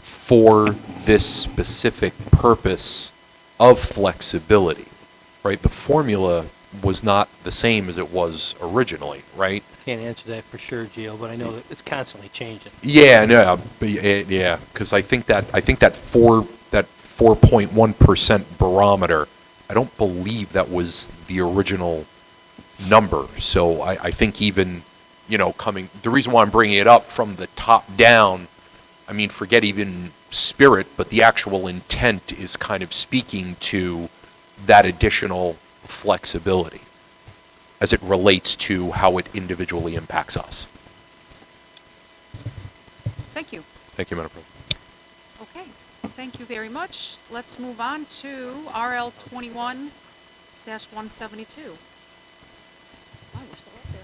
For this specific purpose of flexibility, right? The formula was not the same as it was originally, right? Can't answer that for sure, Gio, but I know that it's constantly changing. Yeah, no, yeah, because I think that 4.1% barometer, I don't believe that was the original number. So I think even, the reason why I'm bringing it up from the top down, I mean, forget even spirit, but the actual intent is kind of speaking to that additional flexibility as it relates to how it individually impacts us. Thank you. Thank you, Madam President. Okay, thank you very much. Let's move on to RL 21-172. Oh, we're still up there.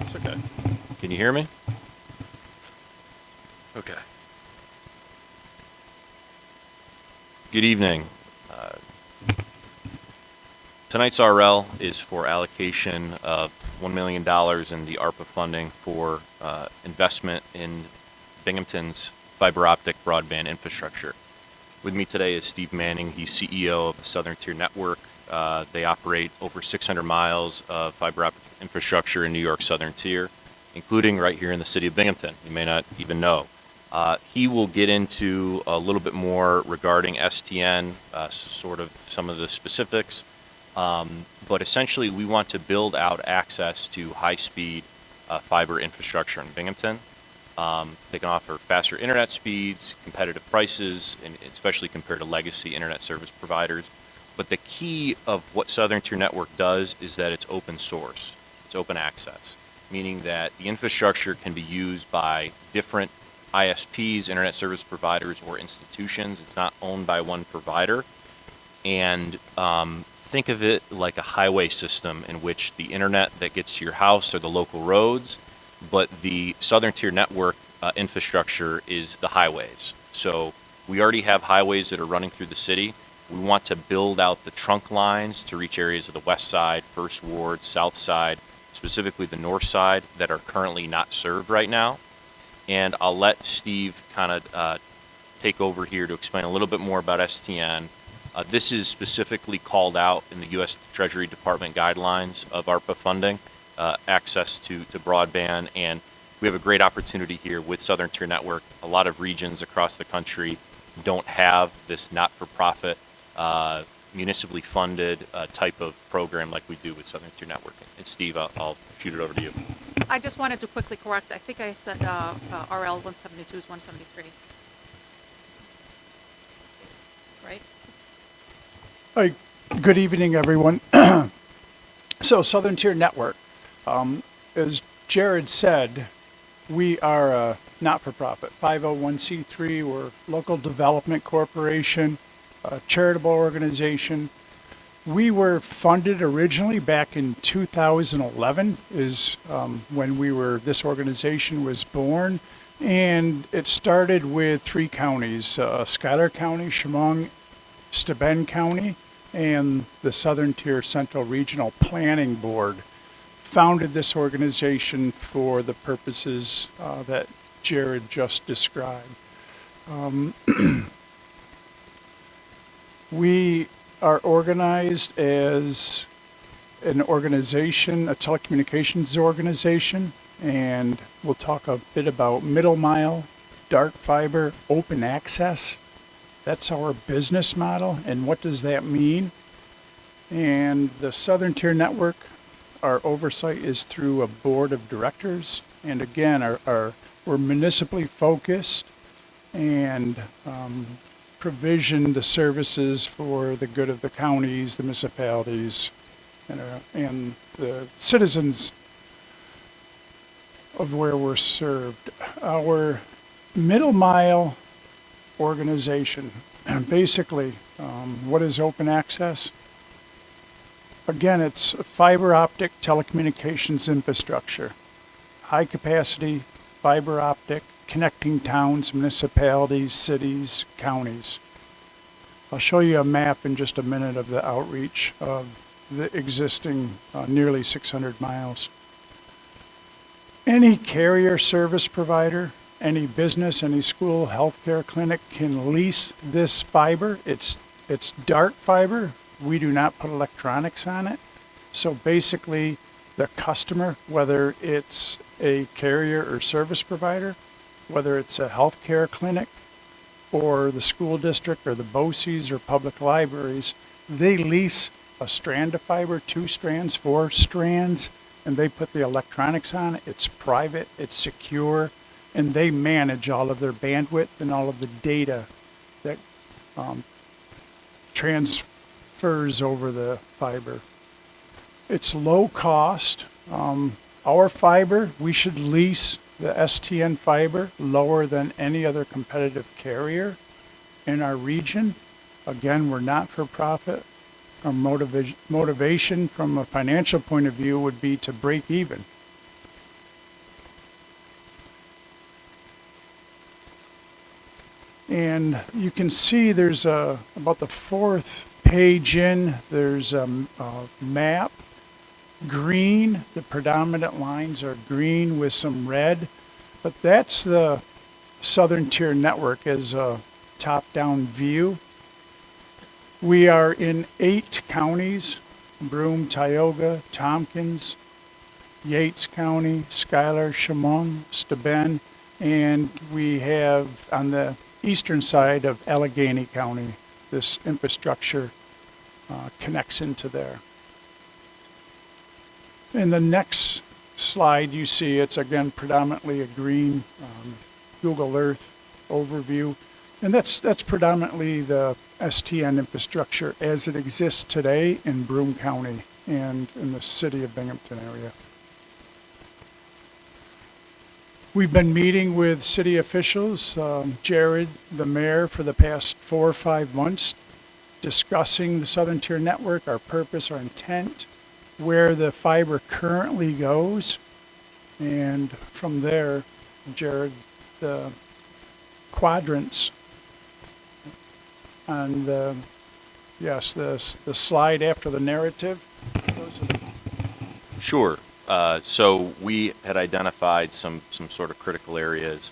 It's okay. Can you hear me? Okay. Good evening. Tonight's RL is for allocation of $1 million in the ARPA funding for investment in Binghamton's fiber optic broadband infrastructure. With me today is Steve Manning. He's CEO of the Southern Tier Network. They operate over 600 miles of fiber optic infrastructure in New York Southern Tier, including right here in the city of Binghamton. You may not even know. He will get into a little bit more regarding STN, sort of some of the specifics. But essentially, we want to build out access to high-speed fiber infrastructure in Binghamton. They can offer faster internet speeds, competitive prices, and especially compared to legacy internet service providers. But the key of what Southern Tier Network does is that it's open source. It's open access, meaning that the infrastructure can be used by different ISPs, internet service providers, or institutions. It's not owned by one provider. And think of it like a highway system in which the internet that gets to your house are the local roads, but the Southern Tier Network infrastructure is the highways. So we already have highways that are running through the city. We want to build out the trunk lines to reach areas of the west side, First Ward, South Side, specifically the north side that are currently not served right now. And I'll let Steve kind of take over here to explain a little bit more about STN. This is specifically called out in the U.S. Treasury Department guidelines of ARPA funding, access to broadband, and we have a great opportunity here with Southern Tier Network. A lot of regions across the country don't have this not-for-profit, municipally funded type of program like we do with Southern Tier Network. And Steve, I'll shoot it over to you. I just wanted to quickly correct, I think I said RL 172 is 173. Right? Hi, good evening, everyone. So Southern Tier Network, as Jared said, we are a not-for-profit, 501c3. We're local development corporation, a charitable organization. We were funded originally back in 2011 is when this organization was born. And it started with 3 counties, Schuyler County, Chemung, Steuben County, and the Southern Tier Central Regional Planning Board founded this organization for the purposes that Jared just described. We are organized as an organization, a telecommunications organization, and we'll talk a bit about middle mile, dark fiber, open access. That's our business model, and what does that mean? And the Southern Tier Network, our oversight is through a board of directors, and again, we're municipally focused and provision the services for the good of the counties, the municipalities, and the citizens of where we're served. Our middle mile organization, basically, what is open access? Again, it's fiber optic telecommunications infrastructure, high capacity fiber optic connecting towns, municipalities, cities, counties. I'll show you a map in just a minute of the outreach of the existing nearly 600 miles. Any carrier service provider, any business, any school, healthcare clinic can lease this fiber. It's dark fiber. We do not put electronics on it. So basically, the customer, whether it's a carrier or service provider, whether it's a healthcare clinic or the school district or the BOCES or public libraries, they lease a strand of fiber, 2 strands, 4 strands, and they put the electronics on it. It's private, it's secure, and they manage all of their bandwidth and all of the data that transfers over the fiber. It's low cost. Our fiber, we should lease the STN fiber lower than any other competitive carrier in our region. Again, we're not for profit. Our motivation from a financial point of view would be to break even. And you can see there's about the 4th page in, there's a map. Green, the predominant lines are green with some red, but that's the Southern Tier Network as a top-down view. We are in 8 counties, Broome, Tioga, Tompkins, Yates County, Schuyler, Chemung, Steuben, and we have on the eastern side of Allegheny County, this infrastructure connects into there. In the next slide, you see it's again predominantly a green Google Earth overview, and that's predominantly the STN infrastructure as it exists today in Broome County and in the city of Binghamton area. We've been meeting with city officials, Jared, the mayor, for the past 4 or 5 months, discussing the Southern Tier Network, our purpose, our intent, where the fiber currently goes, and from there, Jared, the quadrants on the, yes, the slide after the narrative. Those are the Sure. So we had identified some sort of critical areas.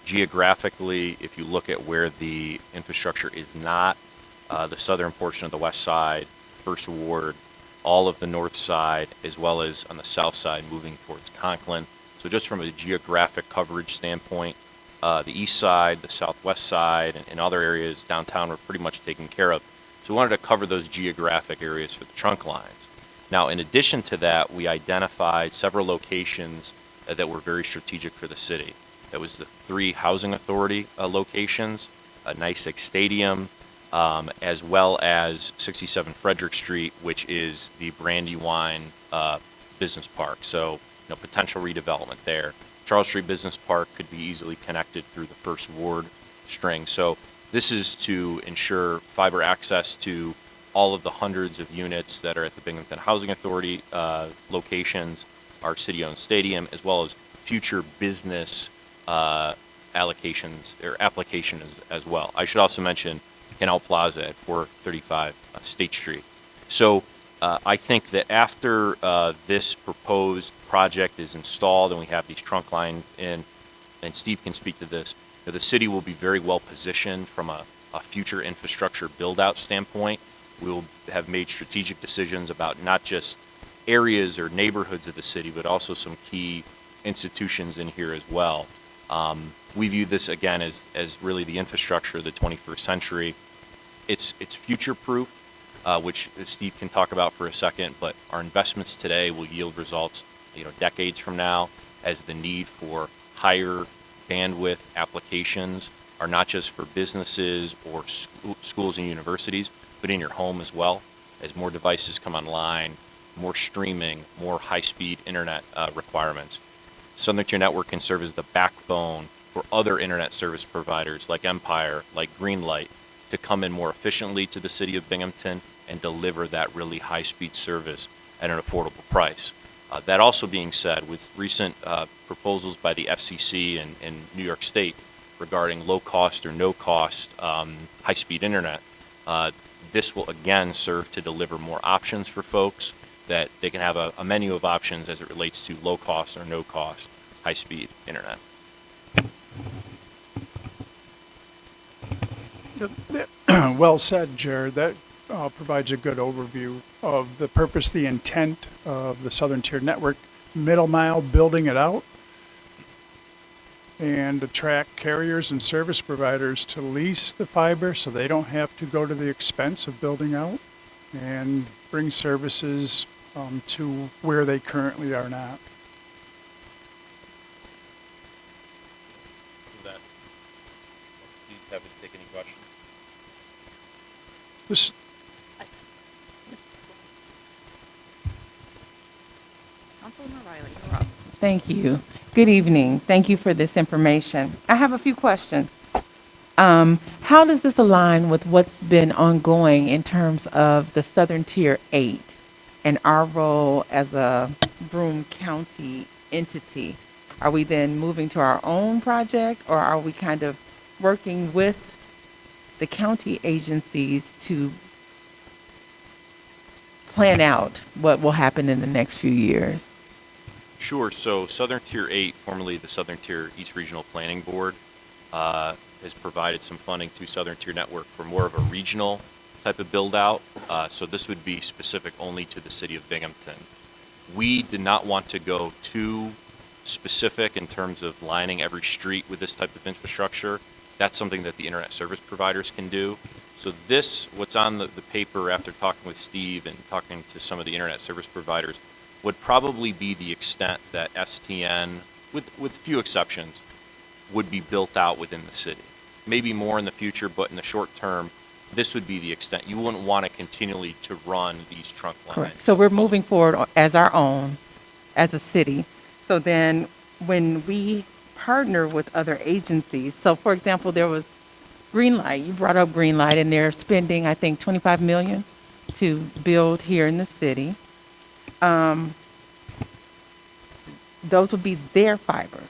Geographically, if you look at where the infrastructure is not, the southern portion of the west side, First Ward, all of the north side, as well as on the south side moving towards Conklin. So just from a geographic coverage standpoint, the east side, the southwest side, and other areas downtown were pretty much taken care of. So we wanted to cover those geographic areas for the trunk lines. Now, in addition to that, we identified several locations that were very strategic for the city. That was the 3 housing authority locations, NYSEG Stadium, as well as 67 Frederick Street, which is the Brandywine Business Park. So, potential redevelopment there. Charles Street Business Park could be easily connected through the First Ward string. So this is to ensure fiber access to all of the hundreds of units that are at the Binghamton Housing Authority locations, our city-owned stadium, as well as future business allocations or applications as well. I should also mention Canal Plaza at 435 State Street. So I think that after this proposed project is installed and we have these trunk lines in, and Steve can speak to this, the city will be very well positioned from a future infrastructure build-out standpoint. We will have made strategic decisions about not just areas or neighborhoods of the city, but also some key institutions in here as well. We view this again as really the infrastructure of the 21st century. It's future-proof, which Steve can talk about for a second, but our investments today will yield results, decades from now, as the need for higher bandwidth applications are not just for businesses or schools and universities, but in your home as well. As more devices come online, more streaming, more high-speed internet requirements. Southern Tier Network can serve as the backbone for other internet service providers like Empire, like Greenlight, to come in more efficiently to the city of Binghamton and deliver that really high-speed service at an affordable price. That also being said, with recent proposals by the FCC and New York State regarding low-cost or no-cost high-speed internet, this will again serve to deliver more options for folks, that they can have a menu of options as it relates to low-cost or no-cost high-speed internet. Well said, Jared. That provides a good overview of the purpose, the intent of the Southern Tier Network, middle mile, building it out, and attract carriers and service providers to lease the fiber so they don't have to go to the expense of building out, and bring services to where they currently are not. With that, Steve, have to take any questions? This, Councilwoman Riley, you're up. Thank you. Good evening. Thank you for this information. I have a few questions. How does this align with what's been ongoing in terms of the Southern Tier 8 and our role as a Broome County entity? Are we then moving to our own project, or are we kind of working with the county agencies to plan out what will happen in the next few years? Sure. So Southern Tier 8, formerly the Southern Tier East Regional Planning Board, has provided some funding to Southern Tier Network for more of a regional type of build out. So this would be specific only to the city of Binghamton. We did not want to go too specific in terms of lining every street with this type of infrastructure. That's something that the internet service providers can do. So this, what's on the paper after talking with Steve and talking to some of the internet service providers, would probably be the extent that STN, with few exceptions, would be built out within the city. Maybe more in the future, but in the short term, this would be the extent. You wouldn't want to continually to run these trunk lines. Correct. So we're moving forward as our own, as a city. So then when we partner with other agencies, so for example, there was Greenlight. You brought up Greenlight, and they're spending, I think, $25 million to build here in the city. Those would be their fiber.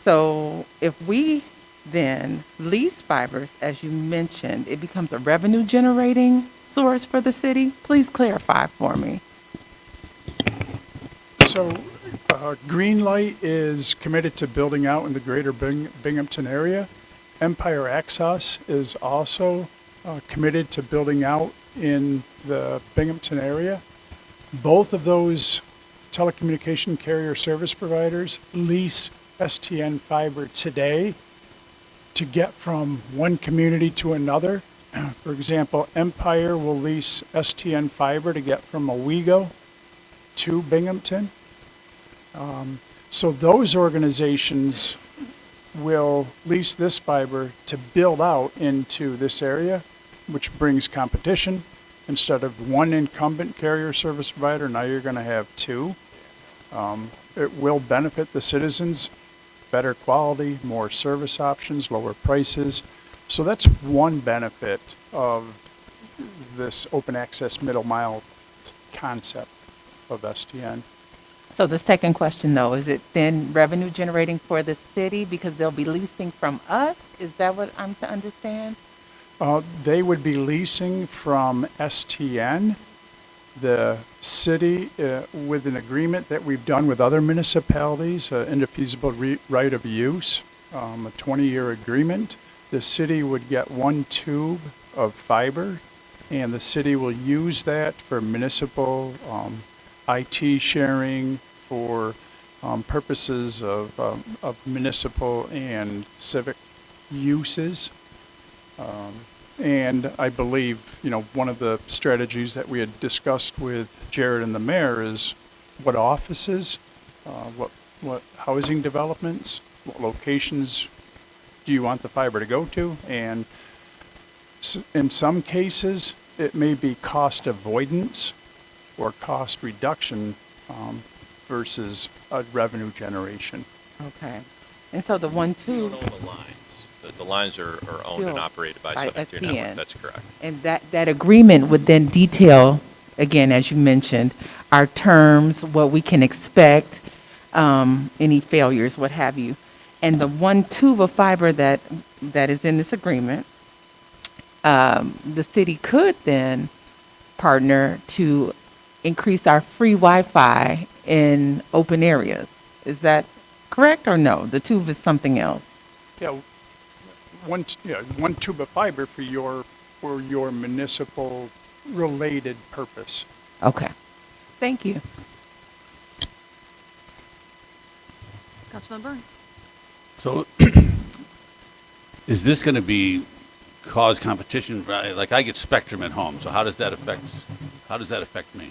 So if we then lease fibers, as you mentioned, it becomes a revenue generating source for the city? Please clarify for me. So, Greenlight is committed to building out in the greater Binghamton area. Empire Access is also committed to building out in the Binghamton area. Both of those telecommunication carrier service providers lease STN fiber today to get from one community to another. For example, Empire will lease STN fiber to get from Owego to Binghamton. So those organizations will lease this fiber to build out into this area, which brings competition. Instead of one incumbent carrier service provider, now you're going to have two. It will benefit the citizens, better quality, more service options, lower prices. So that's one benefit of this open access middle mile concept of STN. So the second question, though, is it then revenue generating for the city because they'll be leasing from us? Is that what I'm to understand? They would be leasing from STN. The city, with an agreement that we've done with other municipalities, indefeasible right of use, a 20-year agreement. The city would get one tube of fiber, and the city will use that for municipal IT sharing, for purposes of municipal and civic uses. And I believe, one of the strategies that we had discussed with Jared and the mayor is what offices, what housing developments, what locations do you want the fiber to go to? And in some cases, it may be cost avoidance or cost reduction versus a revenue generation. Okay. And so the one, two. We don't own the lines. The lines are owned and Still operated by by Southern Tier Network. STN. That's correct. And that agreement would then detail, again, as you mentioned, our terms, what we can expect, any failures, what have you. And the one tube of fiber that is in this agreement, the city could then partner to increase our free Wi-Fi in open areas. Is that correct or no? The tube is something else. Yeah, one tube of fiber for your municipal related purpose. Okay. Thank you. Councilman Burns. So is this going to cause competition? Like I get Spectrum at home, so how does that affect me?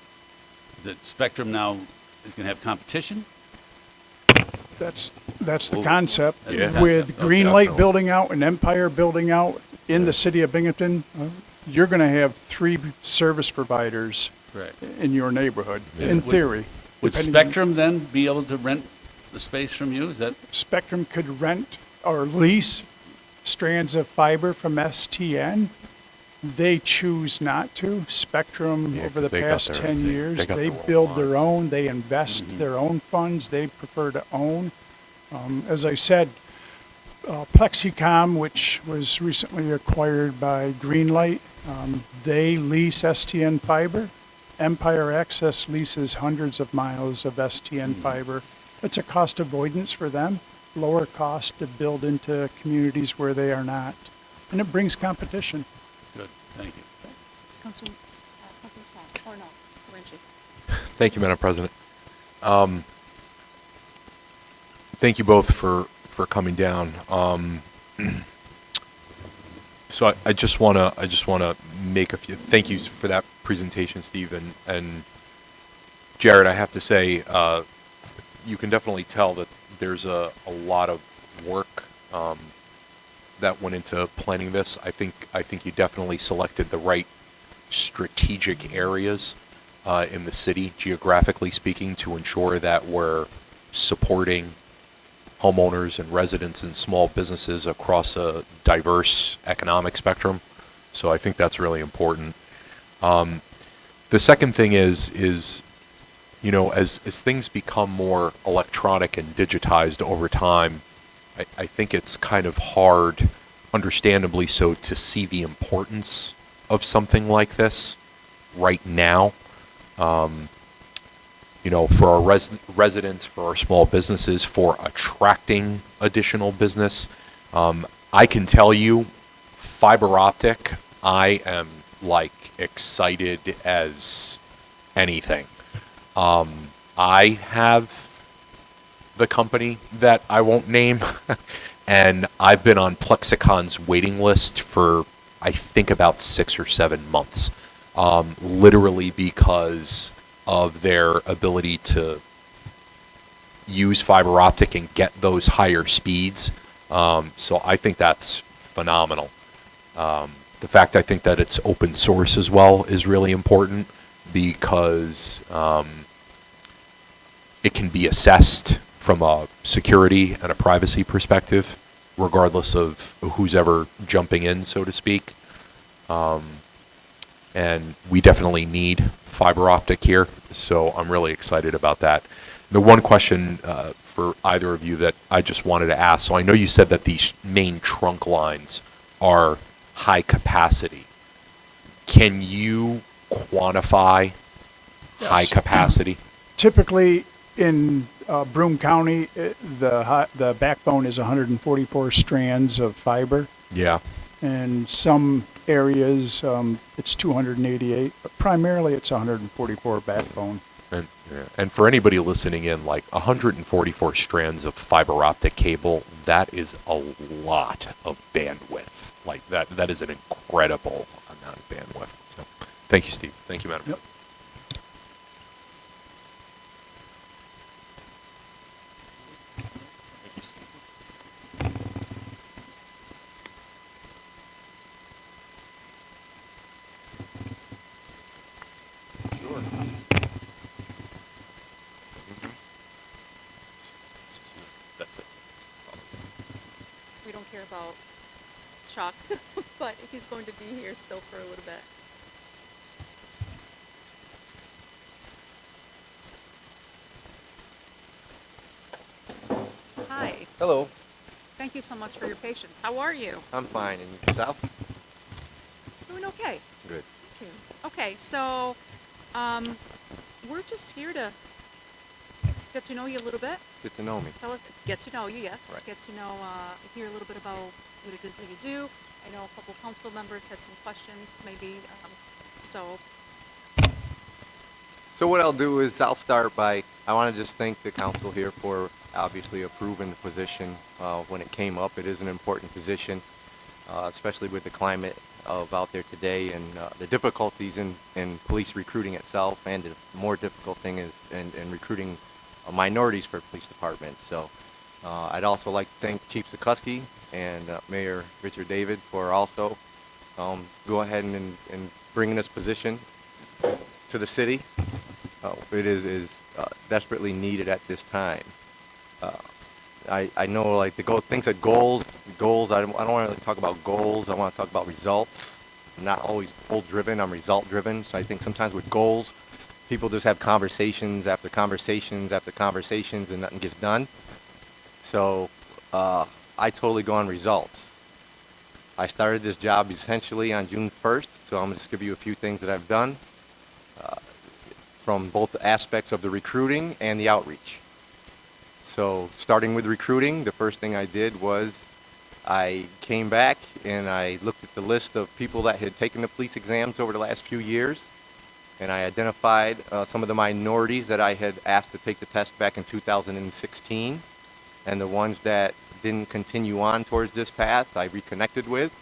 Is it Spectrum now is going to have competition? That's the concept. Yeah. With Okay, Greenlight definitely. building out and Empire building out in the city of Binghamton, you're going to have 3 service providers Correct. in your neighborhood, Yeah. in theory. Would depending on- Spectrum then be able to rent the space from you? Is that Spectrum could rent or lease strands of fiber from STN. They choose not to. Spectrum, Yeah, over the 'cause they got past their- 10 they years, got they their own build their lines. own, they invest their own funds, they prefer to own. As I said, Plexicom, which was recently acquired by Greenlight, they lease STN fiber. Empire Access leases hundreds of miles of STN fiber. It's a cost avoidance for them, lower cost to build into communities where they are not. And it brings competition. good? Thank you. Councilman Scott, or no, Mr. Renchi. Thank you, Madam President. Thank you both for coming down. So I just wanna make a few thank yous for that presentation, Steve, and Jared. I have to say, you can definitely tell that there's a lot of work that went into planning this. I think you definitely selected the right strategic areas in the city, geographically speaking, to ensure that we're supporting homeowners and residents and small businesses across a diverse economic spectrum. So I think that's really important. The second thing is as things become more electronic and digitized over time, I think it's kind of hard, understandably so, to see the importance of something like this right now. You know, for our residents, for our small businesses, for attracting additional business. I can tell you, fiber optic, I am like excited as anything. I have the company that I won't name, and I've been on Plexicon's waiting list for, I think, about 6 or 7 months, literally because of their ability to use fiber optic and get those higher speeds. So I think that's phenomenal. The fact I think that it's open source as well is really important because it can be assessed from a security and a privacy perspective, regardless of who's ever jumping in, so to speak. And we definitely need fiber optic here, so I'm really excited about that. The one question for either of you that I just wanted to ask, so I know you said that these main trunk lines are high capacity. Can you quantify high capacity? Typically, in Broome County, the backbone is 144 strands of fiber. Yeah. And some areas, it's 288, but primarily it's 144 backbone. And for anybody listening in, like 144 strands of fiber optic cable, that is a lot of bandwidth. Like that is an incredible amount of bandwidth. So, thank you, Steve. Thank you, Madam. Yep. Sure. That's it. We don't care about Chuck, but he's going to be here still for a little bit. Hi. Hello, Thank you so much for your patience. How are you? I'm fine. And yourself? Doing okay. Good. Thank you. Okay, so we're just here to get to know you a little bit. Get to know me. Tell us, get to know you, yes. Right. Get to know, hear a little bit about what it is that you do. I know a couple council members had some questions, maybe. So what I'll do is I'll start by, I want to just thank the council here for obviously approving the position when it came up. It is an important position, especially with the climate of out there today and the difficulties in police recruiting itself, and the more difficult thing is in recruiting minorities for police departments. So I'd also like to thank Chief Zukoski and Mayor Richard David for also go ahead and bringing this position to the city. It is desperately needed at this time. I know, like, things like goals, I don't want to talk about goals. I want to talk about results. I'm not always goal-driven. I'm result-driven. So I think sometimes with goals, people just have conversations after conversations after conversations and nothing gets done. So I totally go on results. I started this job essentially on June 1st, so I'm going to just give you a few things that I've done from both aspects of the recruiting and the outreach. So starting with recruiting, the first thing I did was I came back and I looked at the list of people that had taken the police exams over the last few years, and I identified some of the minorities that I had asked to take the test back in 2016, and the ones that didn't continue on towards this path I reconnected with,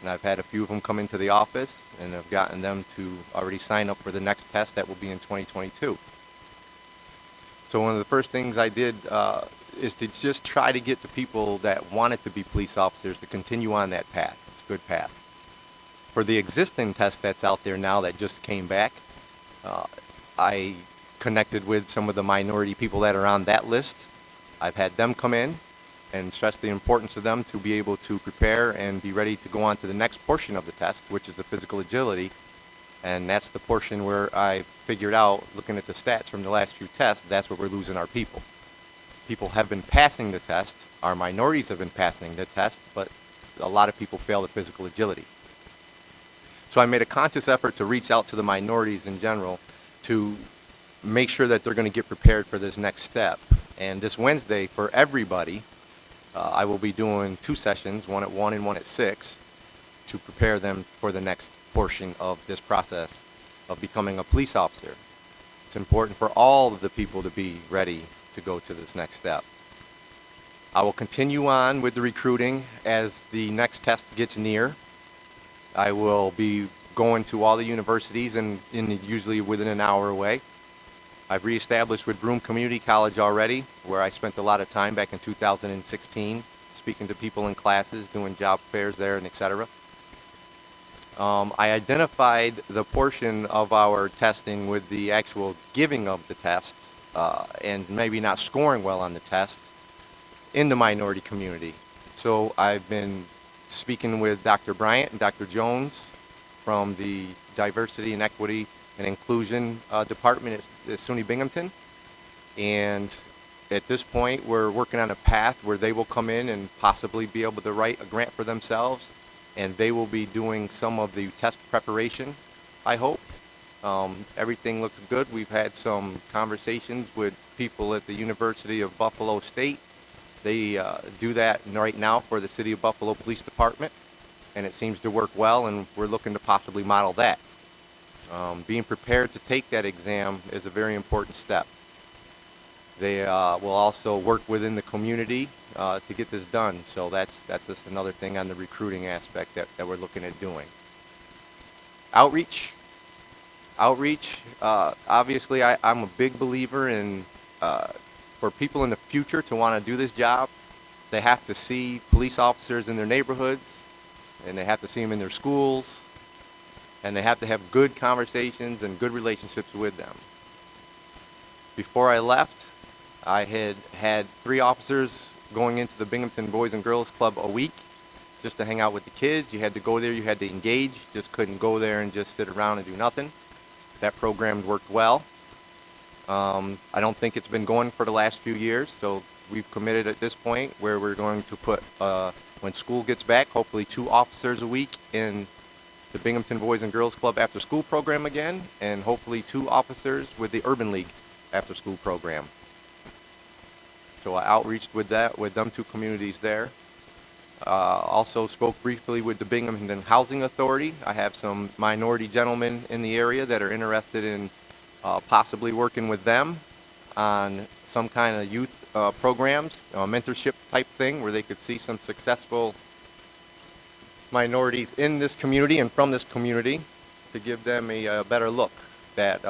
and I've had a few of them come into the office, and I've gotten them to already sign up for the next test that will be in 2022. So one of the first things I did is to just try to get the people that wanted to be police officers to continue on that path. It's a good path. For the existing test that's out there now that just came back, I connected with some of the minority people that are on that list. I've had them come in and stress the importance of them to be able to prepare and be ready to go on to the next portion of the test, which is the physical agility. And that's the portion where I figured out, looking at the stats from the last few tests, that's where we're losing our people. People have been passing the test, our minorities have been passing the test, but a lot of people fail the physical agility. So I made a conscious effort to reach out to the minorities in general to make sure that they're going to get prepared for this next step. And this Wednesday, for everybody, I will be doing 2 sessions, one at 1 and one at 6, to prepare them for the next portion of this process of becoming a police officer. It's important for all of the people to be ready to go to this next step. I will continue on with the recruiting as the next test gets near. I will be going to all the universities and usually within an hour away. I've reestablished with Broome Community College already, where I spent a lot of time back in 2016, speaking to people in classes, doing job fairs there, and etc. I identified the portion of our testing with the actual giving of the tests and maybe not scoring well on the test in the minority community. So I've been speaking with Dr. Bryant and Dr. Jones from the Diversity and Equity and Inclusion Department at SUNY Binghamton. And at this point, we're working on a path where they will come in and possibly be able to write a grant for themselves, and they will be doing some of the test preparation, I hope. Everything looks good. We've had some conversations with people at the University of Buffalo State. They do that right now for the City of Buffalo Police Department, and it seems to work well, and we're looking to possibly model that. Being prepared to take that exam is a very important step. They will also work within the community to get this done, so that's just another thing on the recruiting aspect that we're looking at doing. Outreach, obviously I'm a big believer in for people in the future to want to do this job, they have to see police officers in their neighborhoods, and they have to see them in their schools, and they have to have good conversations and good relationships with them. Before I left, I had 3 officers going into the Binghamton Boys and Girls Club a week just to hang out with the kids. You had to go there, you had to engage, just couldn't go there and just sit around and do nothing. That program worked well. I don't think it's been going for the last few years, so we've committed at this point where we're going to put, when school gets back, hopefully 2 officers a week in the Binghamton Boys and Girls Club after school program again, and hopefully 2 officers with the Urban League after school program. So I outreached with them 2 communities there. Also spoke briefly with the Binghamton Housing Authority. I have some minority gentlemen in the area that are interested in possibly working with them on some kind of youth programs, mentorship type thing where they could see some successful minorities in this community and from this community to give them a better look that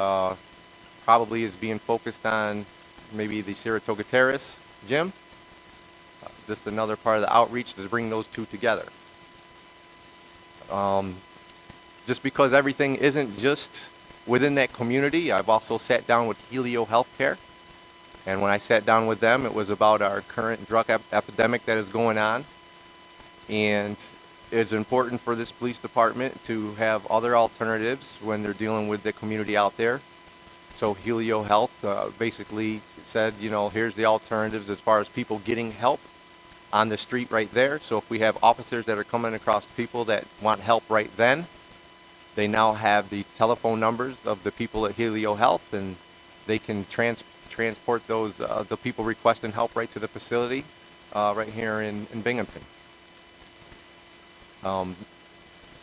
probably is being focused on maybe the Saratoga Terrace gym. Just another part of the outreach to bring those 2 together. Just because everything isn't just within that community, I've also sat down with Helio Healthcare. And when I sat down with them, it was about our current drug epidemic that is going on. And it's important for this police department to have other alternatives when they're dealing with the community out there. So Helio Health basically said, you know, here's the alternatives as far as people getting help on the street right there. So if we have officers that are coming across people that want help right then, they now have the telephone numbers of the people at Helio Health, and they can transport those the people requesting help right to the facility right here in Binghamton.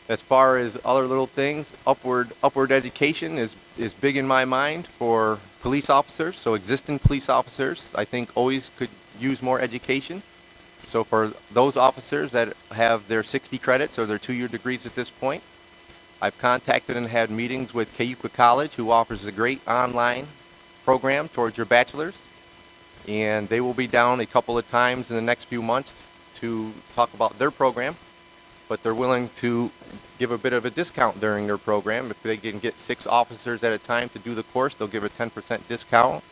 As far as other little things, upward education is big in my mind for police officers. So existing police officers, I think, always could use more education. So for those officers that have their 60 credits or their 2-year degrees at this point, I've contacted and had meetings with Cayuga College, who offers a great online program towards your bachelor's. And they will be down a couple of times in the next few months to talk about their program. But they're willing to give a bit of a discount during their program. If they can get 6 officers at a time to do the course, they'll give a 10% discount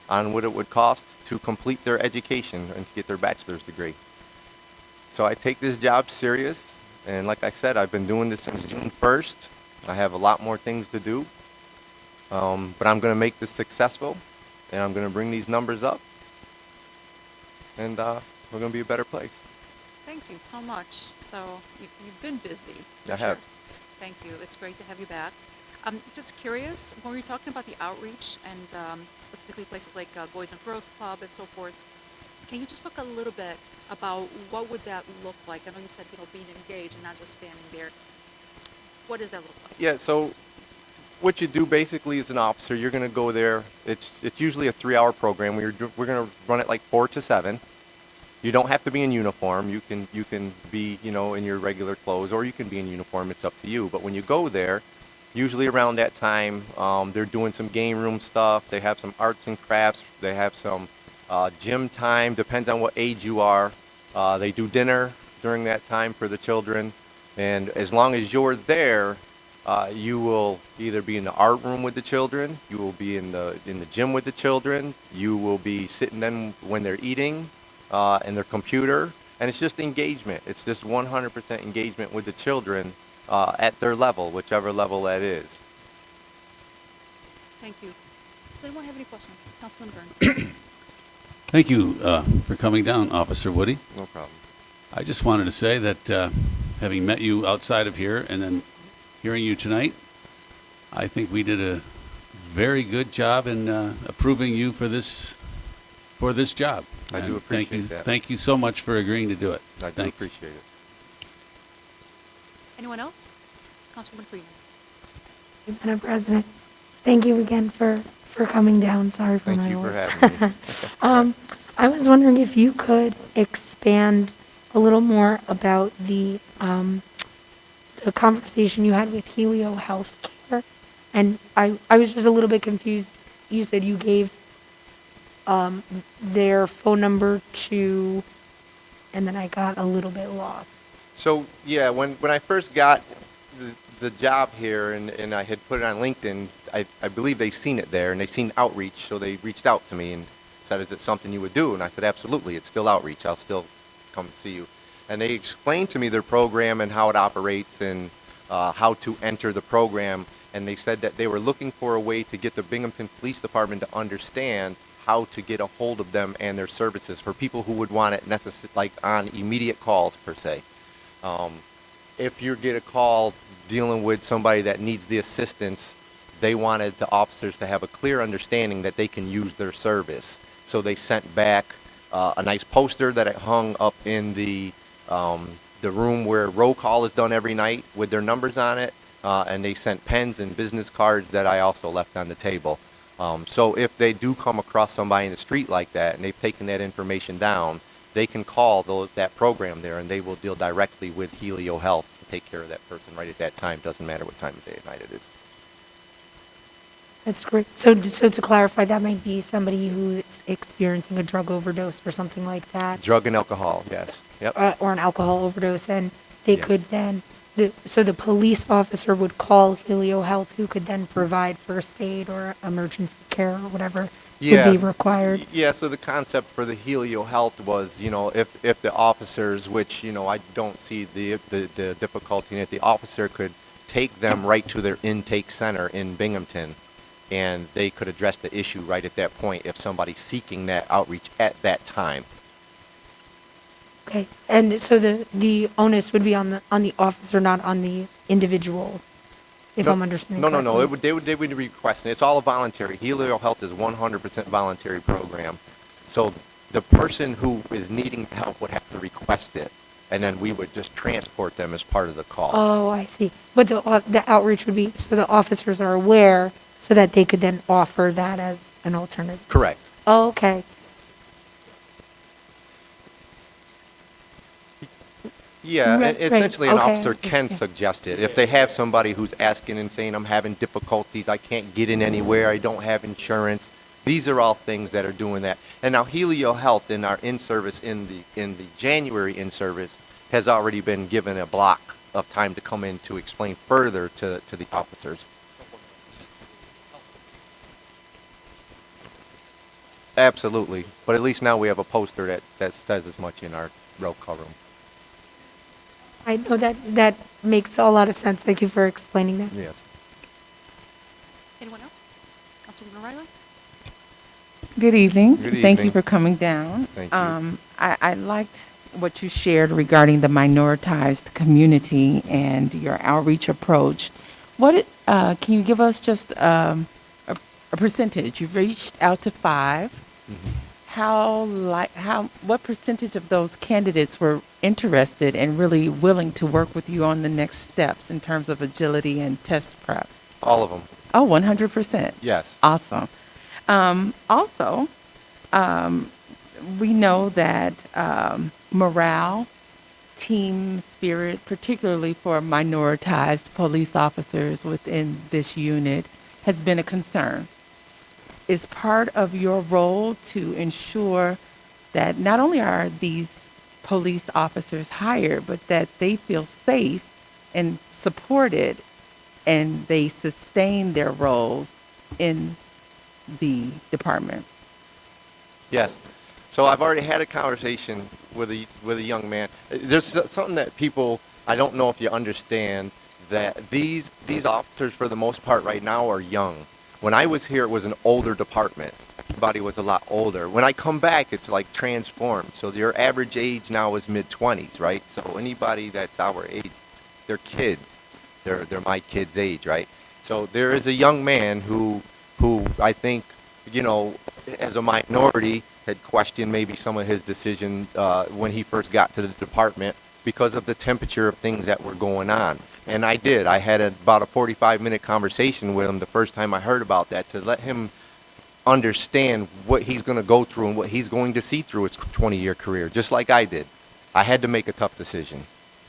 on what it would cost to complete their education and to get their bachelor's degree. So I take this job serious. And like I said, I've been doing this since June 1st. I have a lot more things to do. But I'm going to make this successful, and I'm going to bring these numbers up. And we're going to be a better place. Thank you so much. So you've been busy. I have. Thank you. It's great to have you back. Just curious, when we were talking about the outreach and specifically places like Boys and Girls Club and so forth, can you just talk a little bit about what would that look like? I know you said, being engaged and not just standing there. What does that look like? Yeah, so what you do basically as an officer, you're going to go there. It's usually a 3-hour program. We're going to run it like 4 to 7. You don't have to be in uniform. You can be, in your regular clothes, or you can be in uniform. It's up to you. But when you go there, usually around that time, they're doing some game room stuff. They have some arts and crafts. They have some gym time. Depends on what age you are. They do dinner during that time for the children. And as long as you're there, you will either be in the art room with the children, you will be in the gym with the children, you will be sitting then when they're eating, and their computer, and it's just engagement. It's just 100% engagement with the children at their level, whichever level that is. Thank you. Does anyone have any questions? Councilman Burns. Thank you for coming down, Officer Woody. No problem. I just wanted to say that having met you outside of here and then hearing you tonight, I think we did a very good job in approving you for this job. I do appreciate that. Thank you so much for agreeing to do it. I do appreciate it. Anyone else? Councilwoman Freeman. Madam President, thank you again for coming down. Sorry for my Thank you for voice. having me. I was wondering if you could expand a little more about the conversation you had with Helio Healthcare. And I was just a little bit confused. You said you gave their phone number to, and then I got a little bit lost. So yeah, when I first got the job here and I had put it on LinkedIn, I believe they seen it there and they seen outreach, so they reached out to me and said, "Is it something you would do?" And I said, "Absolutely, it's still outreach. I'll still come see you." And they explained to me their program and how it operates and how to enter the program. And they said that they were looking for a way to get the Binghamton Police Department to understand how to get a hold of them and their services for people who would want it like on immediate calls per se. If you get a call dealing with somebody that needs the assistance, they wanted the officers to have a clear understanding that they can use their service. So they sent back a nice poster that I hung up in the room where roll call is done every night with their numbers on it, and they sent pens and business cards that I also left on the table. So if they do come across somebody in the street like that and they've taken that information down, they can call that program there and they will deal directly with Helio Health to take care of that person right at that time. Doesn't matter what time of day or night it is. That's great. So to clarify, that might be somebody who is experiencing a drug overdose or something like that. Drug and alcohol, yes. Yep. Or an alcohol overdose, and they Yes. could then, so the police officer would call Helio Health, who could then provide first aid or emergency care or whatever would be required. Yeah, so the concept for the Helio Health was, if the officers, which, I don't see the difficulty in it, the officer could take them right to their intake center in Binghamton, and they could address the issue right at that point if somebody's seeking that outreach at that time. Okay, and so the onus would be on the officer, not on the individual, if I'm understanding correctly. No. They would request it. It's all voluntary. Helio Health is 100% voluntary program. So the person who is needing help would have to request it, and then we would just transport them as part of the call. Oh, I see. But the outreach would be so the officers are aware, so that they could then offer that as an alternative. Correct. Oh, okay. Yeah, Right, and essentially an right. Okay, officer I can understand. suggest it. If they have somebody who's asking and saying, "I'm having difficulties, I can't get in anywhere, I don't have insurance," these are all things that are doing that. And now Helio Health in our in-service, in the January in-service, has already been given a block of time to come in to explain further to the officers. Absolutely, but at least now we have a poster that says as much in our roll call room. I know that makes a lot of sense. Thank you for explaining that. Yes. Anyone else? Councilwoman O'Reilly? Good evening. Good Thank you evening. for coming down. Thank you. I liked what you shared regarding the minoritized community and your outreach approach. Can you give us just a percentage? You've reached out to 5. What percentage of those candidates were interested and really willing to work with you on the next steps in terms of agility and test prep? All of them. Oh, 100%. Yes. Awesome. Also, we know that morale, team spirit, particularly for minoritized police officers within this unit, has been a concern. Is part of your role to ensure that not only are these police officers hired, but that they feel safe and supported and they sustain their roles in the department? Yes. So I've already had a conversation with a young man. There's something that people, I don't know if you understand, that these officers for the most part right now are young. When I was here, it was an older department. Everybody was a lot older. When I come back, it's like transformed. So your average age now is mid-20s, right? So anybody that's our age, they're kids. They're my kids' age, right? So there is a young man who I think, you know, as a minority, had questioned maybe some of his decision when he first got to the department because of the temperature of things that were going on. And I did. I had about a 45-minute conversation with him the first time I heard about that to let him understand what he's going to go through and what he's going to see through his 20-year career, just like I did. I had to make a tough decision.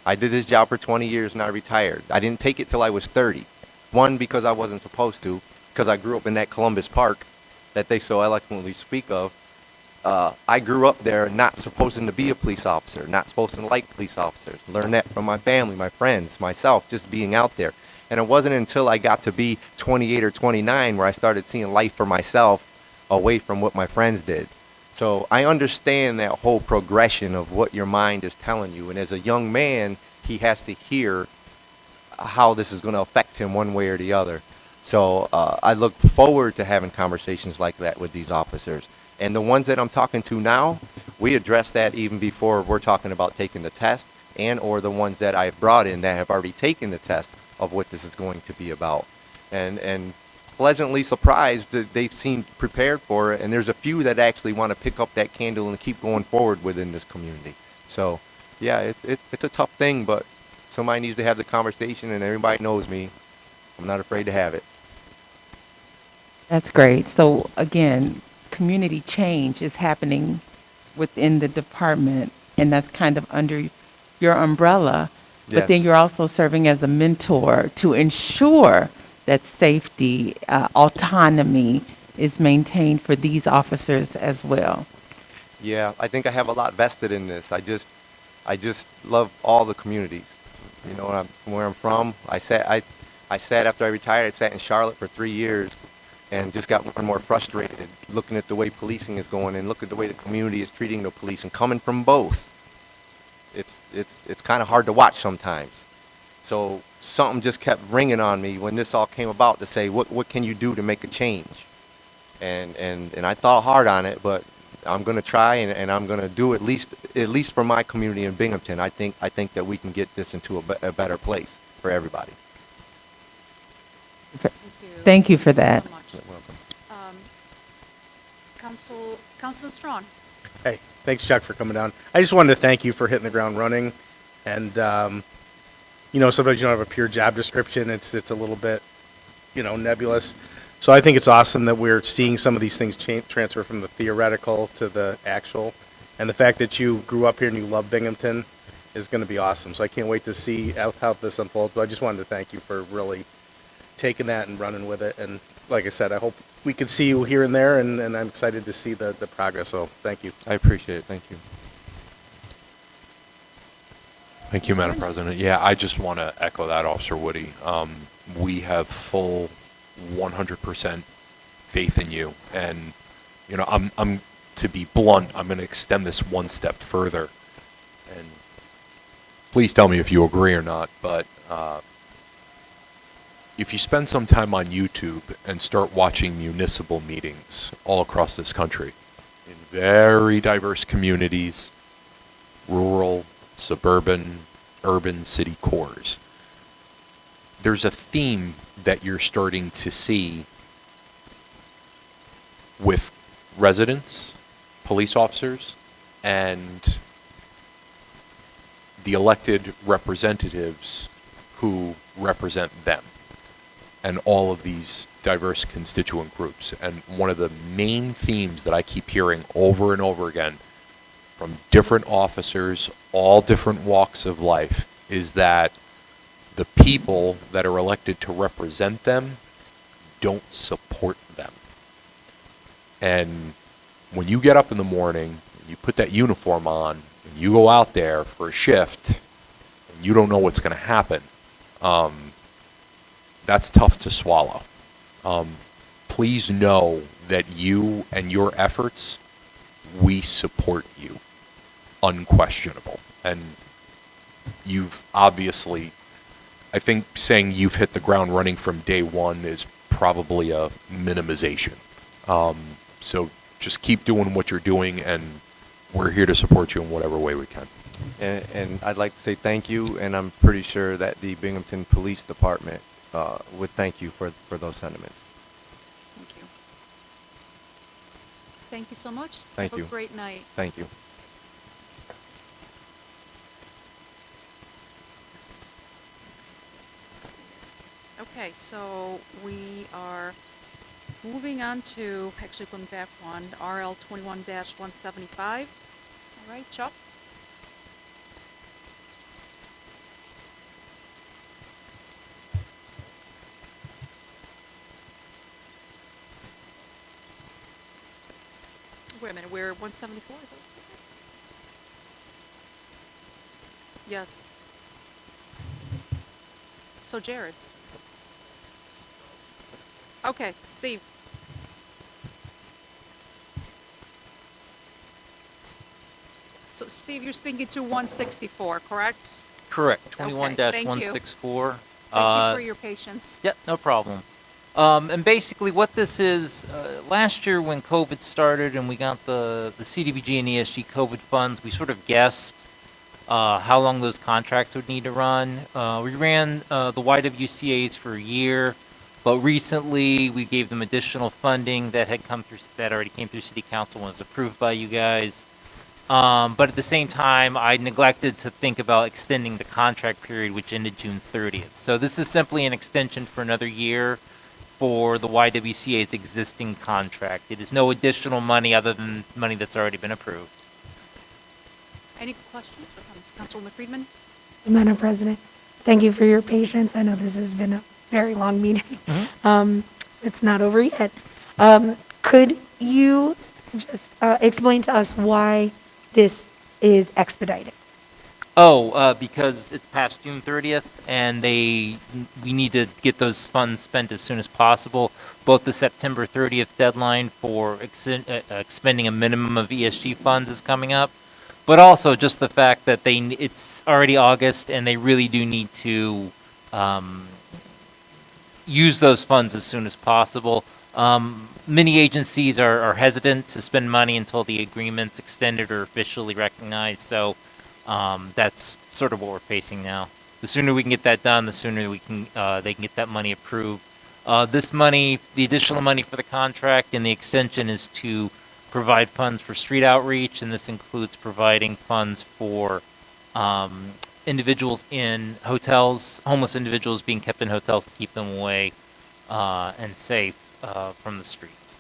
I did this job for 20 years and I retired. I didn't take it till I was 30. One, because I wasn't supposed to, because I grew up in that Columbus Park that they so eloquently speak of. I grew up there not supposed to be a police officer, not supposed to like police officers. Learned that from my family, my friends, myself, just being out there. And it wasn't until I got to be 28 or 29 where I started seeing life for myself away from what my friends did. So I understand that whole progression of what your mind is telling you. And as a young man, he has to hear how this is going to affect him one way or the other. So I look forward to having conversations like that with these officers. And the ones that I'm talking to now, we address that even before we're talking about taking the test, and or the ones that I've brought in that have already taken the test of what this is going to be about. And pleasantly surprised that they seem prepared for it, and there's a few that actually want to pick up that candle and keep going forward within this community. So, yeah, it's a tough thing, but somebody needs to have the conversation, and everybody knows me. I'm not afraid to have it. That's great. So again, community change is happening within the department, and that's kind of under your umbrella. But Yes. then you're also serving as a mentor to ensure that safety, autonomy is maintained for these officers as well. Yeah, I think I have a lot vested in this. I just love all the communities. You know, where I'm from. I sat after I retired. I sat in Charlotte for 3 years, and just got more and more frustrated looking at the way policing is going and look at the way the community is treating the police. And coming from both, it's kind of hard to watch sometimes. So something just kept ringing on me when this all came about to say, what can you do to make a change? And I thought hard on it, but I'm going to try, and I'm going to do at least for my community in Binghamton. I think that we can get this into a better place for everybody. Thank you for that. Councilman Strawn. Hey, thanks, Chuck, for coming down. I just wanted to thank you for hitting the ground running. And, you know, sometimes you don't have a pure job description. It's a little bit, you know, nebulous. So I think it's awesome that we're seeing some of these things transfer from the theoretical to the actual. And the fact that you grew up here and you love Binghamton is going to be awesome. So I can't wait to see how this unfolds. But I just wanted to thank you for really taking that and running with it. And like I said, I hope we can see you here and there, and I'm excited to see the progress. So thank you. I appreciate it. Thank you. Thank you, Madam President. Yeah, I just want to echo that, Officer Woody. We have full 100% faith in you, and you know, I'm to be blunt, I'm going to extend this one step further, and please tell me if you agree or not. But if you spend some time on YouTube and start watching municipal meetings all across this country, in very diverse communities, rural, suburban, urban city cores, there's a theme that you're starting to see with residents, police officers, and the elected representatives who represent them, and all of these diverse constituent groups. And one of the main themes that I keep hearing over and over again from different officers, all different walks of life, is that the people that are elected to represent them don't support them. And when you get up in the morning, you put that uniform on, and you go out there for a shift, and you don't know what's going to happen, that's tough to swallow. Please know that you and your efforts, we support you, unquestionable. And you've obviously, I think saying you've hit the ground running from day one is probably a minimization. So just keep doing what you're doing, and we're here to support you in whatever way we can. And I'd like to say thank you, and I'm pretty sure that the Binghamton Police Department would thank you for those sentiments. Thank you. Thank you so much. Thank Have you. a great night. Thank you. Okay, so we are moving on to, actually going back one, RL 21-175. All right, Chuck? Wait a minute, we're 174? Is that what you said? Yes. So Jared. Okay, Steve. So Steve, you're speaking to 164, correct? Correct, Okay, 21-164. Thank you for your patience. Yeah, no problem. And basically what this is, last year when COVID started and we got the CDBG and ESG COVID funds, we sort of guessed how long those contracts would need to run. We ran the YWCAs for a year, but recently we gave them additional funding that had come through, that already came through City Council and was approved by you guys. But at the same time, I neglected to think about extending the contract period, which ended June 30th. So this is simply an extension for another year for the YWCA's existing contract. It is no additional money other than money that's already been approved. Any questions or comments? Councilwoman Friedman? Madam President, thank you for your patience. I know this has been a very long meeting. It's not over yet. Could you just explain to us why this is expedited? Because it's past June 30th, and we need to get those funds spent as soon as possible. Both the September 30th deadline for expending a minimum of ESG funds is coming up, but also just the fact that it's already August, and they really do need to use those funds as soon as possible. Many agencies are hesitant to spend money until the agreement's extended or officially recognized, so that's sort of what we're facing now. The sooner we can get that done, the sooner they can get that money approved. This money, the additional money for the contract and the extension, is to provide funds for street outreach, and this includes providing funds for individuals in hotels, homeless individuals being kept in hotels to keep them away and safe from the streets.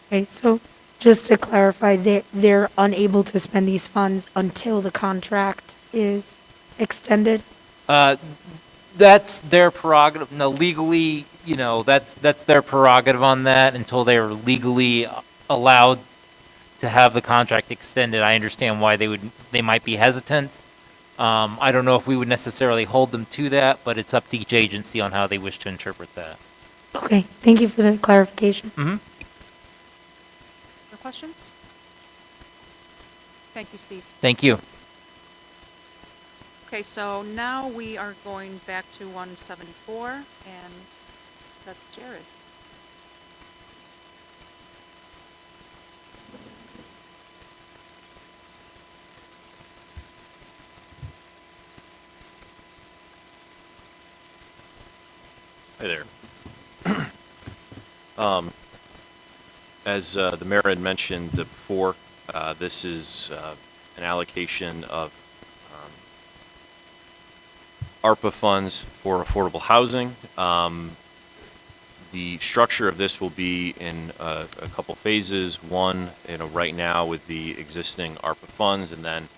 Okay, so just to clarify, they're unable to spend these funds until the contract is extended? That's their prerogative. No, legally, that's their prerogative on that until they are legally allowed to have the contract extended. I understand why they might be hesitant. I don't know if we would necessarily hold them to that, but it's up to each agency on how they wish to interpret that. Okay, thank you for the clarification. Other questions? Thank you, Steve. Thank you. Okay, so now we are going back to 174, and that's Jared. Hi there. As the mayor had mentioned before, this is an allocation of ARPA funds for affordable housing. The structure of this will be in a couple phases. One, right now with the existing ARPA funds, and then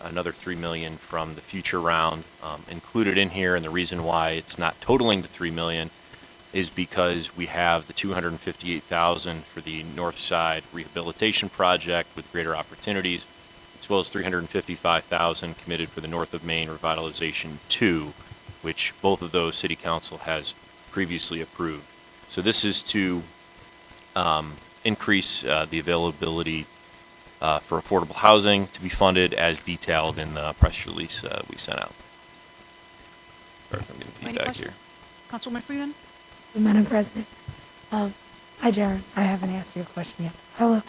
another $3 million from the future round included in here. And the reason why it's not totaling to $3 million is because we have the $258,000 for the North Side Rehabilitation Project with Greater Opportunities, as well as $355,000 committed for the North of Main Revitalization 2, which both of those City Council has previously approved. So this is to increase the availability for affordable housing to be funded as detailed in the press release we sent out. Sorry if I'm getting Any feedback questions? here. Councilwoman Freeman? Madam President. Hi, Jared. I haven't asked you a question yet. Hello.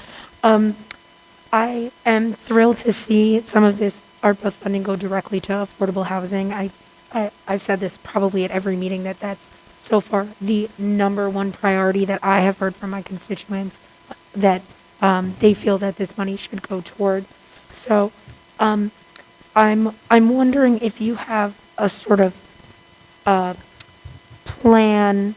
I am thrilled to see some of this ARPA funding go directly to affordable housing. I've said this probably at every meeting that that's so far the number one priority that I have heard from my constituents that they feel that this money should go toward. So I'm wondering if you have a sort of plan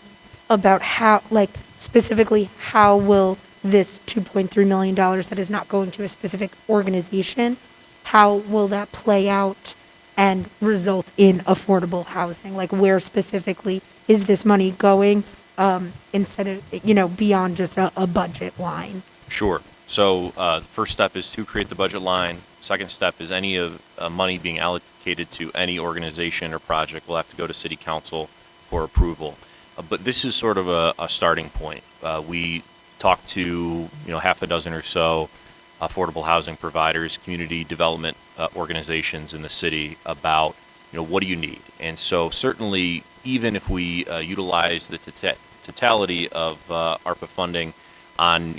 about how, like, specifically how will this $2.3 million that is not going to a specific organization, how will that play out and result in affordable housing? Like, where specifically is this money going instead of, beyond just a budget line? Sure. So the first step is to create the budget line. Second step is any of money being allocated to any organization or project will have to go to City Council for approval. But this is sort of a starting point. We talked to half a dozen or so affordable housing providers, community development organizations in the city about what do you need. And so certainly even if we utilize the totality of ARPA funding on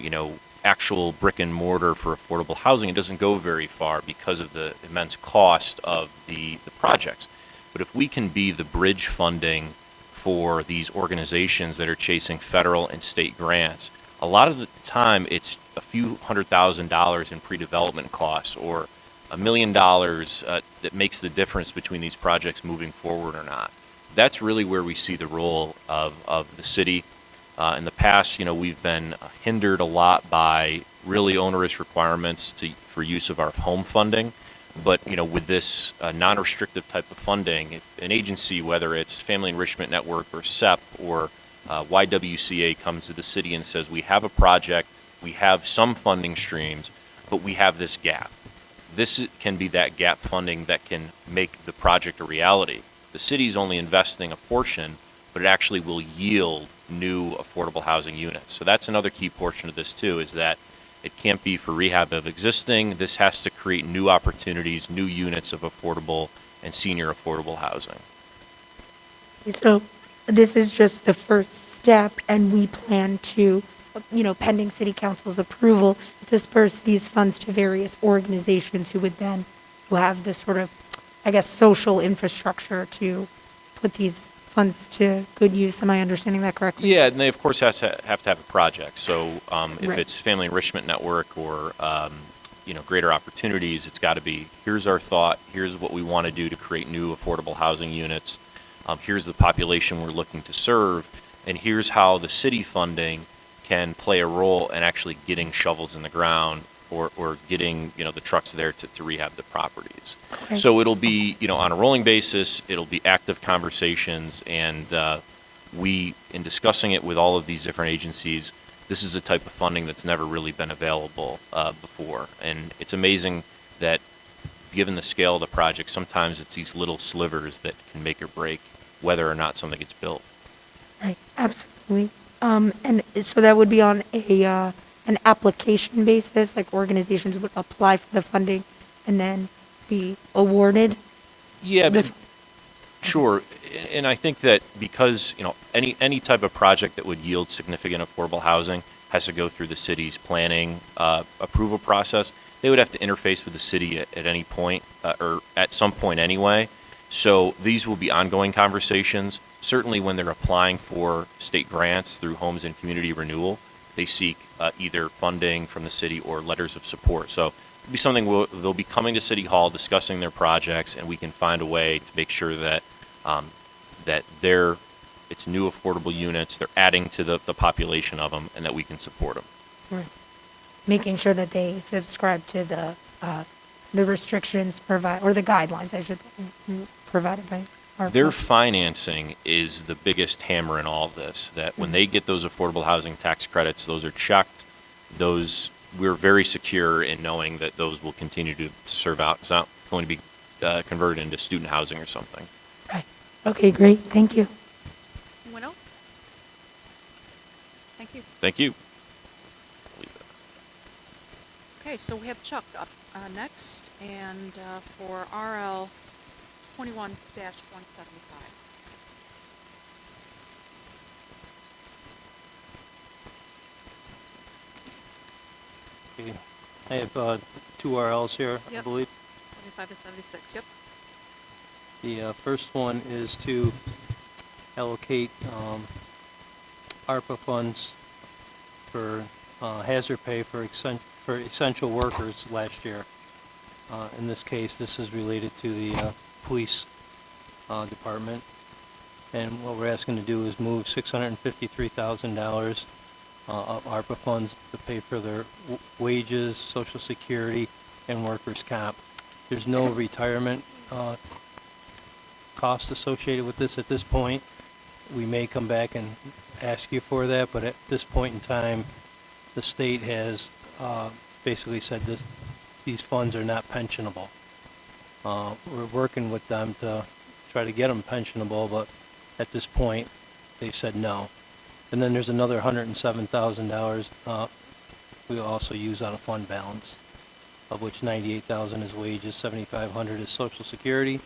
actual brick and mortar for affordable housing, it doesn't go very far because of the immense cost of the projects. But if we can be the bridge funding for these organizations that are chasing federal and state grants, a lot of the time it's a few $100,000 in pre-development costs or $1 million that makes the difference between these projects moving forward or not. That's really where we see the role of the city. In the past, we've been hindered a lot by really onerous requirements for use of our home funding. But, with this non-restrictive type of funding, if an agency, whether it's Family Enrichment Network or SEP or YWCA comes to the city and says, we have a project, we have some funding streams, but we have this gap. This can be that gap funding that can make the project a reality. The city's only investing a portion, but it actually will yield new affordable housing units. So that's another key portion of this too, is that it can't be for rehab of existing. This has to create new opportunities, new units of affordable and senior affordable housing. So this is just the first step, and we plan to, pending City Council's approval, disperse these funds to various organizations who would then have this sort of, social infrastructure to put these funds to good use. Am I understanding that correctly? Yeah, and they of course have to have a project. So if Right. it's Family Enrichment Network or Greater Opportunities, it's got to be, here's our thought, here's what we want to do to create new affordable housing units, here's the population we're looking to serve, and here's how the city funding can play a role in actually getting shovels in the ground or getting the trucks there to rehab the properties. Okay. So it'll be on a rolling basis, it'll be active conversations, and we, in discussing it with all of these different agencies, this is a type of funding that's never really been available before. And it's amazing that given the scale of the project, sometimes it's these little slivers that can make or break whether or not something gets built. Right, absolutely. And so that would be on an application basis, like organizations would apply for the funding and then be awarded? Yeah, The- but, sure. And I think that because, any type of project that would yield significant affordable housing has to go through the city's planning approval process. They would have to interface with the city at any point, or at some point anyway. So these will be ongoing conversations. Certainly when they're applying for state grants through Homes and Community Renewal, they seek either funding from the city or letters of support. So it'll be something they'll be coming to City Hall, discussing their projects, and we can find a way to make sure that it's new affordable units, they're adding to the population of them, and that we can support them. Right. Making sure that they subscribe to the restrictions or the guidelines, I should say, provided by our. Their financing is the biggest hammer in all of this, that when they get those affordable housing tax credits, those are checked. We're very secure in knowing that those will continue to serve out. It's not going to be converted into student housing or something. Right. Okay, great. Thank you. Anyone else? Thank you. Thank you. Okay, so we have Chuck up next, and for RL 21-175. Okay. I have two RLs here, I Yep. believe. 75 and 76, yep. The first one is to allocate ARPA funds for hazard pay for essential workers last year. In this case, this is related to the police department. And what we're asking to do is move $653,000 of ARPA funds to pay for their wages, Social Security, and workers' comp. There's no retirement cost associated with this at this point. We may come back and ask you for that, but at this point in time, the state has basically said these funds are not pensionable. We're working with them to try to get them pensionable, but at this point, they said no. And then there's another $107,000 we also use on a fund balance, of which $98,000 is wages, $7,500 is Social Security,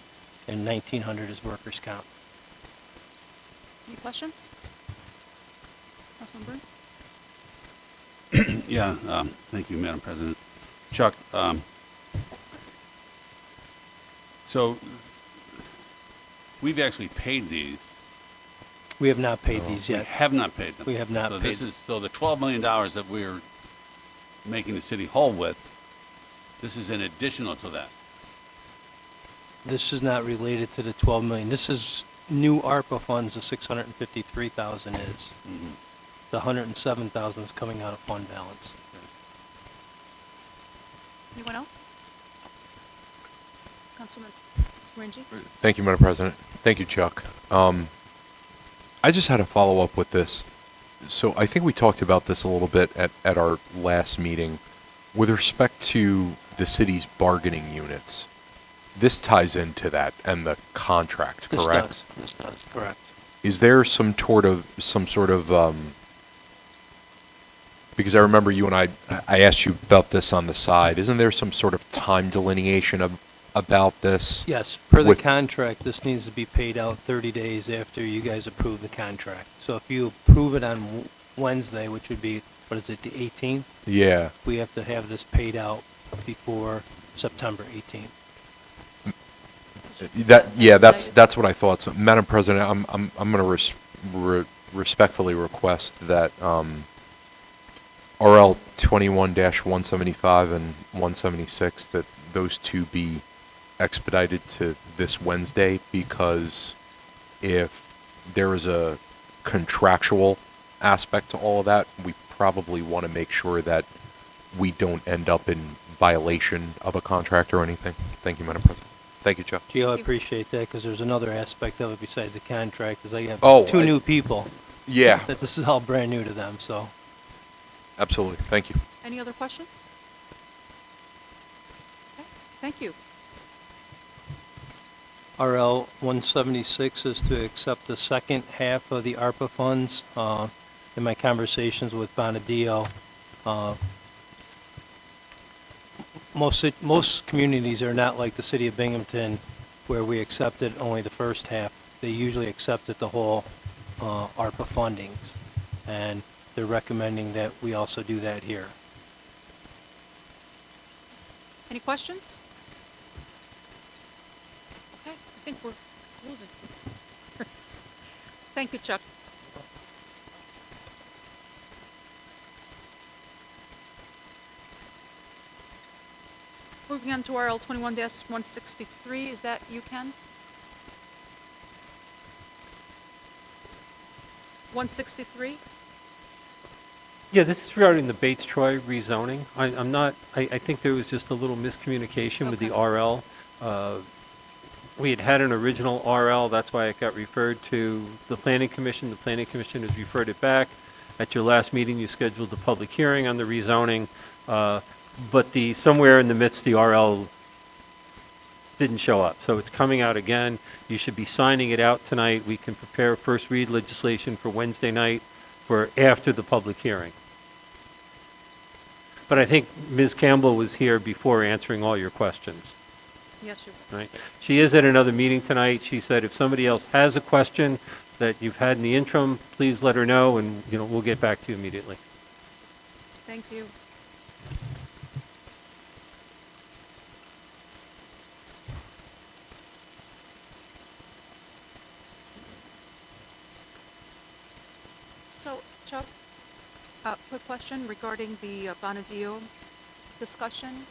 and $1,900 is workers' comp. Any questions? Councilman Burns? Yeah, thank you, Madam President. Chuck, so we've actually paid these. We have not paid these We yet. have not paid them. We have not So paid this them. is, so the $12 million that we're making the city whole with, this is an additional to that. This is not related to the 12 million. This is new ARPA funds, the 653,000 is. The 107,000 is coming out of fund balance. Anyone else? Councilman Swearingen? Thank you, Madam President. Thank you, Chuck. I just had a follow-up with this. So I think we talked about this a little bit at our last meeting. With respect to the city's bargaining units, this ties into that and the contract, correct? This does, correct. Is there some sort of, because I remember you and I asked you about this on the side, isn't there some sort of time delineation about this? Yes, per the with- contract, this needs to be paid out 30 days after you guys approve the contract. So if you approve it on Wednesday, which would be, what is it, the 18th? Yeah. We have to have this paid out before September 18th. That's what I thought. So, Madam President, I'm going to respectfully request that RL 21-175 and 176, that those two be expedited to this Wednesday, because if there is a contractual aspect to all of that, we probably want to make sure that we don't end up in violation of a contract or anything. Thank you, Madam President. Thank you, Chuck. Gio, I appreciate that, because there's another aspect of it besides the contract, is I have Oh, two new people. Yeah. That this is all brand new to them, so. Absolutely. Thank you. Any other questions? Okay, thank you. RL 176 is to accept the second half of the ARPA funds. In my conversations with Bonadio, most communities are not like the city of Binghamton, where we accepted only the first half. They usually accepted the whole ARPA fundings, and they're recommending that we also do that here. Any questions? Okay, I think we're losing. Thank you, Chuck. Moving on to RL 21-163, is that you, Ken? 163? Yeah, this is regarding the Bates Troy rezoning. I think there was just a little miscommunication with the RL. We had an original RL, that's why it got referred to the Planning Commission. The Planning Commission has referred it back. At your last meeting, you scheduled the public hearing on the rezoning, but somewhere in the midst, the RL didn't show up. So it's coming out again. You should be signing it out tonight. We can prepare first read legislation for Wednesday night for after the public hearing. But I think Ms. Campbell was here before answering all your questions. Yes, she was. Right. She is at another meeting tonight. She said if somebody else has a question that you've had in the interim, please let her know, and we'll get back to you immediately. Thank you. So, Chuck, quick question regarding the Bonadio discussion.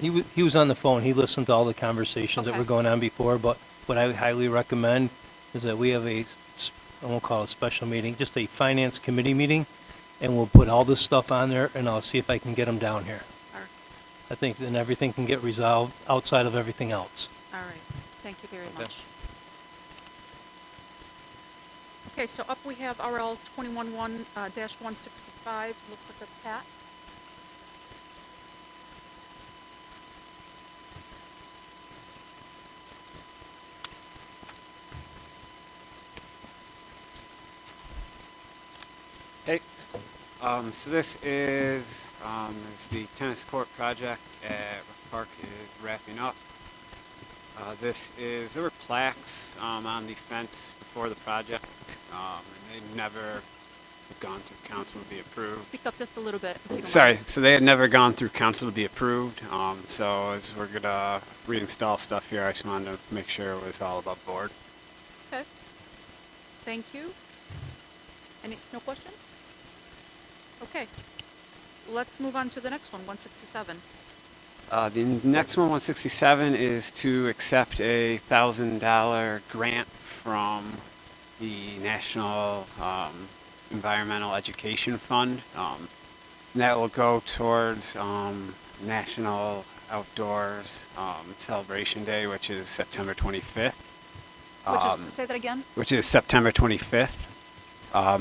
He was on the phone. He listened to all the conversations that Okay. were going on before, but what I would highly recommend is that we have I won't call it a special meeting, just a finance committee meeting, and we'll put all this stuff on there, and I'll see if I can get them down here. All right. I think then everything can get resolved outside of everything else. All right, thank you very much. Okay, so up we have RL 21-165, looks like that's Pat. Hey, so this is the tennis court project at Rough Park is wrapping up. There were plaques on the fence before the project, and they never have gone through council to be approved. Speak up just a little bit. if you don't Sorry, mind. so they had never gone through council to be approved. So as we're gonna reinstall stuff here, I just wanted to make sure it was all above board. Okay, thank you. No questions? Okay, let's move on to the next one, 167. The next one, 167, is to accept a $1,000 grant from the National Environmental Education Fund. And that will go towards National Outdoors Celebration Day, which is September 25th. Say that again? Which is September 25th.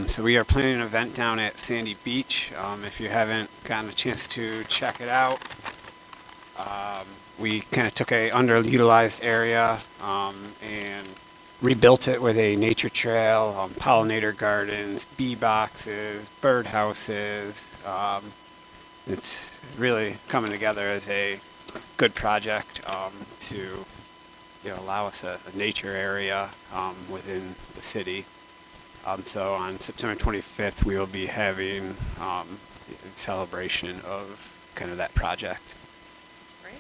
So we are planning an event down at Sandy Beach. If you haven't gotten a chance to check it out, we kind of took a underutilized area and rebuilt it with a nature trail, pollinator gardens, bee boxes, bird houses. It's really coming together as a good project to allow us a nature area within the city. So on September 25th, we will be having a celebration of kind of that project. Great,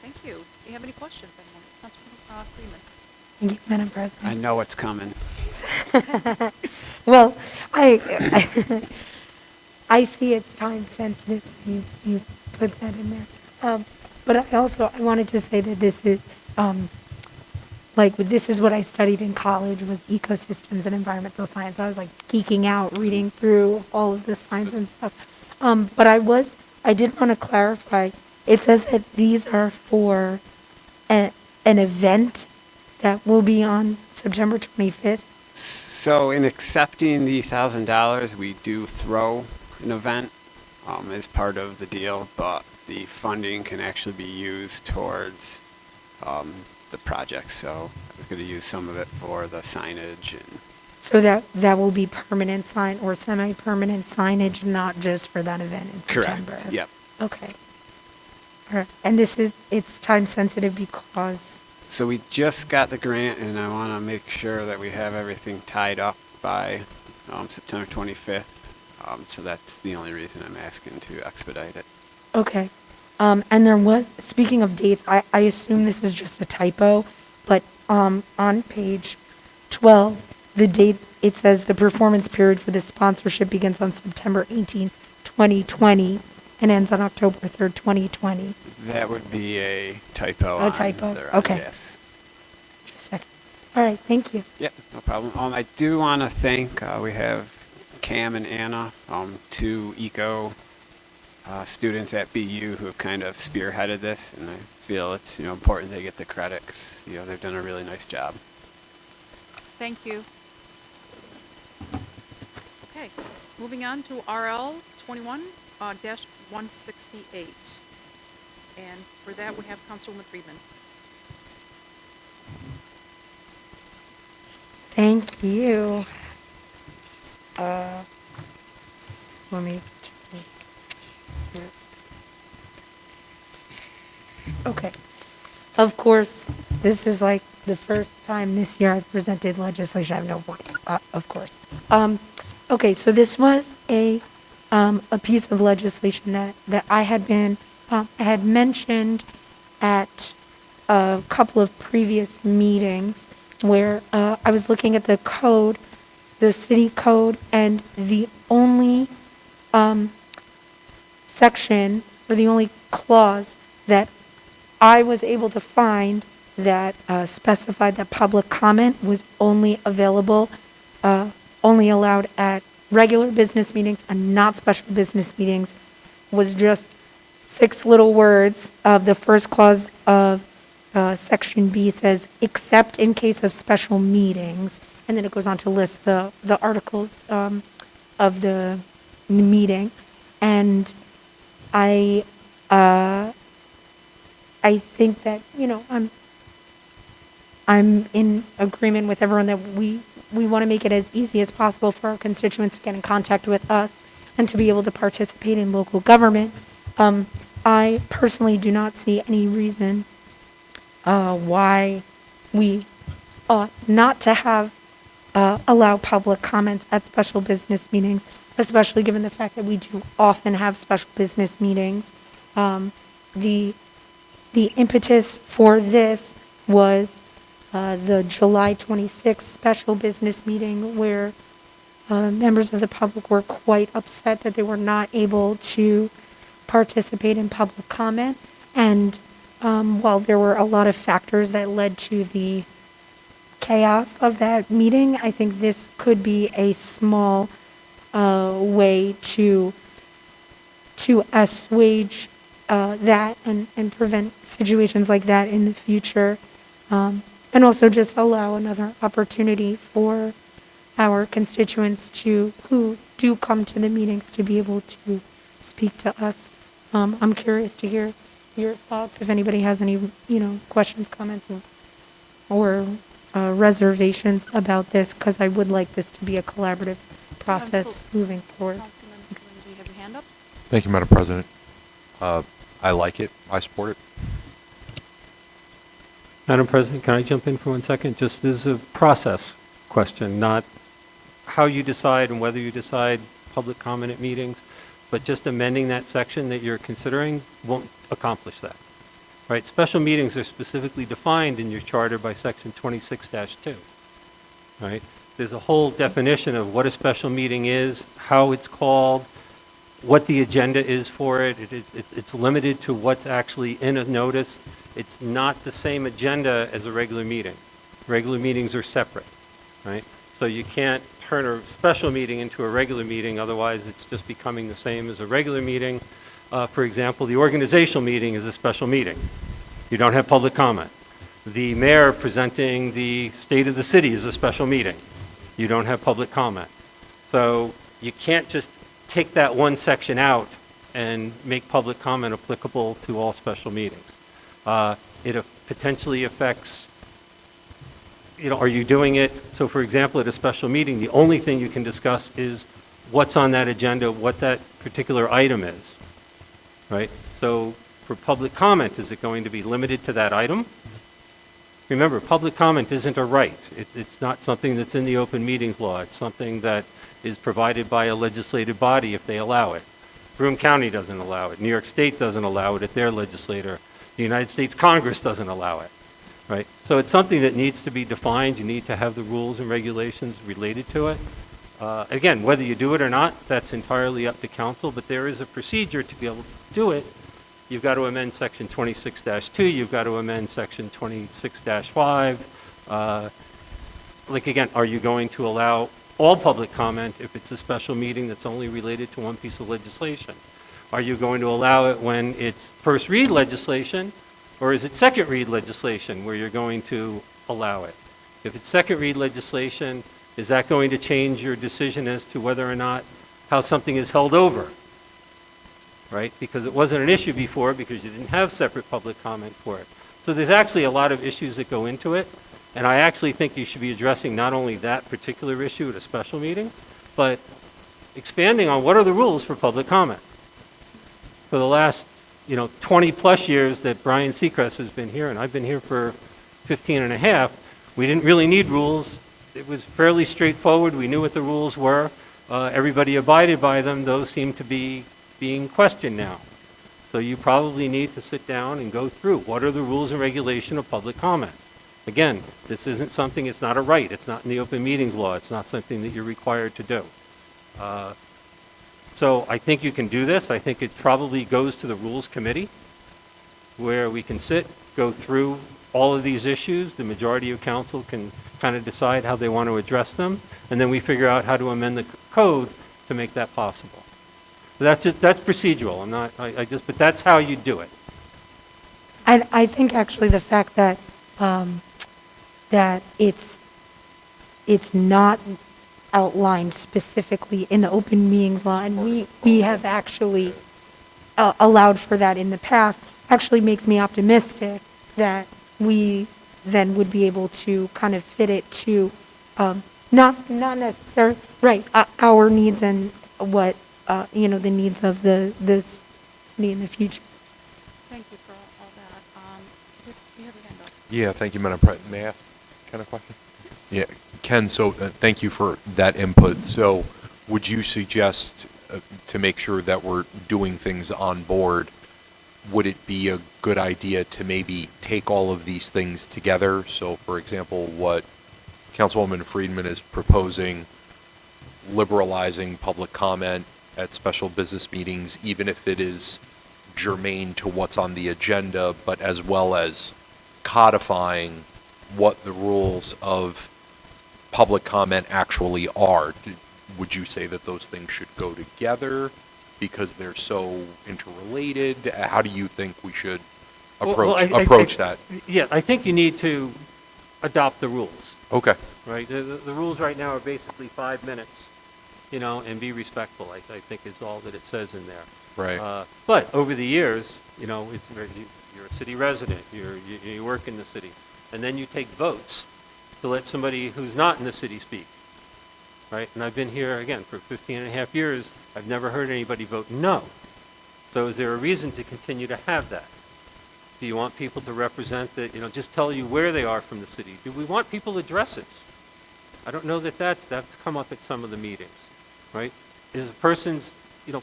thank you. Do you have any questions, anyone? Councilman Freeman? Thank you, Madam I President. know what's coming. Well, I see it's time sensitive, so you put that in there. But I wanted to say that this is, this is what I studied in college, was ecosystems and environmental science. So I was like geeking out, reading through all of the science and stuff. But I did want to clarify, it says that these are for an event that will be on September 25th. So in accepting the $1,000, we do throw an event as part of the deal, but the funding can actually be used towards the project. So I was going to use some of it for the signage. And So that will be permanent sign or semi-permanent signage, not just for that event in September? Yep. Okay. All right. And it's time sensitive because? So we just got the grant, and I want to make sure that we have everything tied up by September 25th. So that's the only reason I'm asking to expedite it. Okay. And there was, speaking of dates, I assume this is just a typo, but on page 12, the date, it says the performance period for the sponsorship begins on September 18th, 2020, and ends on October 3rd, 2020. That would be a typo. A typo, on their, okay. Yes. Just a second. All right, thank you. Yeah, no problem. I do want to thank, we have Cam and Anna, two eco students at BU who have kind of spearheaded this, and I feel it's important they get the credit 'cause, they've done a really nice job. Thank you. Okay, moving on to RL 21-168. And for that, we have Councilwoman Friedman. Thank you. Let me. Okay. Of course, this is like the first time this year I've presented legislation. I have no voice, of course. Okay, so this was a piece of legislation that I had been, I had mentioned at a couple of previous meetings where I was looking at the code, the city code, and the only section or the only clause that I was able to find that specified that public comment was only available, only allowed at regular business meetings and not special business meetings, was just 6 little words of the first clause of Section B says, except in case of special meetings. And then it goes on to list the articles of the meeting. And I think that, I'm in agreement with everyone that we want to make it as easy as possible for our constituents to get in contact with us and to be able to participate in local government. I personally do not see any reason why we ought not to have allow public comments at special business meetings, especially given the fact that we do often have special business meetings. The impetus for this was the July 26th special business meeting where members of the public were quite upset that they were not able to participate in public comment. And while there were a lot of factors that led to the chaos of that meeting, I think this could be a small way to assuage that and prevent situations like that in the future. And also just allow another opportunity for our constituents who do come to the meetings to be able to speak to us. I'm curious to hear your thoughts, if anybody has any, questions, comments, or reservations about this, because I would like this to be a collaborative process moving forward. Councilman Slim, do you have your hand up? Thank you, Madam President. I like it. I support it. Madam President, can I jump in for 1 second? Just this is a process question, not how you decide and whether you decide public comment at meetings, but just amending that section that you're considering won't accomplish that. Right? Special meetings are specifically defined in your charter by section 26-2. Right? There's a whole definition of what a special meeting is, how it's called, what the agenda is for it. It's limited to what's actually in a notice. It's not the same agenda as a regular meeting. Regular meetings are separate, right? So you can't turn a special meeting into a regular meeting, otherwise it's just becoming the same as a regular meeting. For example, the organizational meeting is a special meeting. You don't have public comment. The mayor presenting the state of the city is a special meeting. You don't have public comment. So you can't just take that one section out and make public comment applicable to all special meetings. It potentially affects, are you doing it? So for example, at a special meeting, the only thing you can discuss is what's on that agenda, what that particular item is, right? So for public comment, is it going to be limited to that item? Remember, public comment isn't a right. It's not something that's in the open meetings law. It's something that is provided by a legislative body if they allow it. Broome County doesn't allow it. New York State doesn't allow it at their legislature. The United States Congress doesn't allow it, right? So it's something that needs to be defined. You need to have the rules and regulations related to it. Again, whether you do it or not, that's entirely up to council, but there is a procedure to be able to do it. You've got to amend section 26-2, you've got to amend section 26-5. Like again, are you going to allow all public comment if it's a special meeting that's only related to one piece of legislation? Are you going to allow it when it's first read legislation, or is it second read legislation where you're going to allow it? If it's second read legislation, is that going to change your decision as to whether or not how something is held over? Right? Because it wasn't an issue before because you didn't have separate public comment for it. So there's actually a lot of issues that go into it. And I actually think you should be addressing not only that particular issue at a special meeting, but expanding on what are the rules for public comment. For the last, 20 plus years that Brian Seacrest has been here, and I've been here for 15 and a half, we didn't really need rules. It was fairly straightforward. We knew what the rules were. Everybody abided by them. Those seem to be being questioned now. So you probably need to sit down and go through what are the rules and regulation of public comment. Again, this isn't something, it's not a right. It's not in the open meetings law. It's not something that you're required to do. So I think you can do this. I think it probably goes to the rules committee where we can sit, go through all of these issues. The majority of council can kind of decide how they want to address them. And then we figure out how to amend the code to make that possible. That's procedural. But that's how you do it. And I think actually the fact that that it's not outlined specifically in the open meetings law, and we have actually allowed for that in the past, actually makes me optimistic that we then would be able to kind of fit it to not necessarily right our needs and what the needs of the city in the future. Thank you for all that. You have your hand up. Yeah, thank you, Madam President. May I ask kind of question? Yeah, Ken, so thank you for that input. So would you suggest, to make sure that we're doing things on board, would it be a good idea to maybe take all of these things together? So, for example, what Councilwoman Friedman is proposing, liberalizing public comment at special business meetings, even if it is germane to what's on the agenda, but as well as codifying what the rules of public comment actually are. Would you say that those things should go together because they're so interrelated? How do you think we should approach that? Yeah, I think you need to adopt the rules. Okay. Right? The rules right now are basically 5 minutes, and be respectful, I think is all that it says in there. Right. But over the years, you're a city resident, you work in the city, and then you take votes to let somebody who's not in the city speak. Right? And I've been here, again, for 15 and a half years. I've never heard anybody vote no. So is there a reason to continue to have that? Do you want people to represent that, just tell you where they are from the city? Do we want people addresses? I don't know that that's come up at some of the meetings, right? Is a person's,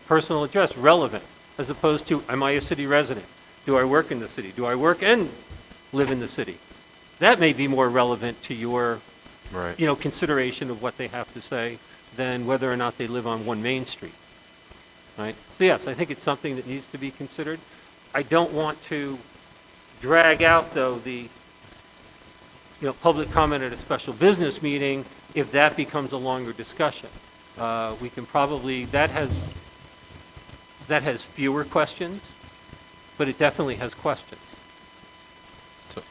personal address relevant as opposed to, am I a city resident? Do I work in the city? Do I work and live in the city? That may be more relevant to your, consideration of what they have to say than whether or not they live on 1 Main Street, right? So yes, I think it's something that needs to be considered. I don't want to drag out, though, the public comment at a special business meeting if that becomes a longer discussion. We can probably, that has fewer questions, but it definitely has questions. So,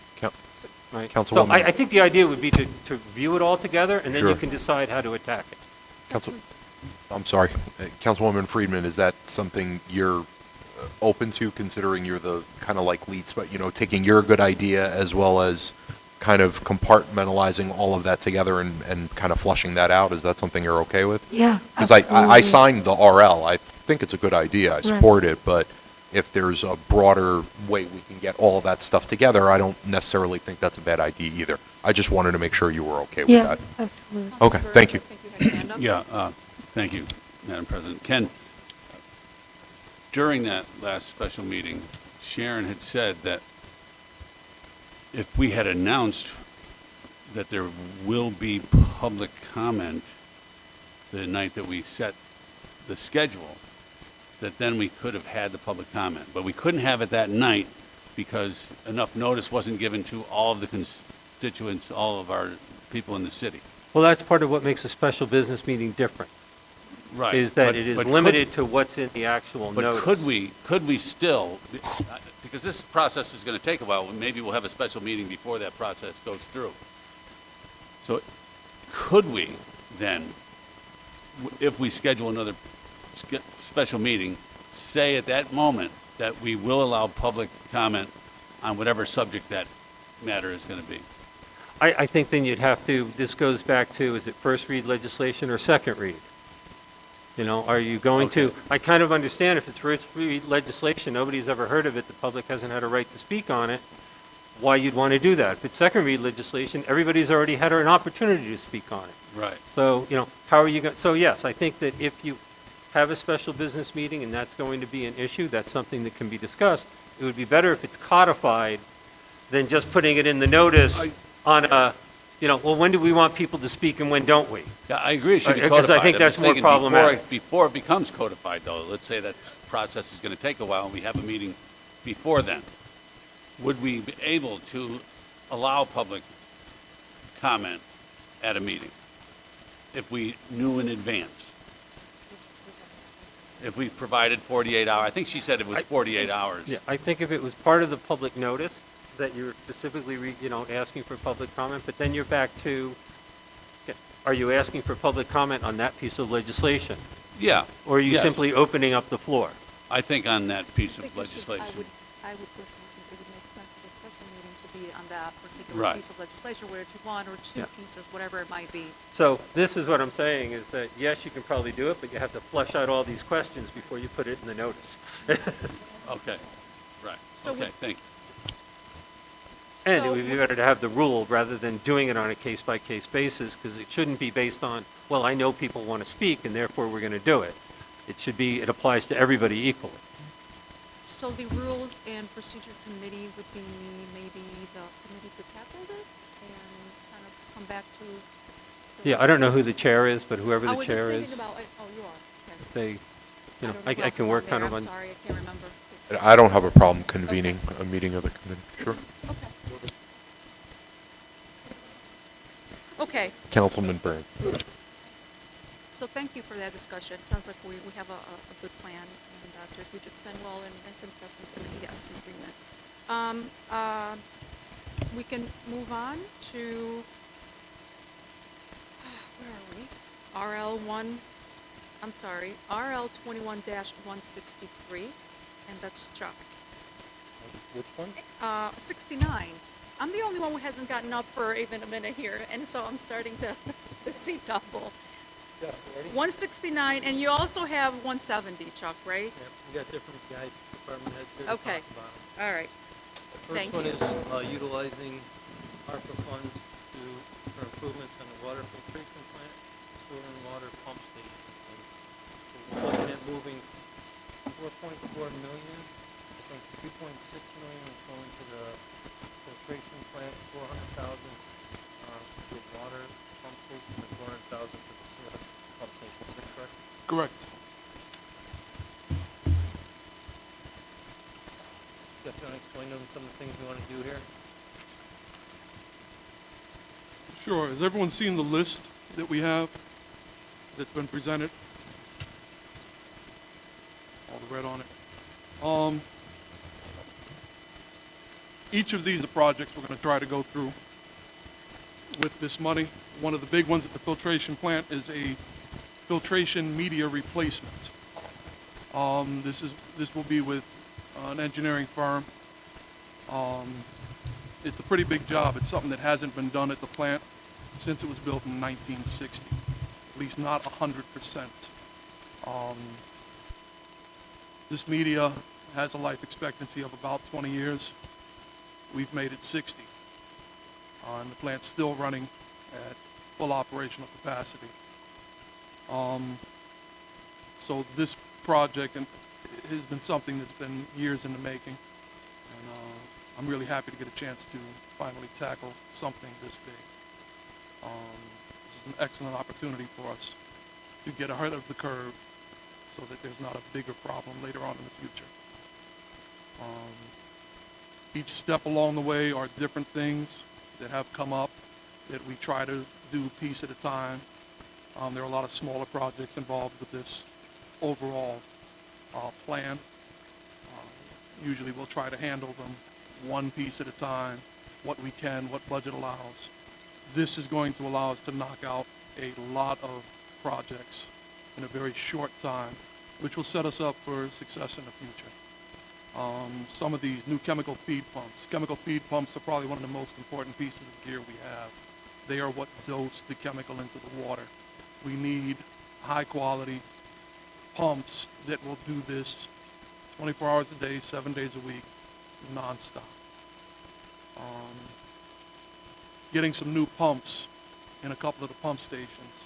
right? Councilwoman. So I think the idea would be to view it all together, and then Sure. you can decide how to attack it. I'm sorry, Councilwoman Friedman, is that something you're open to, considering you're the kind of like lead, taking your good idea as well as kind of compartmentalizing all of that together and kind of flushing that out? Is that something you're okay with? Yeah, Because I signed the RL. I think it's a good idea. I support it, but if there's a broader way we can get all of that stuff together, I don't necessarily think that's a bad idea either. I just wanted to make sure you were okay with Yeah, that. absolutely. Okay, thank you. Yeah, thank you, Madam President. Ken, during that last special meeting, Sharon had said that if we had announced that there will be public comment the night that we set the schedule, that then we could have had the public comment. But we couldn't have it that night because enough notice wasn't given to all of the constituents, all of our people in the city. Well, that's part of what makes a special business meeting different. Right. Is that but- it is but limited to what's in the actual But notice. could we still, because this process is going to take a while, maybe we'll have a special meeting before that process goes through. So could we then, if we schedule another special meeting, say at that moment that we will allow public comment on whatever subject that matter is going to be? I think then you'd have to, this goes back to, is it first read legislation or second read? You know, are you going to, I kind of understand if it's first read legislation, nobody's ever heard of it, the public hasn't had a right to speak on it, why you'd want to do that. If it's second read legislation, everybody's already had an opportunity to speak on it. Right. So, you know, how are you going, so yes, I think that if you have a special business meeting and that's going to be an issue, that's something that can be discussed. It would be better if it's codified than just putting it in the notice on a, you know, well, when do we want people to speak and when don't we? Yeah, I agree, it should be codified. Because I think I'm that's just more thinking problematic. Before it becomes codified, though, let's say that process is going to take a while and we have a meeting before then. Would we be able to allow public comment at a meeting if we knew in advance? If we provided 48 hours, I think she said it was 48 hours. Yeah, I think if it was part of the public notice, that you're specifically, you know, asking for public comment, but then you're back to, are you asking for public comment on that piece of legislation? Yeah. Or are you yes. simply opening up the floor? I think on that piece of legislation. I would personally think it would make sense for the special meeting to be on that particular Right. piece of legislation, where it's one or two Yeah. pieces, whatever it might be. So this is what I'm saying, is that, yes, you can probably do it, but you have to flesh out all these questions before you put it in the notice. Okay, right, So okay, thank you. And it So- would be better to have the rule rather than doing it on a case-by-case basis, because it shouldn't be based on, well, I know people want to speak, and therefore we're going to do it. It should be, it applies to everybody equally. So the Rules and Procedure Committee would be maybe the committee to tackle this and kind of come back to. Yeah, I don't know who the chair is, but whoever I the was chair just is, thinking about, oh, you are, okay. they, you know, don't I who I else can is work on kind there. of on. I'm sorry, I can't remember. I don't have a problem convening a meeting of the committee. Sure. Okay, Councilman Burns. so thank you for that discussion. Sounds like we have a good plan, and Judge Wojcik Stenwell and concessions committee, yes, in agreement. We can move on to, where are we? RL 21-163, and that's Chuck. Which one? 69. I'm the only one who hasn't gotten up for even a minute here, and so I'm starting to see double. 169, and you also have 170, Chuck, right? Yeah, we got different guys, department heads here to Okay. talk about 'em. All right. Thank First you. one is utilizing ARPA funds for improvements on the water filtration plant, sewer and water pump station. And so we're looking at moving 4.4 million. I think 2.6 million is going to the filtration plant, 400,000 to the water pump station, and 400,000 to the sewer pump station. Is that correct? Correct. Jeff, you want to explain to them some of the things we want to do here? Sure. Has everyone seen the list that we have that's been presented? All the red on it. Each of these are projects we're going to try to go through with this money. One of the big ones at the filtration plant is a filtration media replacement. This will be with an engineering firm. It's a pretty big job. It's something that hasn't been done at the plant since it was built in 1960, at least not 100%. This media has a life expectancy of about 20 years. We've made it 60. And the plant's still running at full operational capacity. So this project has been something that's been years in the making. And I'm really happy to get a chance to finally tackle something this big. This is an excellent opportunity for us to get ahead of the curve so that there's not a bigger problem later on in the future. Each step along the way are different things that have come up that we try to do piece at a time. There are a lot of smaller projects involved with this overall plan. Usually we'll try to handle them one piece at a time, what we can, what budget allows. This is going to allow us to knock out a lot of projects in a very short time, which will set us up for success in the future. Some of these new chemical feed pumps. Chemical feed pumps are probably one of the most important pieces of gear we have. They are what dose the chemical into the water. We need high quality pumps that will do this 24 hours a day, 7 days a week, nonstop. Getting some new pumps in a couple of the pump stations.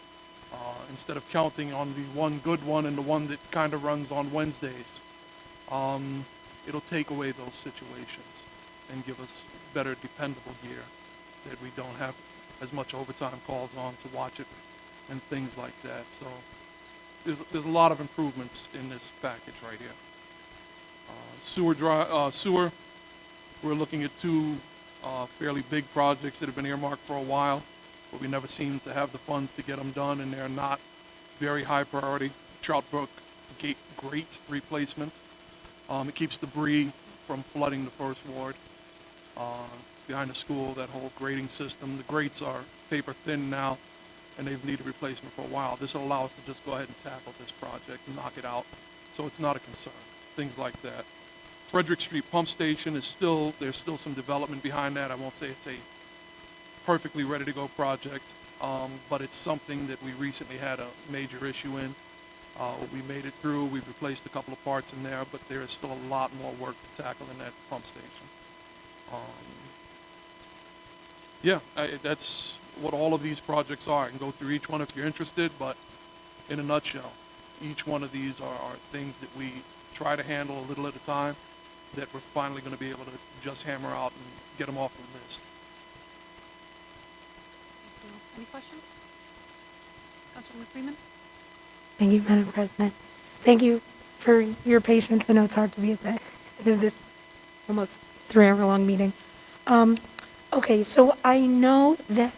Instead of counting on the one good one and the one that kind of runs on Wednesdays, it'll take away those situations and give us better dependable gear that we don't have as much overtime calls on to watch it and things like that. So there's a lot of improvements in this package right here. Sewer, we're looking at two fairly big projects that have been earmarked for a while, but we never seem to have the funds to get them done, and they're not very high priority. Trout Brook Gate grate replacement. It keeps debris from flooding the first ward. Behind the school, that whole grading system, the grates are paper thin now, and they've needed replacement for a while. This will allow us to just go ahead and tackle this project and knock it out, so it's not a concern, things like that. Frederick Street Pump Station is there's still some development behind that. I won't say it's a perfectly ready to go project, but it's something that we recently had a major issue in. We made it through, we've replaced a couple of parts in there, but there is still a lot more work to tackle in that pump station. That's what all of these projects are. I can go through each one if you're interested, but in a nutshell, each one of these are things that we try to handle a little at a time, that we're finally going to be able to just hammer out and get them off the list. Any questions? Councilwoman Freeman? Thank you, Madam President. Thank you for your patience. I know it's hard to be at the end of this almost 3-hour-long meeting. Okay, so I know that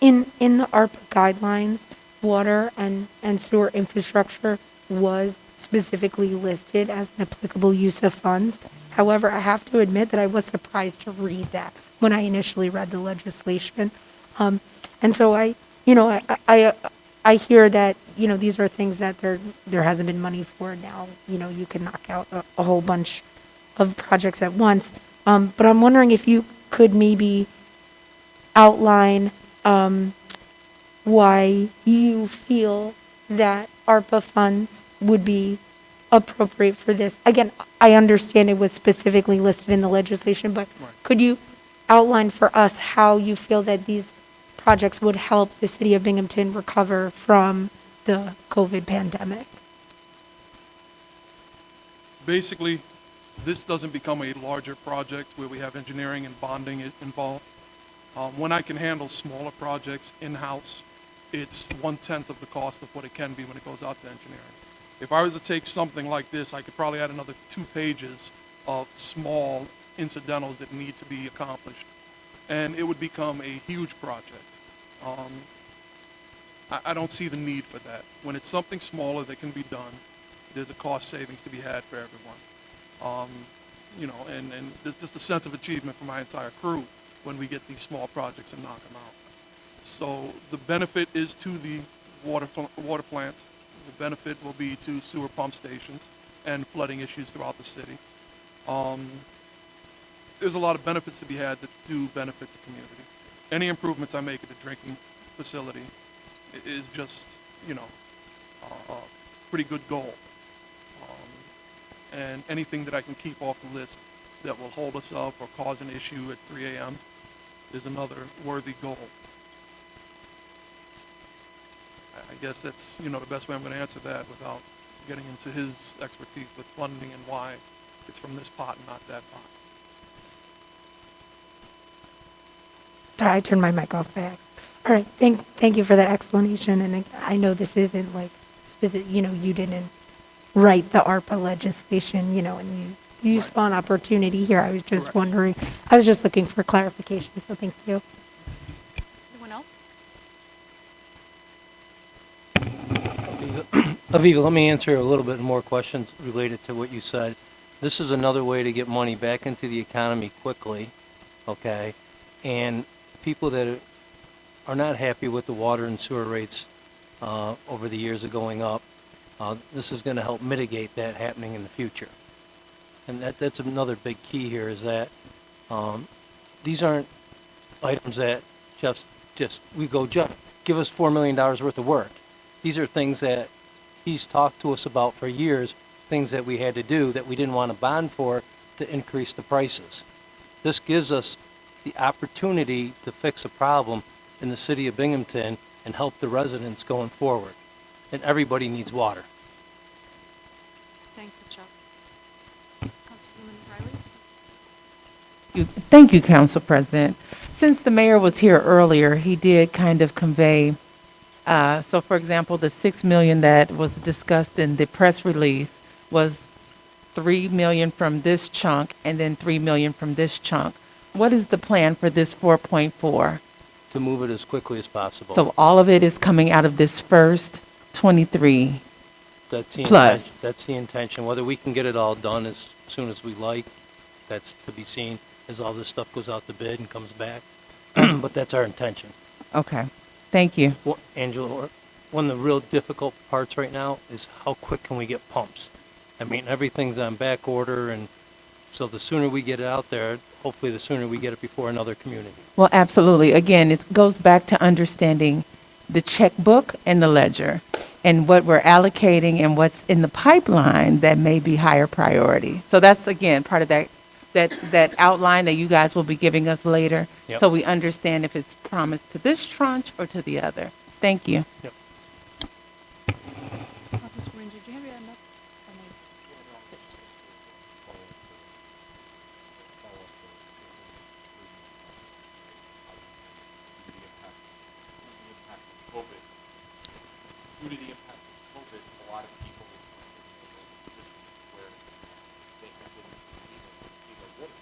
in the ARPA guidelines, water and sewer infrastructure was specifically listed as an applicable use of funds. However, I have to admit that I was surprised to read that when I initially read the legislation. And so I hear that, these are things that there hasn't been money for now. You can knock out a whole bunch of projects at once. But I'm wondering if you could maybe outline why you feel that ARPA funds would be appropriate for this. Again, I understand it was specifically listed in the legislation, but could you outline for us how you feel that these projects would help the city of Binghamton recover from the COVID pandemic? Basically, this doesn't become a larger project where we have engineering and bonding involved. When I can handle smaller projects in-house, it's 1/10 of the cost of what it can be when it goes out to engineering. If I was to take something like this, I could probably add another 2 pages of small incidentals that need to be accomplished, and it would become a huge project. I don't see the need for that. When it's something smaller that can be done, there's a cost savings to be had for everyone. And there's just a sense of achievement for my entire crew when we get these small projects and knock them out. So the benefit is to the water plant. The benefit will be to sewer pump stations and flooding issues throughout the city. There's a lot of benefits to be had that do benefit the community. Any improvements I make at the drinking facility is just, a pretty good goal. and anything that I can keep off the list that will hold us up or cause an issue at 3 a.m. is another worthy goal. I guess that's, the best way I'm going to answer that without getting into his expertise with funding and why it's from this pot and not that pot. Sorry, I turned my mic off by accident. All right, thank you for that explanation, and I know this isn't like specific, you didn't write the ARPA legislation, and you saw an opportunity here. I was just wondering, I was just looking for clarification, so thank you. Anyone else? Aviva, let me answer a little bit more questions related to what you said. This is another way to get money back into the economy quickly, okay? And people that are not happy with the water and sewer rates over the years of going up, this is going to help mitigate that happening in the future. And that's another big key here is that these aren't items that Jeff, give us $4 million worth of work. These are things that he's talked to us about for years, things that we had to do that we didn't want to bond for to increase the prices. This gives us the opportunity to fix a problem in the city of Binghamton and help the residents going forward. And everybody needs water. Thank you, Chuck. Councilwoman Riley? Thank you, Council President. Since the mayor was here earlier, he did kind of convey, so for example, the $6 million that was discussed in the press release was $3 million from this chunk and then $3 million from this chunk. What is the plan for this 4.4? To move it as quickly as possible. So all of it is coming out of this first 23 That's the plus. That's the intention. Whether we can get it all done as soon as we like, that's to be seen as all this stuff goes out to bid and comes back. But that's our intention. Okay, thank you. Well, Angela, one of the real difficult parts right now is how quick can we get pumps? I mean, everything's on back order, and so the sooner we get it out there, hopefully the sooner we get it before another community. Well, absolutely. Again, it goes back to understanding the checkbook and the ledger and what we're allocating and what's in the pipeline that may be higher priority. So that's, again, part of that outline that you guys will be giving us later. Yep. So we understand if it's promised to this tranche or to the other. Thank you. Yep. Councilwoman, did you have enough? Due to the impact of COVID, a lot of people are in positions where they have been able to pay their water bills.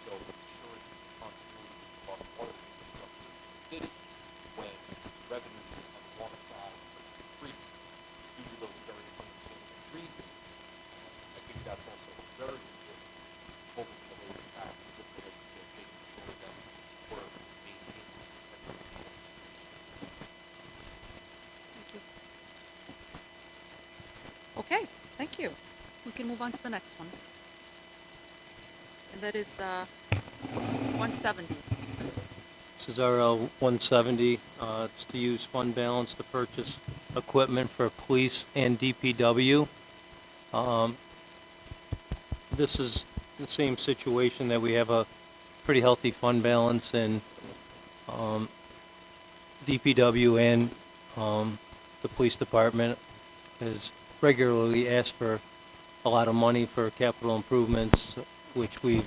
So insurance is responsibility for water infrastructure in the city when revenues on the water side are decreased due to those very understandable reasons. I think that's also very important. COVID-related impact because they have been making sure that we're maintaining Okay, thank you. We can move on to the next one. And that is 170. This is RL 170. It's to use fund balance to purchase equipment for police and DPW. This is the same situation that we have a pretty healthy fund balance in DPW and the police department is regularly asked for a lot of money for capital improvements, which we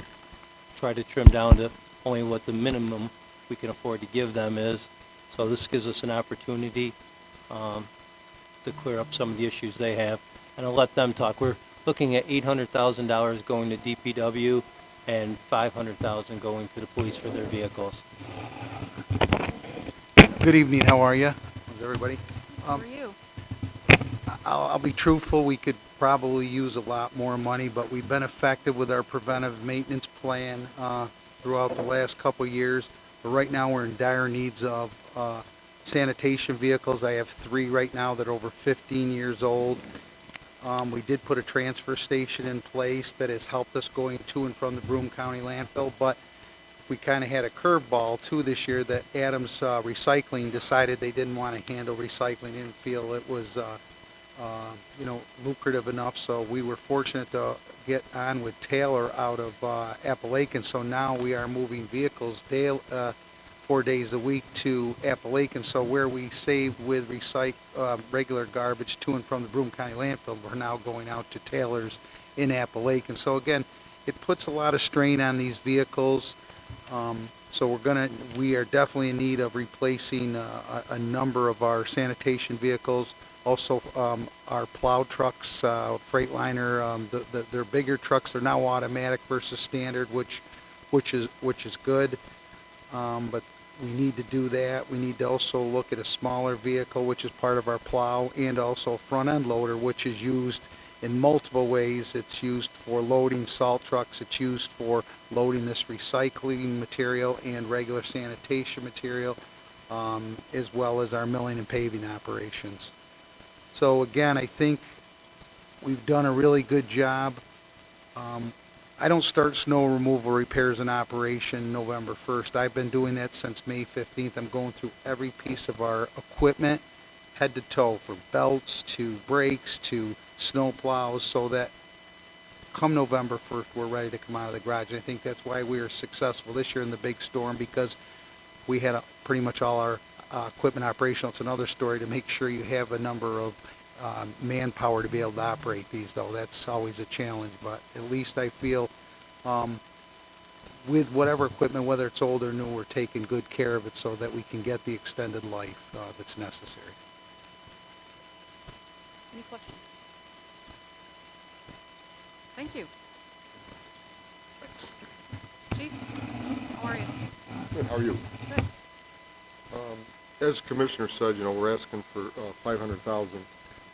try to trim down to only what the minimum we can afford to give them is. So this gives us an opportunity to clear up some of the issues they have. And I'll let them talk. We're looking at $800,000 going to DPW and $500,000 going to the police for their vehicles. Good evening, how are you? How's everybody? How are you? I'll be truthful, we could probably use a lot more money, but we've been effective with our preventive maintenance plan throughout the last couple years. But right now, we're in dire needs of sanitation vehicles. I have 3 right now that are over 15 years old. We did put a transfer station in place that has helped us going to and from the Broome County landfill, but we kind of had a curveball too this year that Adams Recycling decided they didn't want to handle recycling, didn't feel it was lucrative enough, so we were fortunate to get on with Taylor out of Appalachian, so now we are moving vehicles 4 days a week to Appalachian, so where we saved with regular garbage to and from the Broome County landfill, we're now going out to Taylor's in Appalachian. So again, it puts a lot of strain on these vehicles. So we are definitely in need of replacing a number of our sanitation vehicles. Also, our plow trucks, Freightliner, they're bigger trucks. They're now automatic versus standard, which is good. But we need to do that. We need to also look at a smaller vehicle, which is part of our plow, and also a front end loader, which is used in multiple ways. It's used for loading salt trucks. It's used for loading this recycling material and regular sanitation material, as well as our milling and paving operations. So again, I think we've done a really good job. I don't start snow removal repairs in operation November 1st. I've been doing that since May 15th. I'm going through every piece of our equipment, head to toe, from belts to brakes to snow plows, so that come November 1st, we're ready to come out of the garage. And I think that's why we were successful this year in the big storm, because we had pretty much all our equipment operational. It's another story to make sure you have a number of manpower to be able to operate these, though. That's always a challenge, but at least I feel with whatever equipment, whether it's old or new, we're taking good care of it so that we can get the extended life that's necessary. Any questions? Thank you. Chief, how are you? Good, how are you? Good. As the Commissioner said, we're asking for 500,000,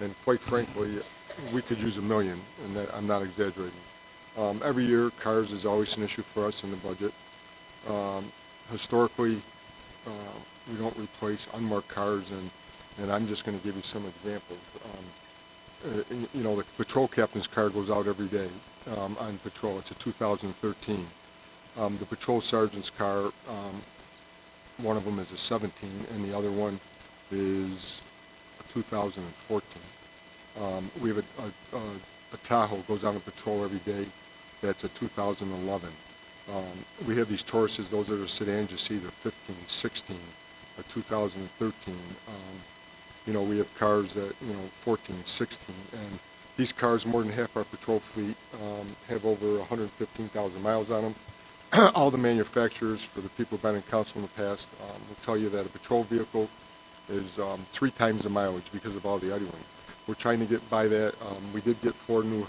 and quite frankly, we could use $1 million, and that, I'm not exaggerating. Every year, cars is always an issue for us in the budget. Historically, we don't replace unmarked cars, and I'm just going to give you some examples. The patrol captain's car goes out every day on patrol. It's a 2013. The patrol sergeant's car, one of them is a 17, and the other one is a 2014. We have a Tahoe goes out on patrol every day. That's a 2011. We have these Tauruses, those are the sedans you see, they're 15, 16, a 2013. We have cars that, 14, 16, and these cars, more than half our patrol fleet, have over 115,000 miles on them. All the manufacturers, for the people who've been in council in the past, will tell you that a patrol vehicle is 3 times the mileage because of all the idling. We're trying to get by that. We did get 4 new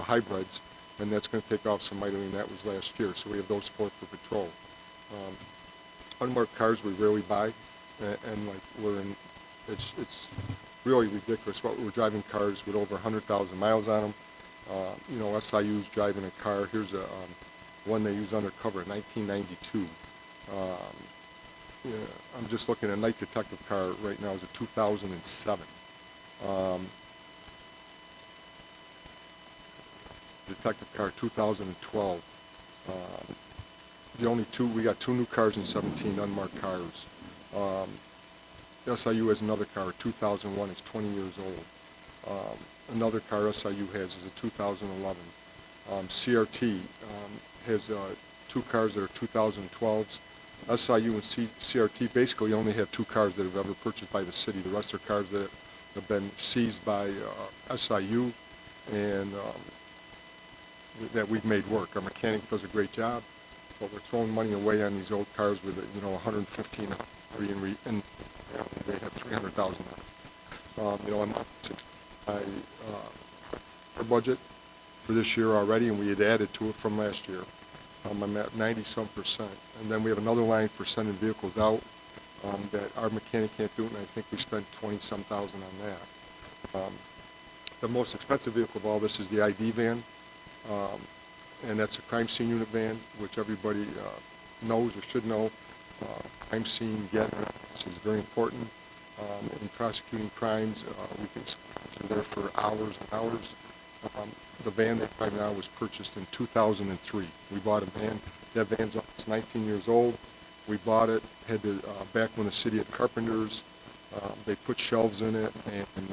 hybrids, and that's going to take off some idling. That was last year, so we have those 4 for patrol. Unmarked cars we rarely buy, and it's really ridiculous. What we're driving cars with over 100,000 miles on them. SIU's driving a car. Here's one they use undercover in 1992. I'm just looking at a night detective car right now. It's a 2007. Detective car 2012. We got 2 new cars and 17 unmarked cars. SIU has another car, 2001, it's 20 years old. Another car SIU has is a 2011. CRT has 2 cars that are 2012s. SIU and CRT basically only have 2 cars that have ever purchased by the city. The rest are cars that have been seized by SIU and that we've made work. Our mechanic does a great job, but we're throwing money away on these old cars with 115 and they have 300,000. I'm up to our budget for this year already, and we had added to it from last year. I'm at 90-some%, and then we have another line for sending vehicles out that our mechanic can't do, and I think we spent 20-some thousand on that. The most expensive vehicle of all this is the ID van, and that's a crime scene unit van, which everybody knows or should know. Crime scene this is very important in prosecuting crimes. We can be there for hours and hours. The van that right now was purchased in 2003. We bought a van. That van's almost 19 years old. We bought it, had to, back when the city had carpenters, they put shelves in it, and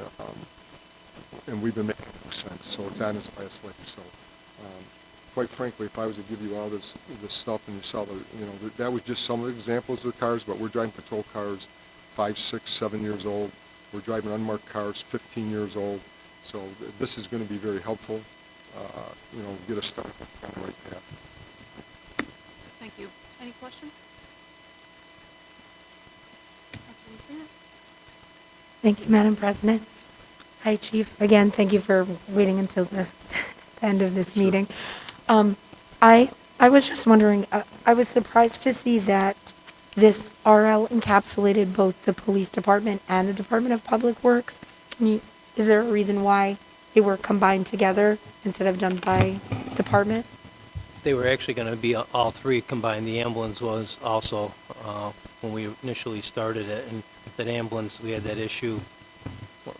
and we've been making no sense, so it's on its last leg. So, quite frankly, if I was to give you all this stuff and you saw that was just some of the examples of the cars, but we're driving patrol cars 5, 6, 7 years old. We're driving unmarked cars 15 years old. So this is going to be very helpful, get us started on the right path. Thank you. Any questions? Councilwoman Freeman? Thank you, Madam President. Hi, Chief. Again, thank you for waiting until the end of this meeting. I was just wondering, I was surprised to see that this RL encapsulated both the police department and the Department of Public Works. Is there a reason why they were combined together instead of done by department? They were actually going to be all three combined. The ambulance was also, when we initially started it, and that ambulance, we had that issue,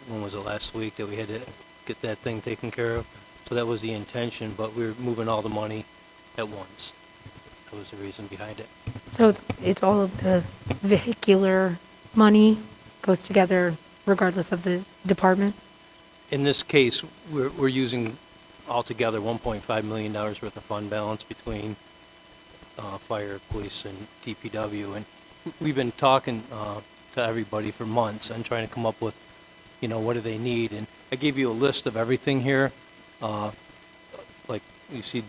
when was it, last week, that we had to get that thing taken care of. So that was the intention, but we were moving all the money at once. That was the reason behind it. So it's all of the vehicular money goes together regardless of the department? In this case, we're using altogether $1.5 million worth of fund balance between fire, police, and DPW. And we've been talking to everybody for months and trying to come up with, what do they need? And I gave you a list of everything here. Like you see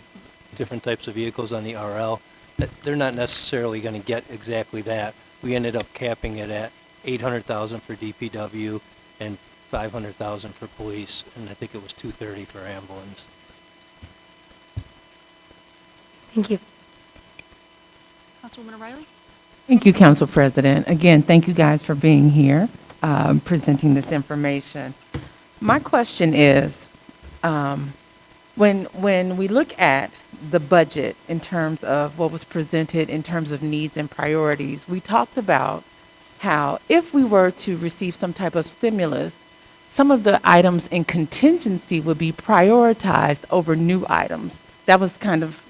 different types of vehicles on the RL. They're not necessarily going to get exactly that. We ended up capping it at $800,000 for DPW and $500,000 for police, and I think it was $230,000 for ambulance. Thank you. Councilwoman O'Reilly? Thank you, Council President. Again, thank you guys for being here, presenting this information. My question is, when we look at the budget in terms of what was presented in terms of needs and priorities, we talked about how if we were to receive some type of stimulus, some of the items in contingency would be prioritized over new items. That was kind of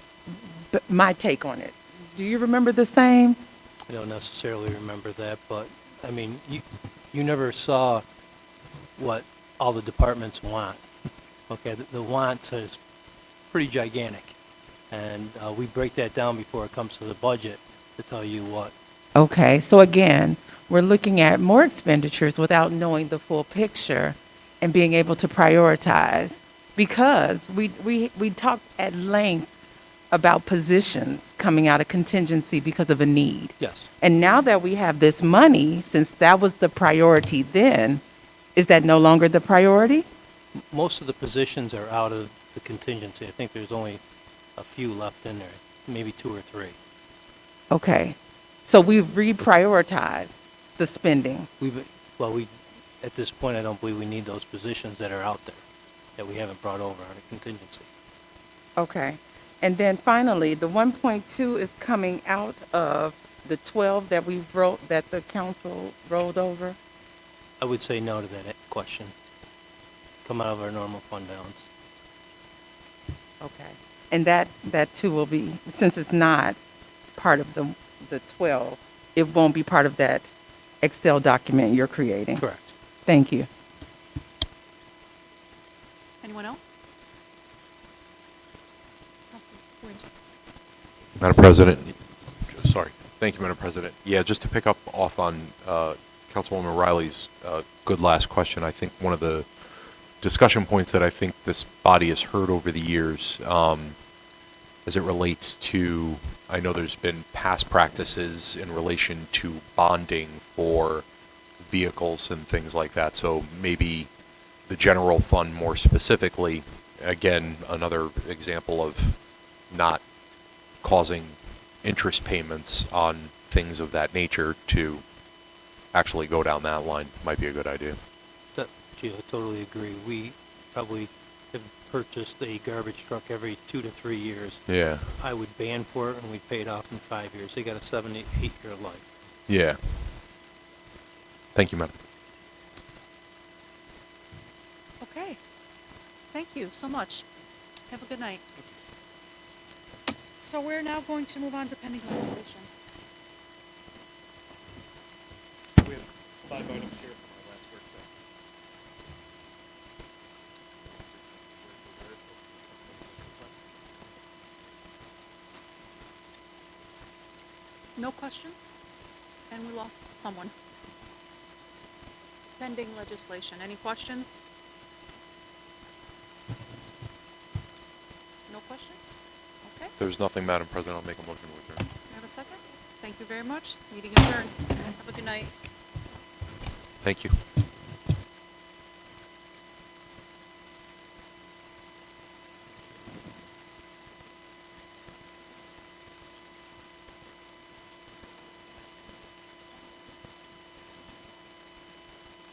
my take on it. Do you remember the same? I don't necessarily remember that, but I mean, you never saw what all the departments want. Okay, the wants is pretty gigantic, and we break that down before it comes to the budget to tell you what. Okay, so again, we're looking at more expenditures without knowing the full picture and being able to prioritize, because we talked at length about positions coming out of contingency because of a need. Yes. And now that we have this money, since that was the priority then, is that no longer the priority? Most of the positions are out of the contingency. I think there's only a few left in there, maybe 2 or 3. Okay, so we've reprioritized the spending. At this point, I don't believe we need those positions that are out there that we haven't brought over on a contingency. Okay. And then finally, the 1.2 is coming out of the 12 that that the council rolled over? I would say no to that question. Come out of our normal fund balance. Okay. And that too will be, since it's not part of the 12, it won't be part of that Excel document you're creating? Correct. Thank you. Anyone else? Madam President, sorry. Thank you, Madam President. Yeah, just to pick up off on Councilwoman O'Reilly's good last question, I think one of the discussion points that I think this body has heard over the years as it relates to, I know there's been past practices in relation to bonding for vehicles and things like that, so maybe the general fund more specifically, again, another example of not causing interest payments on things of that nature to actually go down that line might be a good idea. Gee, I totally agree. We probably have purchased a garbage truck every 2 to 3 years. Yeah. I would ban for it, and we paid off in 5 years. They got a 7 to 8 year life. Yeah. Thank you, Madam. Okay. Thank you so much. Have a good night. So we're now going to move on to pending legislation. We have 5 items here from our last work session. No questions? And we lost someone. Pending legislation. Any questions? No questions? Okay. If there's nothing, Madam President, I'll make a motion to adjourn. May I have a second? Thank you very much. Meeting adjourned. Have a good night. Thank you.